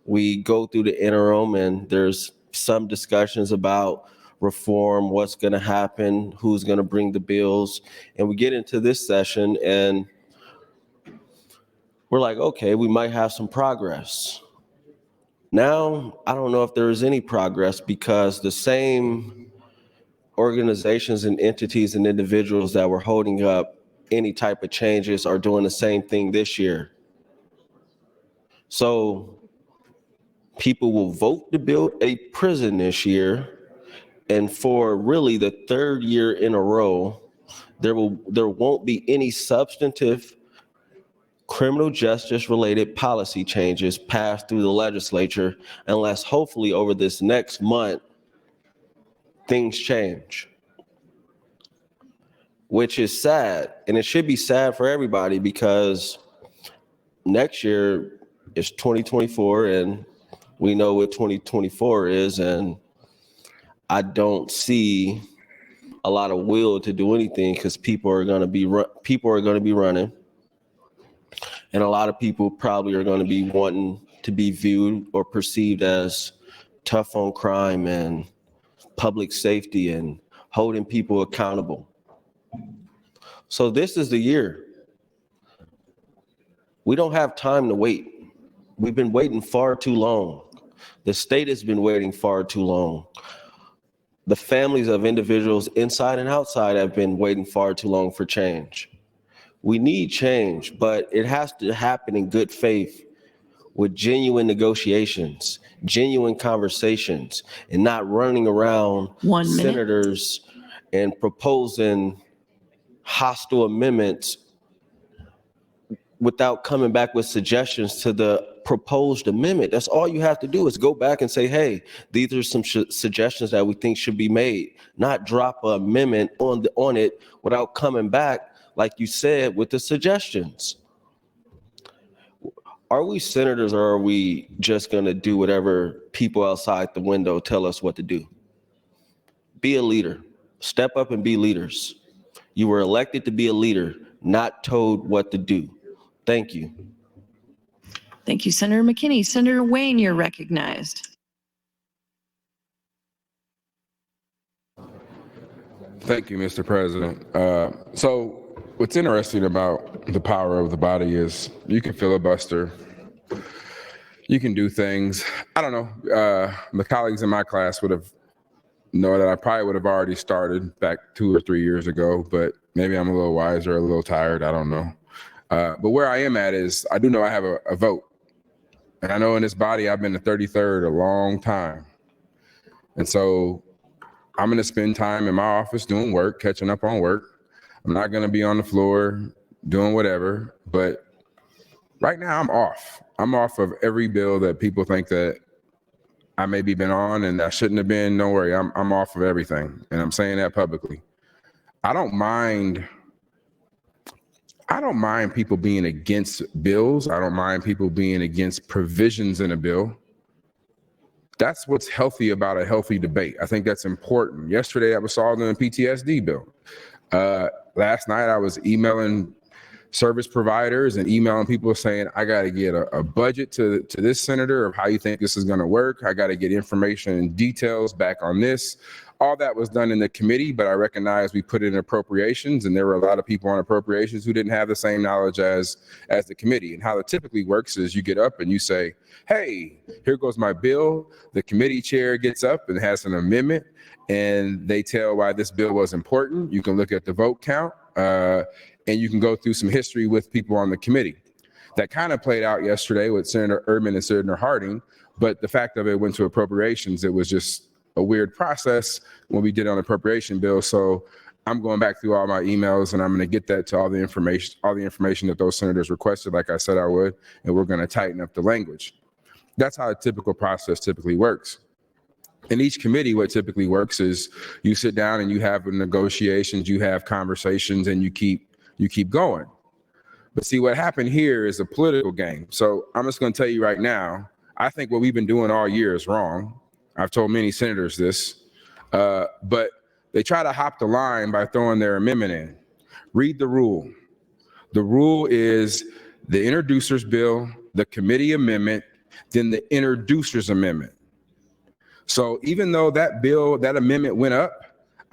we go through the interim and there's some discussions about reform, what's going to happen, who's going to bring the bills. And we get into this session and we're like, okay, we might have some progress. Now, I don't know if there is any progress because the same organizations and entities and individuals that were holding up any type of changes are doing the same thing this year. So people will vote to build a prison this year, and for really the third year in a row, there won't be any substantive criminal justice related policy changes passed through the legislature unless hopefully over this next month things change, which is sad. And it should be sad for everybody because next year is 2024 and we know what 2024 is, and I don't see a lot of will to do anything because people are going to be running. And a lot of people probably are going to be wanting to be viewed or perceived as tough on crime and public safety and holding people accountable. So this is the year. We don't have time to wait. We've been waiting far too long. The state has been waiting far too long. The families of individuals inside and outside have been waiting far too long for change. We need change, but it has to happen in good faith with genuine negotiations, genuine conversations, and not running around senators and proposing hostile amendments without coming back with suggestions to the proposed amendment. That's all you have to do is go back and say, hey, these are some suggestions that we think should be made, not drop an amendment on it without coming back, like you said, with the suggestions. Are we senators or are we just going to do whatever people outside the window tell us what to do? Be a leader. Step up and be leaders. You were elected to be a leader, not told what to do. Thank you. Thank you, Senator McKinney. Senator Wayne, you're recognized. Thank you, Mr. President. So what's interesting about the power of the body is you can filibuster, you can do things. I don't know, the colleagues in my class would have known that I probably would have already started back 2 or 3 years ago, but maybe I'm a little wiser, a little tired, I don't know. But where I am at is I do know I have a vote. And I know in this body, I've been the 33rd a long time. And so I'm gonna spend time in my office doing work, catching up on work. I'm not gonna be on the floor doing whatever, but right now I'm off. I'm off of every bill that people think that I maybe been on and I shouldn't have been. Don't worry, I'm off of everything. And I'm saying that publicly. I don't mind people being against bills. I don't mind people being against provisions in a bill. That's what's healthy about a healthy debate. I think that's important. Yesterday, I was solving a PTSD bill. Last night, I was emailing service providers and emailing people saying, I got to get a budget to this senator of how you think this is going to work. I got to get information and details back on this. All that was done in the committee, but I recognize we put it in appropriations, and there were a lot of people on appropriations who didn't have the same knowledge as the committee. And how it typically works is you get up and you say, hey, here goes my bill. The committee chair gets up and has an amendment, and they tell why this bill was important. You can look at the vote count, and you can go through some history with people on the committee. That kind of played out yesterday with Senator Erdman and Senator Harding, but the fact of it went to appropriations. It was just a weird process when we did on appropriation bill. So I'm going back through all my emails, and I'm going to get that to all the information that those senators requested, like I said I would, and we're going to tighten up the language. That's how a typical process typically works. In each committee, what typically works is you sit down and you have negotiations, you have conversations, and you keep going. But see, what happened here is a political game. So I'm just going to tell you right now, I think what we've been doing all year is wrong. I've told many senators this, but they try to hop the line by throwing their amendment in. Read the rule. The rule is the introducer's bill, the committee amendment, then the introducer's amendment. So even though that amendment went up,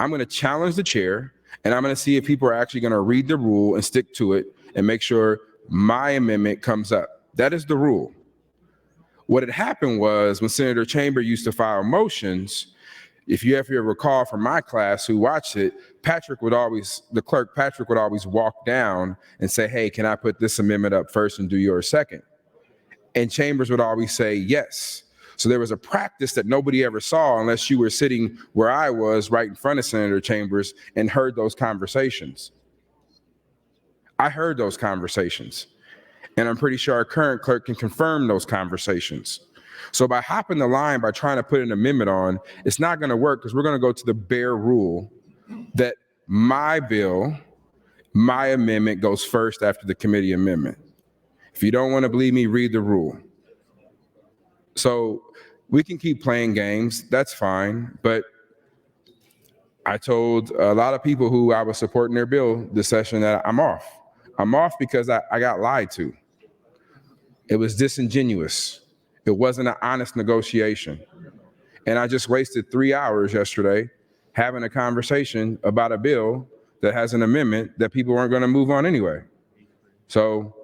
I'm going to challenge the chair, and I'm going to see if people are actually going to read the rule and stick to it and make sure my amendment comes up. That is the rule. What had happened was when Senator Chamber used to file motions, if you ever recall from my class who watched it, the clerk Patrick would always walk down and say, hey, can I put this amendment up first and do yours second? And Chambers would always say yes. So there was a practice that nobody ever saw unless you were sitting where I was right in front of Senator Chambers and heard those conversations. I heard those conversations. And I'm pretty sure our current clerk can confirm those conversations. So by hopping the line, by trying to put an amendment on, it's not going to work because we're going to go to the bare rule that my bill, my amendment goes first after the committee amendment. If you don't want to believe me, read the rule. So we can keep playing games. That's fine. But I told a lot of people who I was supporting their bill this session that I'm off. I'm off because I got lied to. It was disingenuous. It wasn't an honest negotiation. And I just wasted 3 hours yesterday having a conversation about a bill that has an amendment that people weren't going to move on anyway. So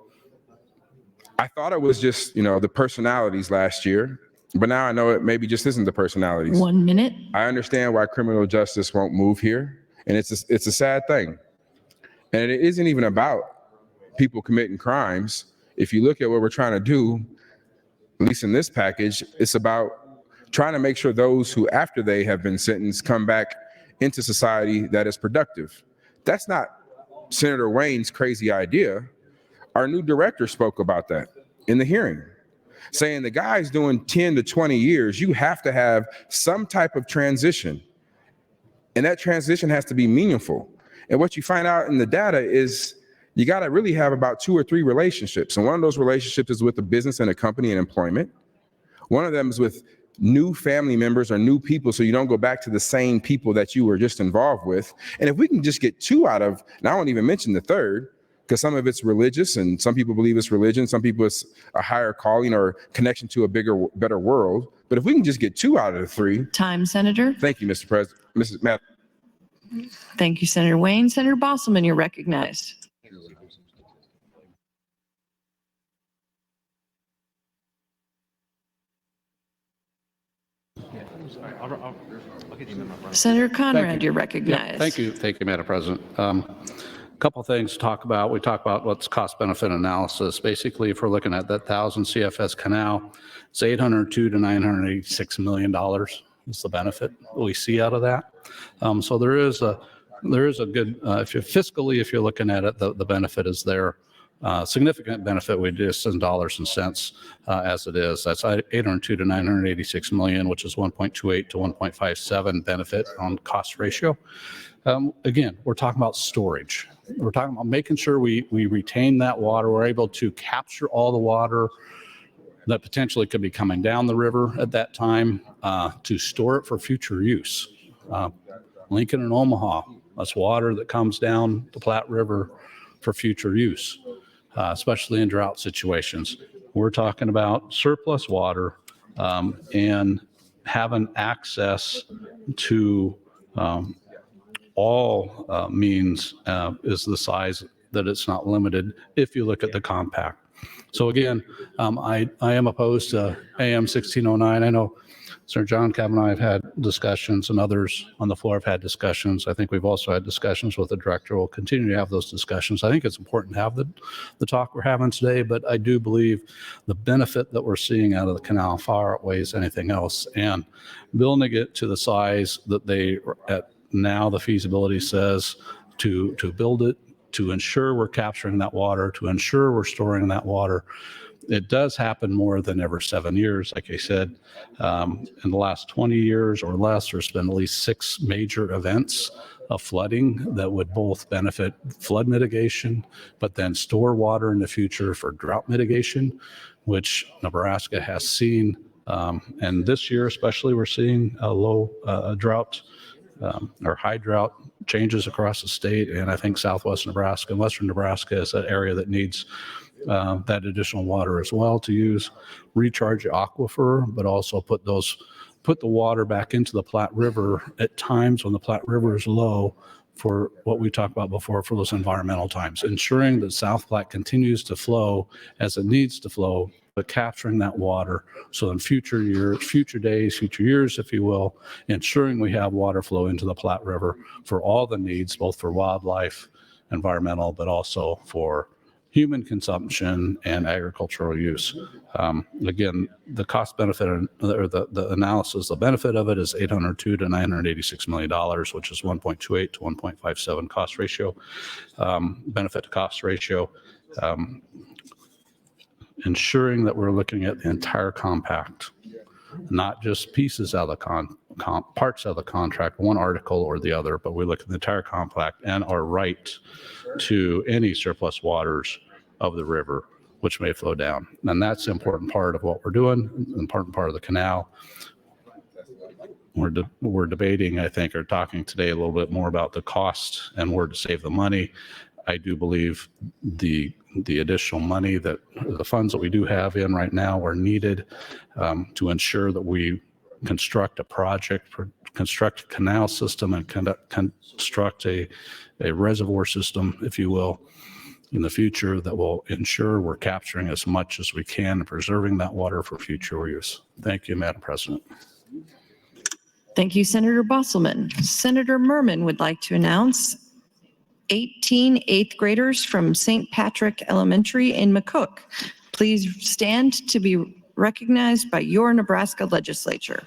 I thought it was just, the personalities last year, but now I know it maybe just isn't the personalities. 1 minute. I understand why criminal justice won't move here, and it's a sad thing. And it isn't even about people committing crimes. If you look at what we're trying to do, at least in this package, it's about trying to make sure those who, after they have been sentenced, come back into society that is productive. That's not Senator Wayne's crazy idea. Our new director spoke about that in the hearing, saying the guy's doing 10 to 20 years, you have to have some type of transition. And that transition has to be meaningful. And what you find out in the data is you got to really have about 2 or 3 relationships. And one of those relationships is with a business and a company and employment. One of them is with new family members or new people, so you don't go back to the same people that you were just involved with. And if we can just get 2 out of, and I won't even mention the third, because some of it's religious and some people believe it's religion, some people it's a higher calling or connection to a bigger, better world. But if we can just get 2 out of the 3. Time, Senator. Thank you, Mr. President. Mrs. Madam. Thank you, Senator Wayne. Senator Bosselman, you're recognized. Senator Conrad, you're recognized. Thank you, Madam President. A couple of things to talk about. We talk about what's cost-benefit analysis. Basically, if we're looking at that 1,000 CFS canal, it's $802 to $986 million is the benefit we see out of that. So there is a good, if you're looking at it, the benefit is there. Significant benefit we just in dollars and cents as it is. That's 802 to 986 million, which is 1.28 to 1.57 benefit on cost ratio. Again, we're talking about storage. We're talking about making sure we retain that water. We're able to capture all the water that potentially could be coming down the river at that time to store it for future use. Lincoln and Omaha, that's water that comes down the Platte River for future use. Especially in drought situations. We're talking about surplus water and having access to all means is the size that it's not limited if you look at the compact. So again, I am opposed to AM 1609. I know Senator John Kavanaugh, I've had discussions, and others on the floor have had discussions. I think we've also had discussions with the director. We'll continue to have those discussions. I think it's important to have the talk we're having today, but I do believe the benefit that we're seeing out of the canal far outweighs anything else. And building it to the size that they at now the feasibility says to build it, to ensure we're capturing that water, to ensure we're storing that water. It does happen more than every 7 years. Like I said, in the last 20 years or less, there's been at least 6 major events of flooding that would both benefit flood mitigation, but then store water in the future for drought mitigation, which Nebraska has seen. And this year especially, we're seeing a low drought or high drought changes across the state. And I think southwest Nebraska and western Nebraska is an area that needs that additional water as well to use, recharge the aquifer, but also put the water back into the Platte River at times when the Platte River is low for what we talked about before, for those environmental times, ensuring that South Platte continues to flow as it needs to flow, but capturing that water so in future years, future days, future years, if you will, ensuring we have water flow into the Platte River for all the needs, both for wildlife, environmental, but also for human consumption and agricultural use. Again, the cost benefit or the analysis, the benefit of it is $802 to $986 million, which is 1.28 to 1.57 cost ratio, benefit to cost ratio. Ensuring that we're looking at the entire compact, not just pieces of the parts of the contract, one article or the other, but we look at the entire compact and our right to any surplus waters of the river, which may flow down. And that's an important part of what we're doing, an important part of the canal. We're debating, I think, or talking today a little bit more about the cost and where to save the money. I do believe the additional money that the funds that we do have in right now are needed to ensure that we construct a project, construct a canal system, and construct a reservoir system, if you will, in the future that will ensure we're capturing as much as we can and preserving that water for future use. Thank you, Madam President. Thank you, Senator Bosselman. Senator Merman would like to announce 18 eighth graders from St. Patrick Elementary in McCook. Please stand to be recognized by your Nebraska Legislature.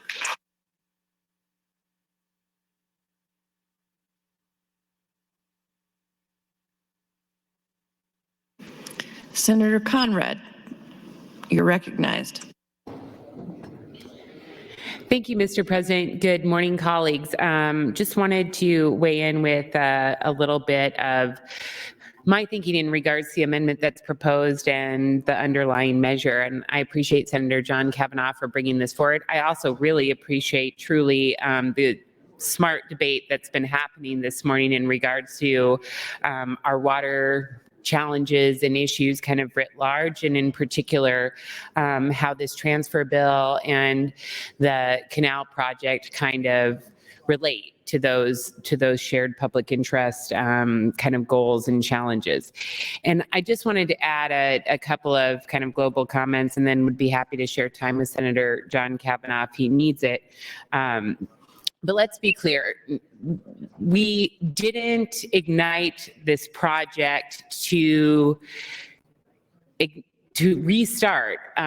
Senator Conrad, you're recognized. Thank you, Mr. President. Good morning, colleagues. Just wanted to weigh in with a little bit of my thinking in regards to the amendment that's proposed and the underlying measure. And I appreciate Senator John Kavanaugh for bringing this forward. I also really appreciate truly the smart debate that's been happening this morning in regards to our water challenges and issues kind of writ large, and in particular, how this transfer bill and the canal project kind of relate to those shared public interest kind of goals and challenges. And I just wanted to add a couple of kind of global comments, and then would be happy to share time with Senator John Kavanaugh if he needs it. But let's be clear, we didn't ignite this project to restart a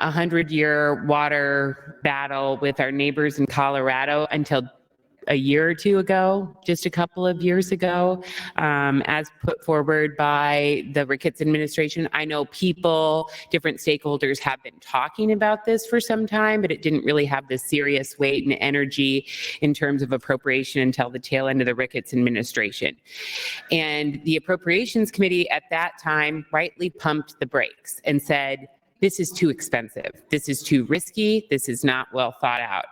100-year water battle with our neighbors in Colorado until a year or two ago, just a couple of years ago, as put forward by the Ricketts administration. I know people, different stakeholders have been talking about this for some time, but it didn't really have the serious weight and energy in terms of appropriation until the tail end of the Ricketts administration. And the Appropriations Committee at that time rightly pumped the brakes and said, this is too expensive. This is too risky. This is not well thought out.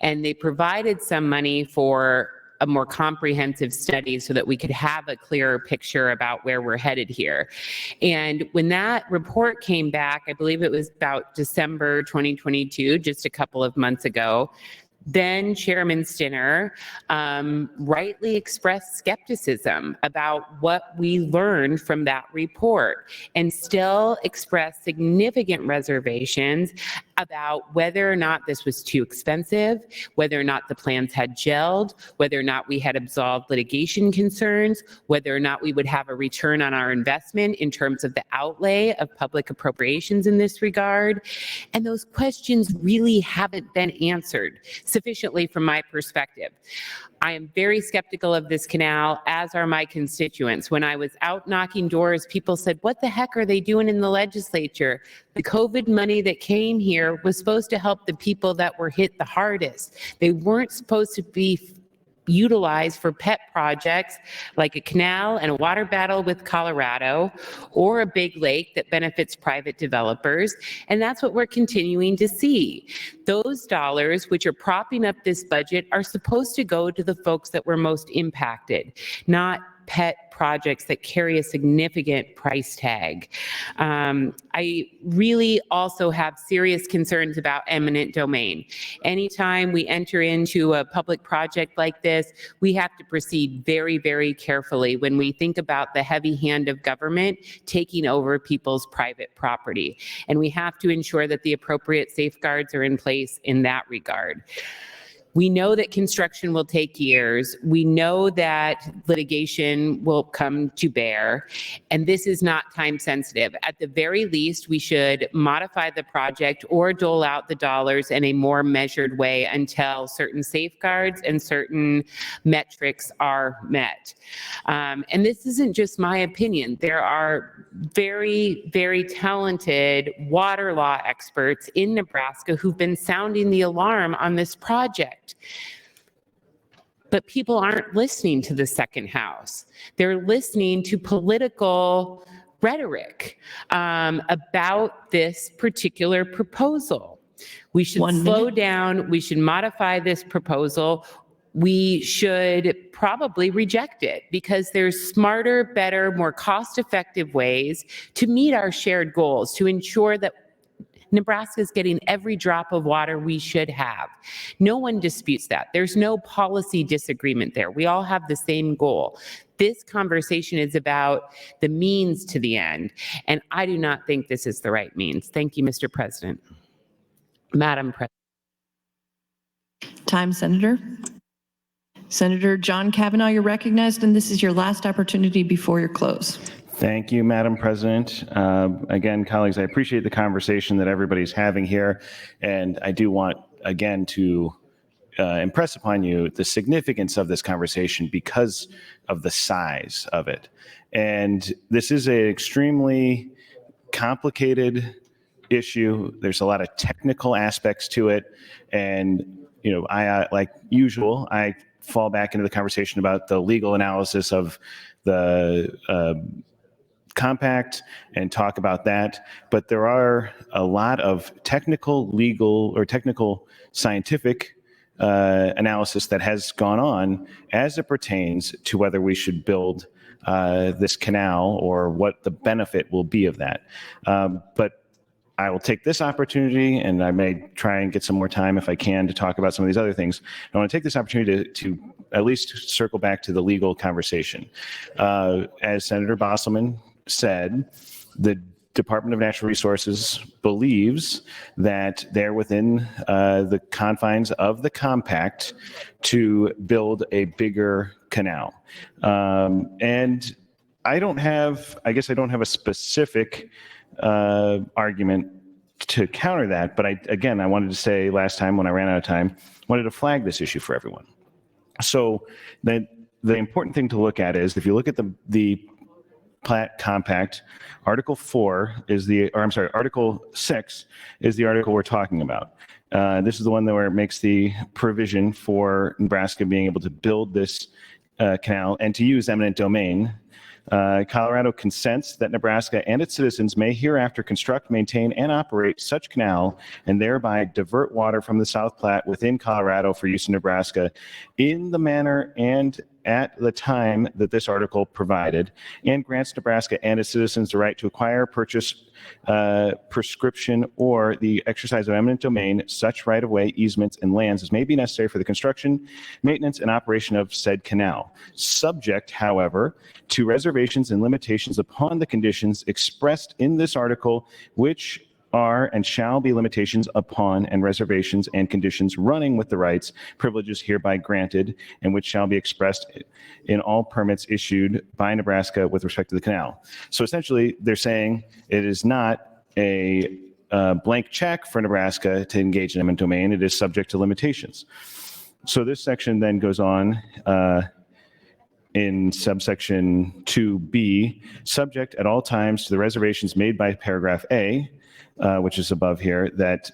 And they provided some money for a more comprehensive study so that we could have a clearer picture about where we're headed here. And when that report came back, I believe it was about December 2022, just a couple of months ago, Then Chairman Stinner rightly expressed skepticism about what we learned from that report and still expressed significant reservations about whether or not this was too expensive, whether or not the plans had gelled, whether or not we had absolved litigation concerns, whether or not we would have a return on our investment in terms of the outlay of public appropriations in this regard. And those questions really haven't been answered sufficiently from my perspective. I am very skeptical of this canal, as are my constituents. When I was out knocking doors, people said, what the heck are they doing in the legislature? The COVID money that came here was supposed to help the people that were hit the hardest. They weren't supposed to be utilized for pet projects like a canal and a water battle with Colorado or a big lake that benefits private developers. And that's what we're continuing to see. Those dollars which are propping up this budget are supposed to go to the folks that were most impacted, not pet projects that carry a significant price tag. I really also have serious concerns about eminent domain. Anytime we enter into a public project like this, we have to proceed very, very carefully when we think about the heavy hand of government taking over people's private property. And we have to ensure that the appropriate safeguards are in place in that regard. We know that construction will take years. We know that litigation will come to bear, and this is not time sensitive. At the very least, we should modify the project or dole out the dollars in a more measured way until certain safeguards and certain metrics are met. And this isn't just my opinion. There are very, very talented water law experts in Nebraska who've been sounding the alarm on this project. But people aren't listening to the second house. They're listening to political rhetoric about this particular proposal. We should slow down. We should modify this proposal. We should probably reject it because there's smarter, better, more cost-effective ways to meet our shared goals, to ensure that Nebraska is getting every drop of water we should have. No one disputes that. There's no policy disagreement there. We all have the same goal. This conversation is about the means to the end, and I do not think this is the right means. Thank you, Mr. President. Madam President. Time, Senator. Senator John Kavanaugh, you're recognized, and this is your last opportunity before your close. Thank you, Madam President. Again, colleagues, I appreciate the conversation that everybody's having here, and I do want, again, to impress upon you the significance of this conversation because of the size of it. And this is an extremely complicated issue. There's a lot of technical aspects to it, and I like usual, I fall back into the conversation about the legal analysis of the compact and talk about that. But there are a lot of technical, legal, or technical scientific analysis that has gone on as it pertains to whether we should build this canal or what the benefit will be of that. But I will take this opportunity, and I may try and get some more time if I can to talk about some of these other things. I want to take this opportunity to at least circle back to the legal conversation. As Senator Bosselman said, the Department of Natural Resources believes that they're within the confines of the compact to build a bigger canal. And I guess I don't have a specific argument to counter that, but I wanted to say last time when I ran out of time, wanted to flag this issue for everyone. So the important thing to look at is if you look at the Plat Compact, Article 6 is the article we're talking about. This is the one where it makes the provision for Nebraska being able to build this canal and to use eminent domain. Colorado consents that Nebraska and its citizens may hereafter construct, maintain, and operate such canal and thereby divert water from the South Platte within Colorado for use in Nebraska in the manner and at the time that this article provided, and grants Nebraska and its citizens the right to acquire, purchase, prescription, or the exercise of eminent domain, such right-of-way, easements, and lands as may be necessary for the construction, maintenance, and operation of said canal, subject, however, to reservations and limitations upon the conditions expressed in this article, which are and shall be limitations upon and reservations and conditions running with the rights, privileges hereby granted, and which shall be expressed in all permits issued by Nebraska with respect to the canal. So essentially, they're saying it is not a blank check for Nebraska to engage in eminent domain. It is subject to limitations. So this section then goes on in subsection 2B, subject at all times to the reservations made by paragraph A, which is above here, that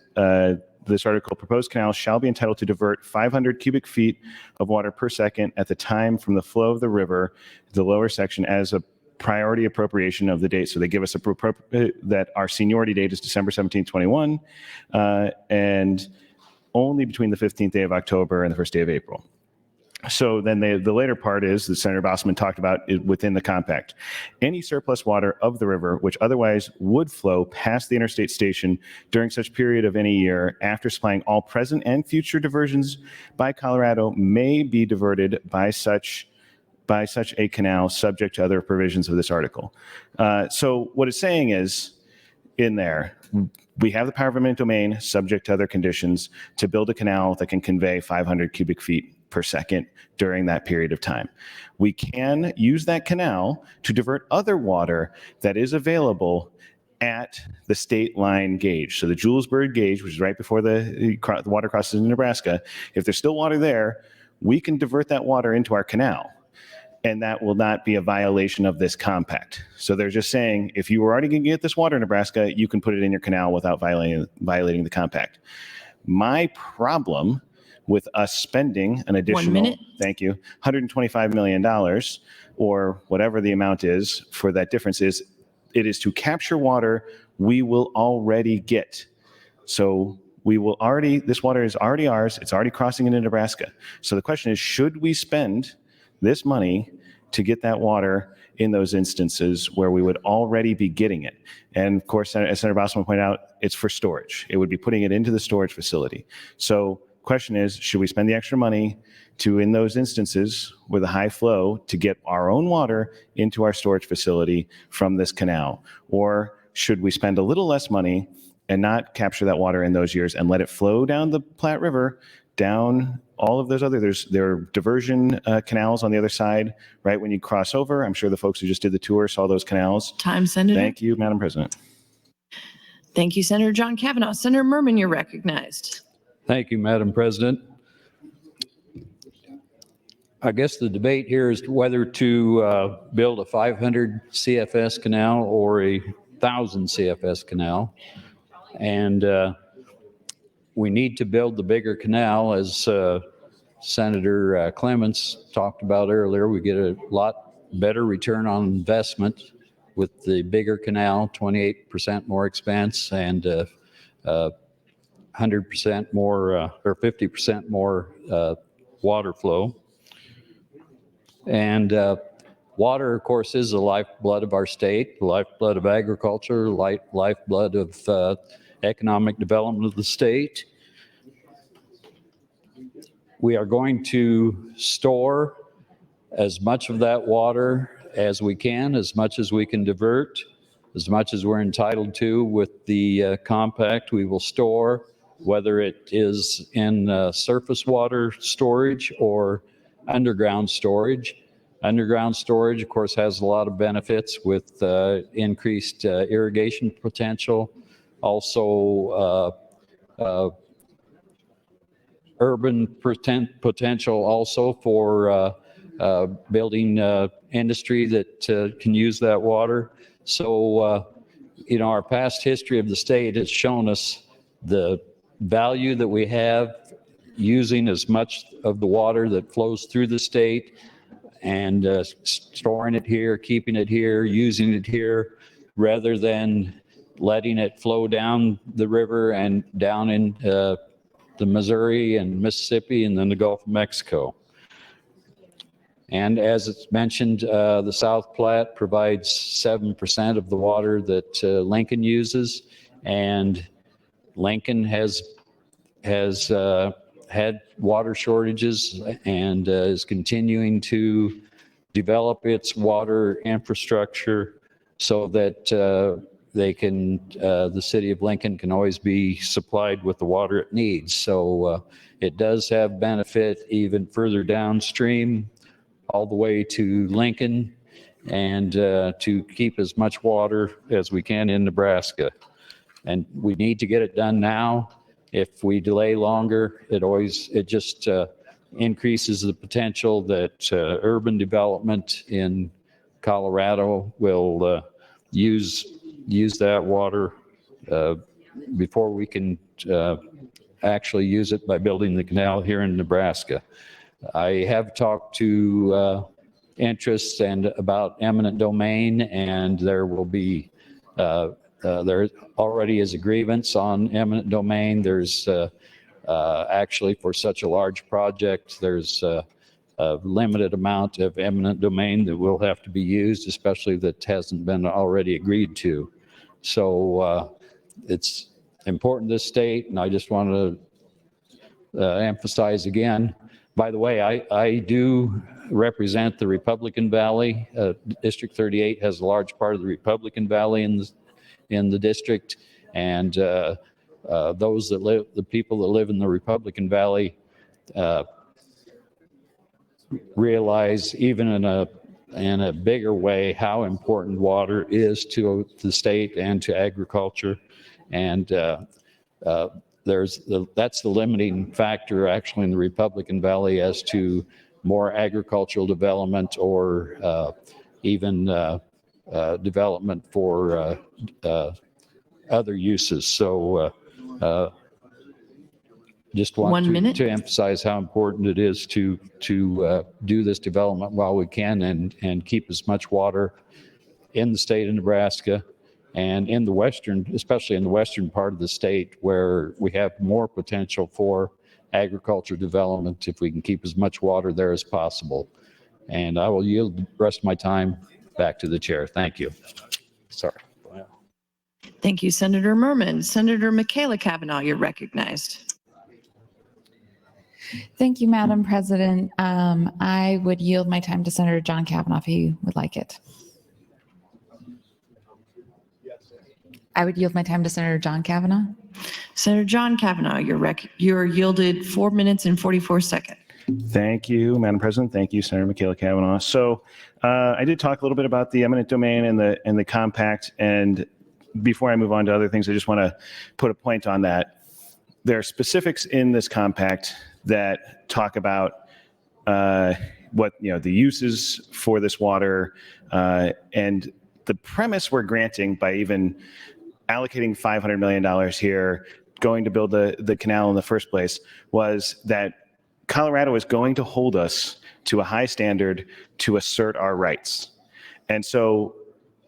this article, proposed canal shall be entitled to divert 500 cubic feet of water per second at the time from the flow of the river, the lower section, as a priority appropriation of the date. So they give us that our seniority date is December 17, 21, and only between the 15th day of October and the first day of April. So then the later part is that Senator Bosselman talked about within the compact. Any surplus water of the river, which otherwise would flow past the interstate station during such period of any year after supplying all present and future diversions by Colorado, may be diverted by such a canal, subject to other provisions of this article. So what it's saying is, in there, we have the power of eminent domain, subject to other conditions, to build a canal that can convey 500 cubic feet per second during that period of time. We can use that canal to divert other water that is available at the state line gauge. So the Julesburg gauge, which is right before the water crosses into Nebraska, if there's still water there, we can divert that water into our canal. And that will not be a violation of this compact. So they're just saying, if you were already going to get this water in Nebraska, you can put it in your canal without violating the compact. My problem with us spending an additional, thank you, $125 million, or whatever the amount is for that difference, is it is to capture water we will already get. So this water is already ours, it's already crossing into Nebraska. So the question is, should we spend this money to get that water in those instances where we would already be getting it? And of course, as Senator Bosselman pointed out, it's for storage. It would be putting it into the storage facility. So question is, should we spend the extra money to, in those instances with a high flow, to get our own water into our storage facility from this canal? Or should we spend a little less money and not capture that water in those years and let it flow down the Platte River, down all of those there are diversion canals on the other side, right when you cross over? I'm sure the folks who just did the tour saw those canals. Time, Senator. Thank you, Madam President. Thank you, Senator John Kavanaugh. Senator Merman, you're recognized. Thank you, Madam President. I guess the debate here is whether to build a 500 CFS canal or a 1,000 CFS canal. And we need to build the bigger canal, as Senator Clements talked about earlier. We get a lot better return on investment with the bigger canal, 28% more expense and 100% more or 50% more water flow. And water, of course, is the lifeblood of our state, the lifeblood of agriculture, lifeblood of economic development of the state. We are going to store as much of that water as we can, as much as we can divert, as much as we're entitled to with the compact. We will store, whether it is in surface water storage or underground storage. Underground storage, of course, has a lot of benefits with increased irrigation potential, also urban potential also for building industry that can use that water. So, our past history of the state has shown us the value that we have using as much of the water that flows through the state and storing it here, keeping it here, using it here, rather than letting it flow down the river and down in the Missouri and Mississippi and then the Gulf of Mexico. And as it's mentioned, the South Platte provides 7% of the water that Lincoln uses. And Lincoln has had water shortages and is continuing to develop its water infrastructure so that the city of Lincoln can always be supplied with the water it needs. So it does have benefit even further downstream, all the way to Lincoln, and to keep as much water as we can in Nebraska. And we need to get it done now. If we delay longer, it just increases the potential that urban development in Colorado will use that water before we can actually use it by building the canal here in Nebraska. I have talked to interests and about eminent domain, and there will be there already is a grievance on eminent domain. There's actually, for such a large project, there's a limited amount of eminent domain that will have to be used, especially that hasn't been already agreed to. So it's important to this state, and I just want to emphasize again. By the way, I do represent the Republican Valley. District 38 has a large part of the Republican Valley in the district, and the people that live in the Republican Valley realize, even in a bigger way, how important water is to the state and to agriculture, and that's the limiting factor actually in the Republican Valley as to more agricultural development or even development for other uses. So just want to emphasize how important it is to do this development while we can and keep as much water in the state of Nebraska and in the especially in the western part of the state, where we have more potential for agriculture development if we can keep as much water there as possible. And I will yield the rest of my time back to the chair. Thank you. Sorry. Thank you, Senator Merman. Senator Michaela Kavanaugh, you're recognized. Thank you, Madam President. I would yield my time to Senator John Kavanaugh if he would like it. I would yield my time to Senator John Kavanaugh. Senator John Kavanaugh, you're yielded 4 minutes and 44 seconds. Thank you, Madam President. Thank you, Senator Michaela Kavanaugh. So I did talk a little bit about the eminent domain and the compact. And before I move on to other things, I just want to put a point on that. There are specifics in this compact that talk about what the uses for this water, and the premise we're granting by even allocating $500 million here, going to build the canal in the first place, was that Colorado is going to hold us to a high standard to assert our rights. And so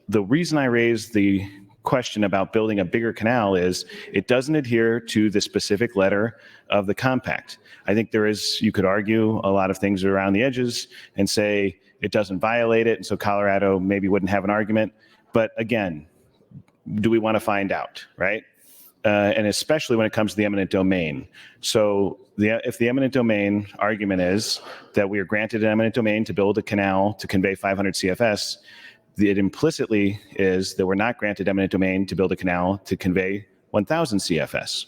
the reason I raised the question about building a bigger canal is it doesn't adhere to the specific letter of the compact. I think you could argue a lot of things around the edges and say it doesn't violate it, and so Colorado maybe wouldn't have an argument. But again, do we want to find out, right? And especially when it comes to the eminent domain. So if the eminent domain argument is that we are granted an eminent domain to build a canal to convey 500 CFS, it implicitly is that we're not granted eminent domain to build a canal to convey 1,000 CFS.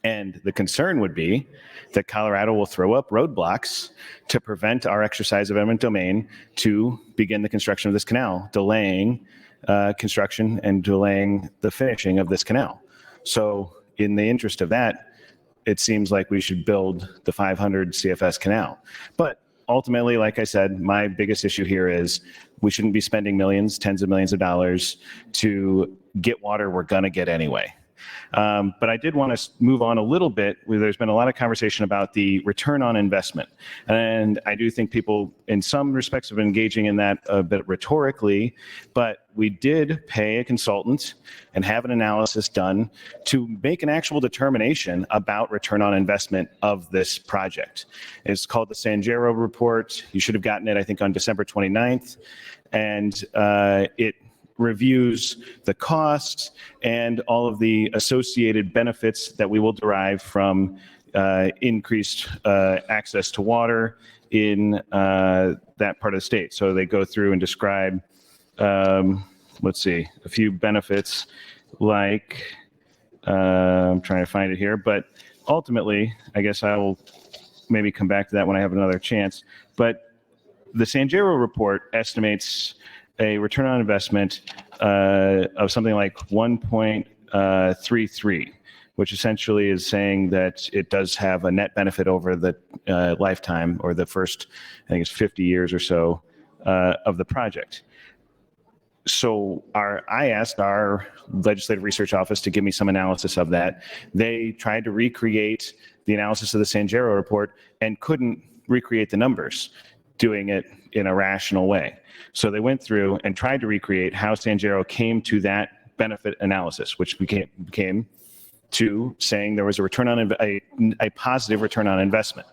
And the concern would be that Colorado will throw up roadblocks to prevent our exercise of eminent domain to begin the construction of this canal, delaying construction and delaying the finishing of this canal. So in the interest of that, it seems like we should build the 500 CFS canal. But ultimately, like I said, my biggest issue here is we shouldn't be spending millions, tens of millions of dollars to get water we're going to get anyway. But I did want to move on a little bit. There's been a lot of conversation about the return on investment. And I do think people in some respects have been engaging in that a bit rhetorically, but we did pay a consultant and have an analysis done to make an actual determination about return on investment of this project. It's called the San report. You should have gotten it, I think, on December 29th. And it reviews the costs and all of the associated benefits that we will derive from increased access to water in that part of the state. So they go through and describe, let's see, a few benefits like, I'm trying to find it here, but ultimately, I guess I will maybe come back to that when I have another chance. But the San report estimates a return on investment of something like 1.33, which essentially is saying that it does have a net benefit over the lifetime, or the first, I think it's 50 years or so of the project. So I asked our legislative research office to give me some analysis of that. They tried to recreate the analysis of the San report and couldn't recreate the numbers, doing it in a rational way. So they went through and tried to recreate how San came to that benefit analysis, which became to saying there was a return on a positive return on investment.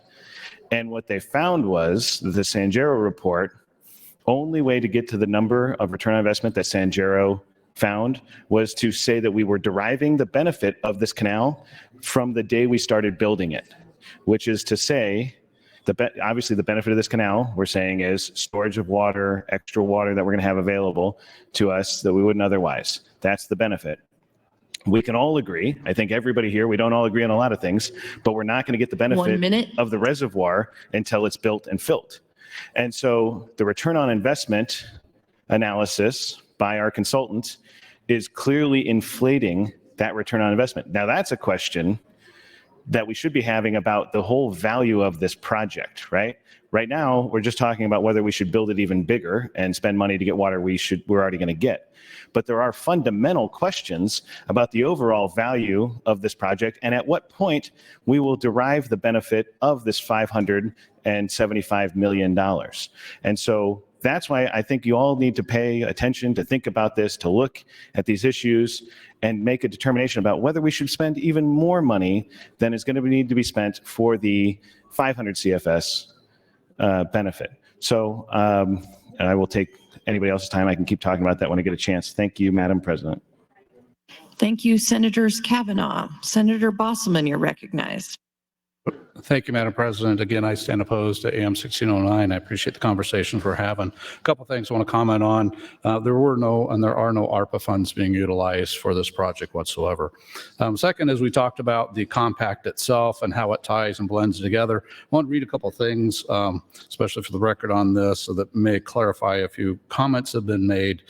And what they found was the San report, only way to get to the number of return on investment that San found was to say that we were deriving the benefit of this canal from the day we started building it, which is to say, obviously the benefit of this canal, we're saying, is storage of water, extra water that we're going to have available to us that we wouldn't otherwise. That's the benefit. We can all agree, I think everybody here, we don't all agree on a lot of things, but we're not going to get the benefit of the reservoir until it's built and filled. And so the return on investment analysis by our consultants is clearly inflating that return on investment. Now that's a question that we should be having about the whole value of this project, right? Right now, we're just talking about whether we should build it even bigger and spend money to get water we're already going to get. But there are fundamental questions about the overall value of this project and at what point we will derive the benefit of this $575 million. And so that's why I think you all need to pay attention, to think about this, to look at these issues and make a determination about whether we should spend even more money than is going to need to be spent for the 500 CFS benefit. So I will take anybody else's time. I can keep talking about that when I get a chance. Thank you, Madam President. Thank you, Senators Kavanaugh. Senator Bosselman, you're recognized. Thank you, Madam President. Again, I stand opposed to AM 1609. I appreciate the conversations we're having. A couple things I want to comment on. There were no, and there are no ARPA funds being utilized for this project whatsoever. Second, as we talked about the compact itself and how it ties and blends together, I want to read a couple things, especially for the record on this, so that may clarify a few comments that have been made.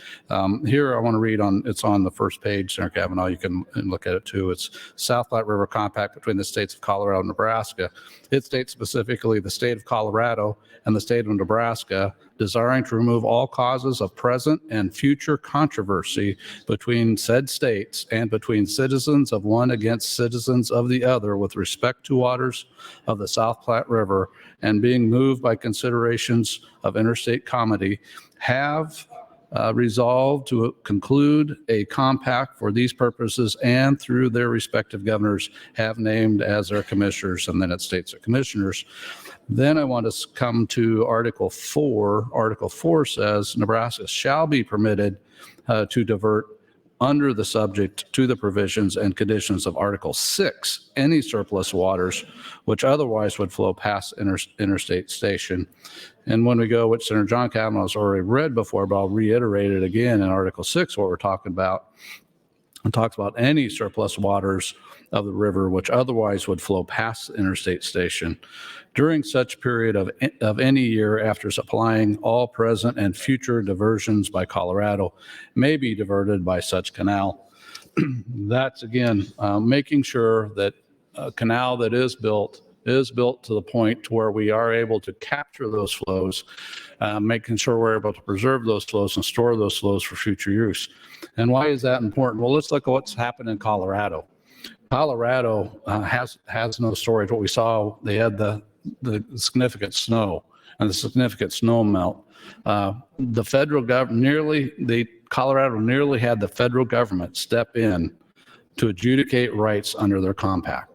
Here, I want to read it's on the first page, Senator Kavanaugh, you can look at it too. It's South Platte River Compact between the states of Colorado and Nebraska. It states specifically the state of Colorado and the state of Nebraska desiring to remove all causes of present and future controversy between said states and between citizens of one against citizens of the other with respect to waters of the South Platte River, and being moved by considerations of interstate comity, have resolved to conclude a compact for these purposes, and through their respective governors have named as their commissioners, and then it states their commissioners. Then I want to come to Article 4. Article 4 says Nebraska shall be permitted to divert under the subject to the provisions and conditions of Article 6 any surplus waters which otherwise would flow past interstate station. And when we go, which Senator John Kavanaugh has already read before, but I'll reiterate it again in Article 6, what we're talking about. It talks about any surplus waters of the river which otherwise would flow past the interstate station during such period of any year after supplying all present and future diversions by Colorado may be diverted by such canal. That's again making sure that a canal that is built is built to the point to where we are able to capture those flows, making sure we're able to preserve those flows and store those flows for future use. And why is that important? Well, let's look at what's happened in Colorado. Colorado has no storage. What we saw, they had the significant snow and the significant snow melt. The federal government Colorado nearly had the federal government step in to adjudicate rights under their compact.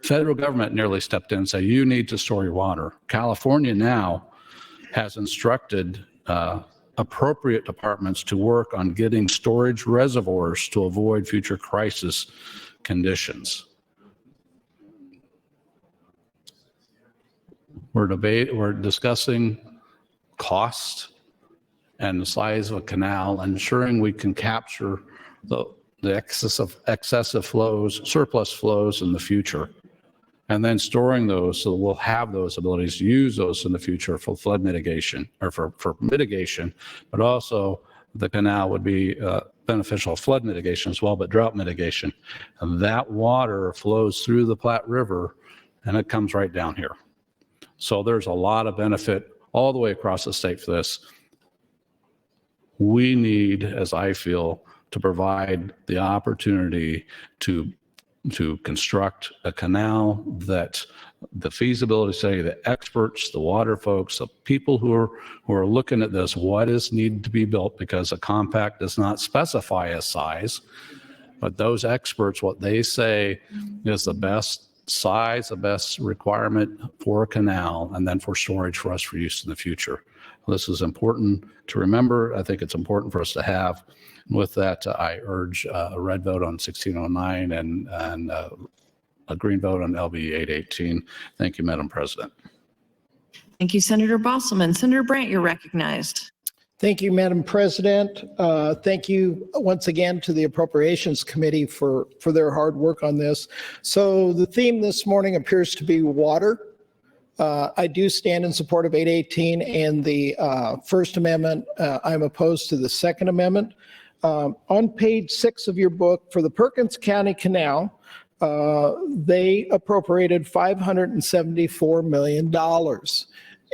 Federal government nearly stepped in and said, you need to store your water. California now has instructed appropriate departments to work on getting storage reservoirs to avoid future crisis conditions. We're discussing cost and the size of a canal, ensuring we can capture the excessive flows, surplus flows in the future, and then storing those so that we'll have those abilities to use those in the future for flood mitigation or for mitigation, but also the canal would be beneficial flood mitigation as well, but drought mitigation. And that water flows through the Platte River and it comes right down here. So there's a lot of benefit all the way across the state for this. We need, as I feel, to provide the opportunity to construct a canal that the feasibility study, the experts, the water folks, the people who are looking at this, what is needed to be built, because a compact does not specify a size, but those experts, what they say is the best size, the best requirement for a canal, and then for storage for us for use in the future. This is important to remember. I think it's important for us to have. With that, I urge a red vote on 1609 and a green vote on LB 818. Thank you, Madam President. Thank you, Senator Bosselman. Senator Brandt, you're recognized. Thank you, Madam President. Thank you once again to the Appropriations Committee for their hard work on this. So the theme this morning appears to be water. I do stand in support of 818 and the First Amendment. I'm opposed to the Second Amendment. On page 6 of your book, for the Perkins County Canal, they appropriated $574 million.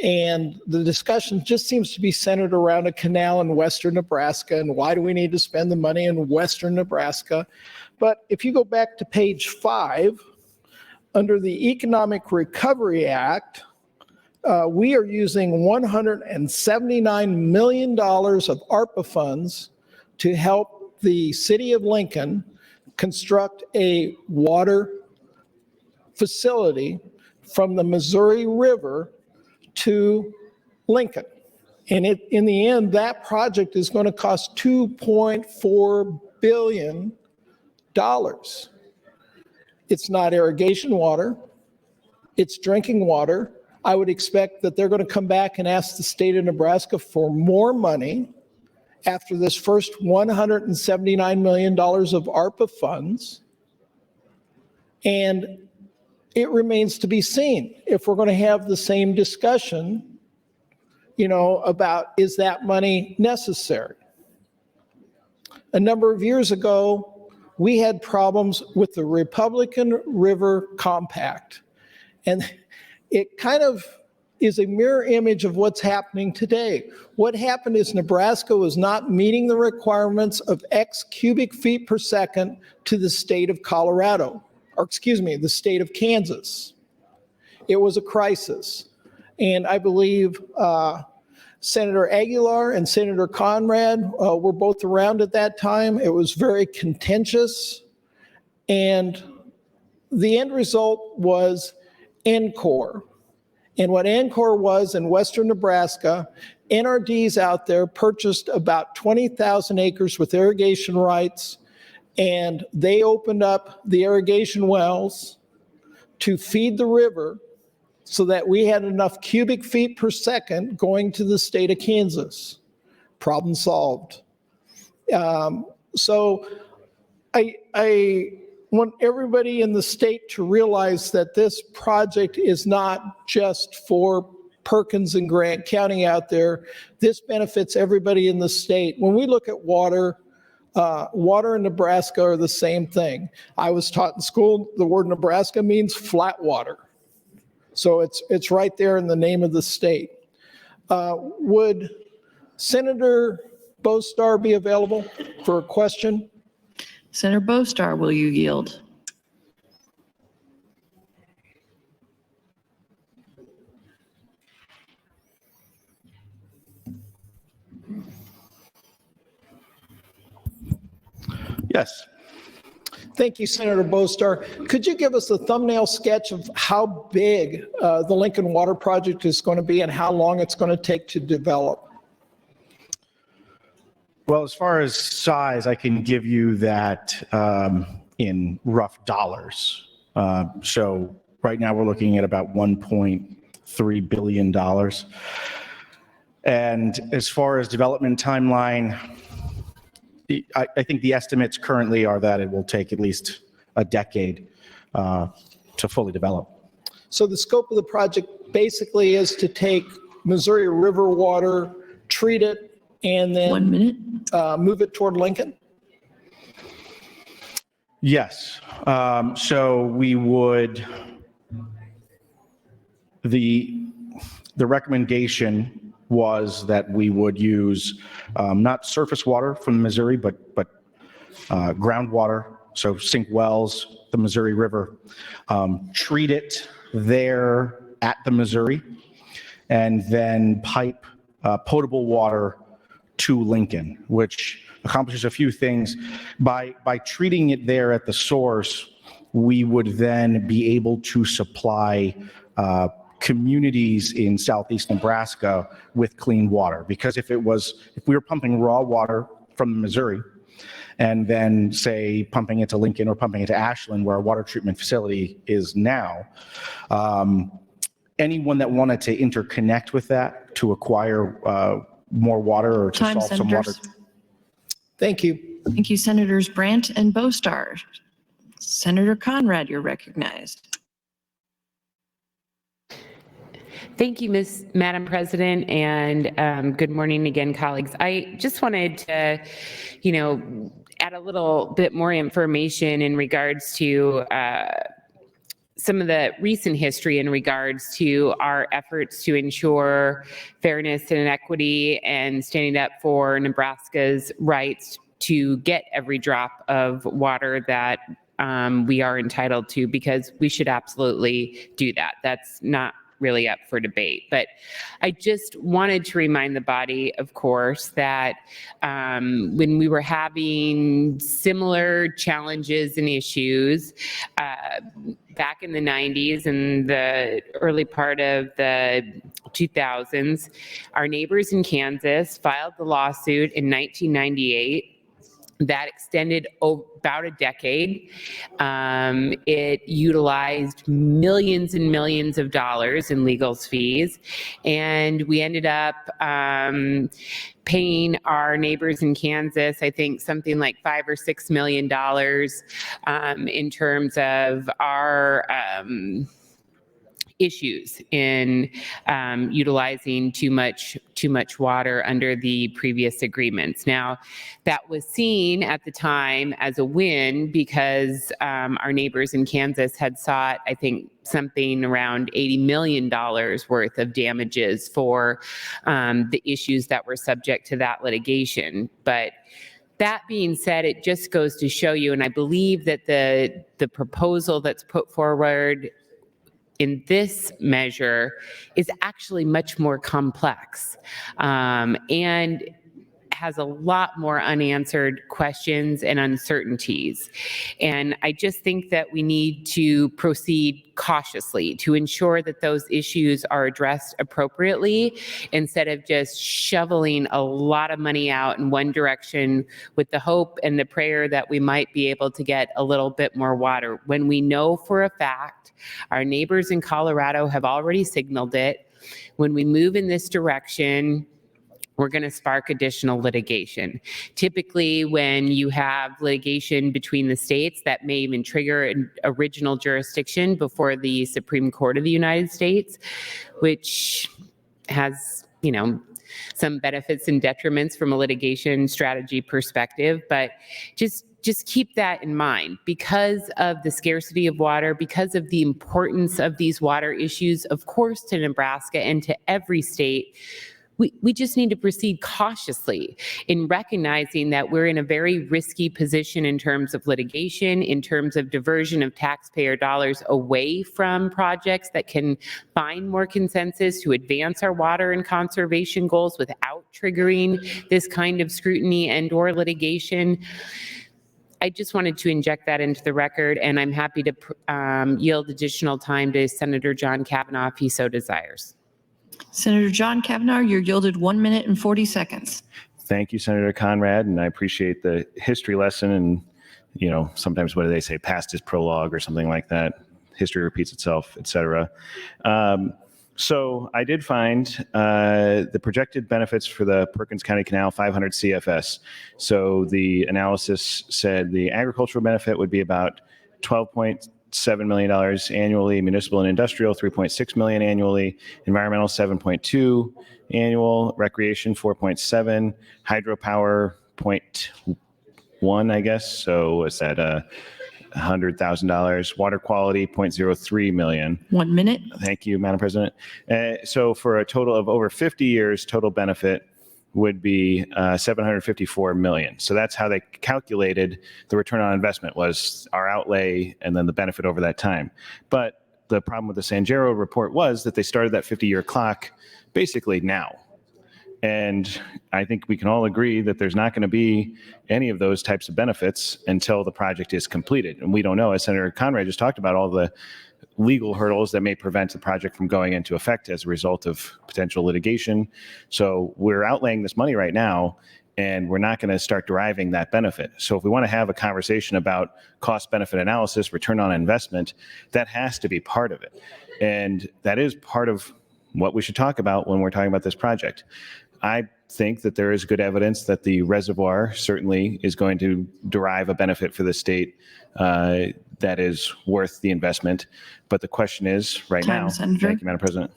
And the discussion just seems to be centered around a canal in western Nebraska and why do we need to spend the money in western Nebraska. But if you go back to page 5, under the Economic Recovery Act, we are using $179 million of ARPA funds to help the city of Lincoln construct a water facility from the Missouri River to Lincoln. And in the end, that project is going to cost $2.4 billion. It's not irrigation water, it's drinking water. I would expect that they're going to come back and ask the state of Nebraska for more money after this first $179 million of ARPA funds. And it remains to be seen if we're going to have the same discussion, about is that money necessary? A number of years ago, we had problems with the Republican River Compact. And it kind of is a mirror image of what's happening today. What happened is Nebraska was not meeting the requirements of X cubic feet per second to the state of Colorado, or excuse me, the state of Kansas. It was a crisis. And I believe Senator Aguilar and Senator Conrad were both around at that time. It was very contentious. And the end result was NCOR. And what NCOR was in western Nebraska, NRDs out there purchased about 20,000 acres with irrigation rights, and they opened up the irrigation wells to feed the river so that we had enough cubic feet per second going to the state of Kansas. Problem solved. So I want everybody in the state to realize that this project is not just for Perkins and Grant County out there. This benefits everybody in the state. When we look at water, water and Nebraska are the same thing. I was taught in school the word Nebraska means flat water. So it's right there in the name of the state. Would Senator Bostar be available for a question? Senator Bostar, will you yield? Yes. Thank you, Senator Bostar. Could you give us a thumbnail sketch of how big the Lincoln Water Project is going to be and how long it's going to take to develop? Well, as far as size, I can give you that in rough dollars. So right now we're looking at about $1.3 billion. And as far as development timeline, I think the estimates currently are that it will take at least a decade to fully develop. So the scope of the project basically is to take Missouri River water, treat it, and then 1 minute. Move it toward Lincoln? Yes. So we would, the recommendation was that we would use not surface water from the Missouri, but groundwater, so sink wells, the Missouri River, treat it there at the Missouri, and then pipe potable water to Lincoln, which accomplishes a few things. By treating it there at the source, we would then be able to supply communities in southeast Nebraska with clean water. Because if we were pumping raw water from the Missouri and then say pumping it to Lincoln or pumping it to Ashland, where our water treatment facility is now, anyone that wanted to interconnect with that to acquire more water or to Time, solve some water. Senators. Thank you. Thank you, Senators Brandt and Bostar. Senator Conrad, you're recognized. Thank you, Madam President, and good morning again, colleagues. I just wanted to, add a little bit more information in regards to some of the recent history in regards to our efforts to ensure fairness and equity and standing up for Nebraska's rights to get every drop of water that we are entitled to, because we should absolutely do that. That's not really up for debate. But I just wanted to remind the body, of course, that when we were having similar challenges and issues back in the 90s and the early part of the 2000s, our neighbors in Kansas filed the lawsuit in 1998 that extended about a decade. It utilized millions and millions of dollars in legal fees, and we ended up paying our neighbors in Kansas, I think something like $5 or $6 million in terms of our issues in utilizing too much water under the previous agreements. Now, that was seen at the time as a win because our neighbors in Kansas had sought, I think, something around $80 million worth of damages for the issues that were subject to that litigation. But that being said, it just goes to show you, and I believe that the proposal that's put forward in this measure is actually much more complex and has a lot more unanswered questions and uncertainties. And I just think that we need to proceed cautiously to ensure that those issues are addressed appropriately instead of just shoveling a lot of money out in one direction with the hope and the prayer that we might be able to get a little bit more water, when we know for a fact our neighbors in Colorado have already signaled it. When we move in this direction, we're going to spark additional litigation. Typically, when you have litigation between the states, that may even trigger an original jurisdiction before the Supreme Court of the United States, which has, some benefits and detriments from a litigation strategy perspective. But just just keep that in mind. Because of the scarcity of water, because of the importance of these water issues, of course, to Nebraska and to every state, we just need to proceed cautiously in recognizing that we're in a very risky position in terms of litigation, in terms of diversion of taxpayer dollars away from projects that can find more consensus to advance our water and conservation goals without triggering this kind of scrutiny and/or litigation. I just wanted to inject that into the record, and I'm happy to yield additional time to Senator John Kavanaugh if he so desires. Senator John Kavanaugh, you're yielded 1 minute and 40 seconds. Thank you, Senator Conrad, and I appreciate the history lesson. And, you know, sometimes what do they say? Past is prologue or something like that. History repeats itself, et cetera. So I did find the projected benefits for the Perkins County Canal, 500 CFS. So the analysis said the agricultural benefit would be about $12.7 million annually, municipal and industrial, $3.6 million annually, environmental, $7.2 annual, recreation, $4.7, hydropower, 0.1, I guess. So is that $100,000, water quality, $0.03 million. 1 minute. Thank you, Madam President. So for a total of over 50 years, total benefit would be $754 million. So that's how they calculated the return on investment, was our outlay and then the benefit over that time. But the problem with the San Jero report was that they started that 50-year clock basically now. And I think we can all agree that there's not going to be any of those types of benefits until the project is completed. And we don't know, as Senator Conrad just talked about, all the legal hurdles that may prevent the project from going into effect as a result of potential litigation. So we're outlaying this money right now, and we're not going to start deriving that benefit. So if we want to have a conversation about cost-benefit analysis, return on investment, that has to be part of it. And that is part of what we should talk about when we're talking about this project. I think that there is good evidence that the reservoir certainly is going to derive a benefit for the state that is worth the investment. But the question is, right Time, now, Senator. thank you, Madam President.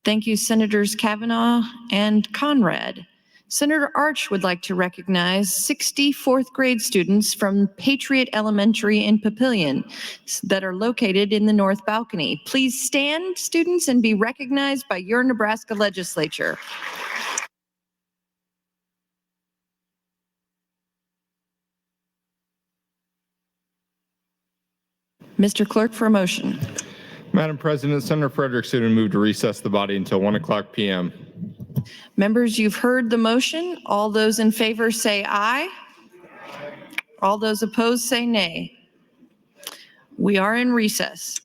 Thank you, Senators Kavanaugh and Conrad. Senator Arch would like to recognize 60 fourth grade students from Patriot Elementary in Papillion that are located in the North Balcony. Please stand, students, and be recognized by your Nebraska Legislature. Mr. Clerk, for a motion. Madam President, Senator Frederickson would move to recess the body until 1:00 p.m. Members, you've heard the motion. All those in favor say aye. All those opposed say nay. We are in recess.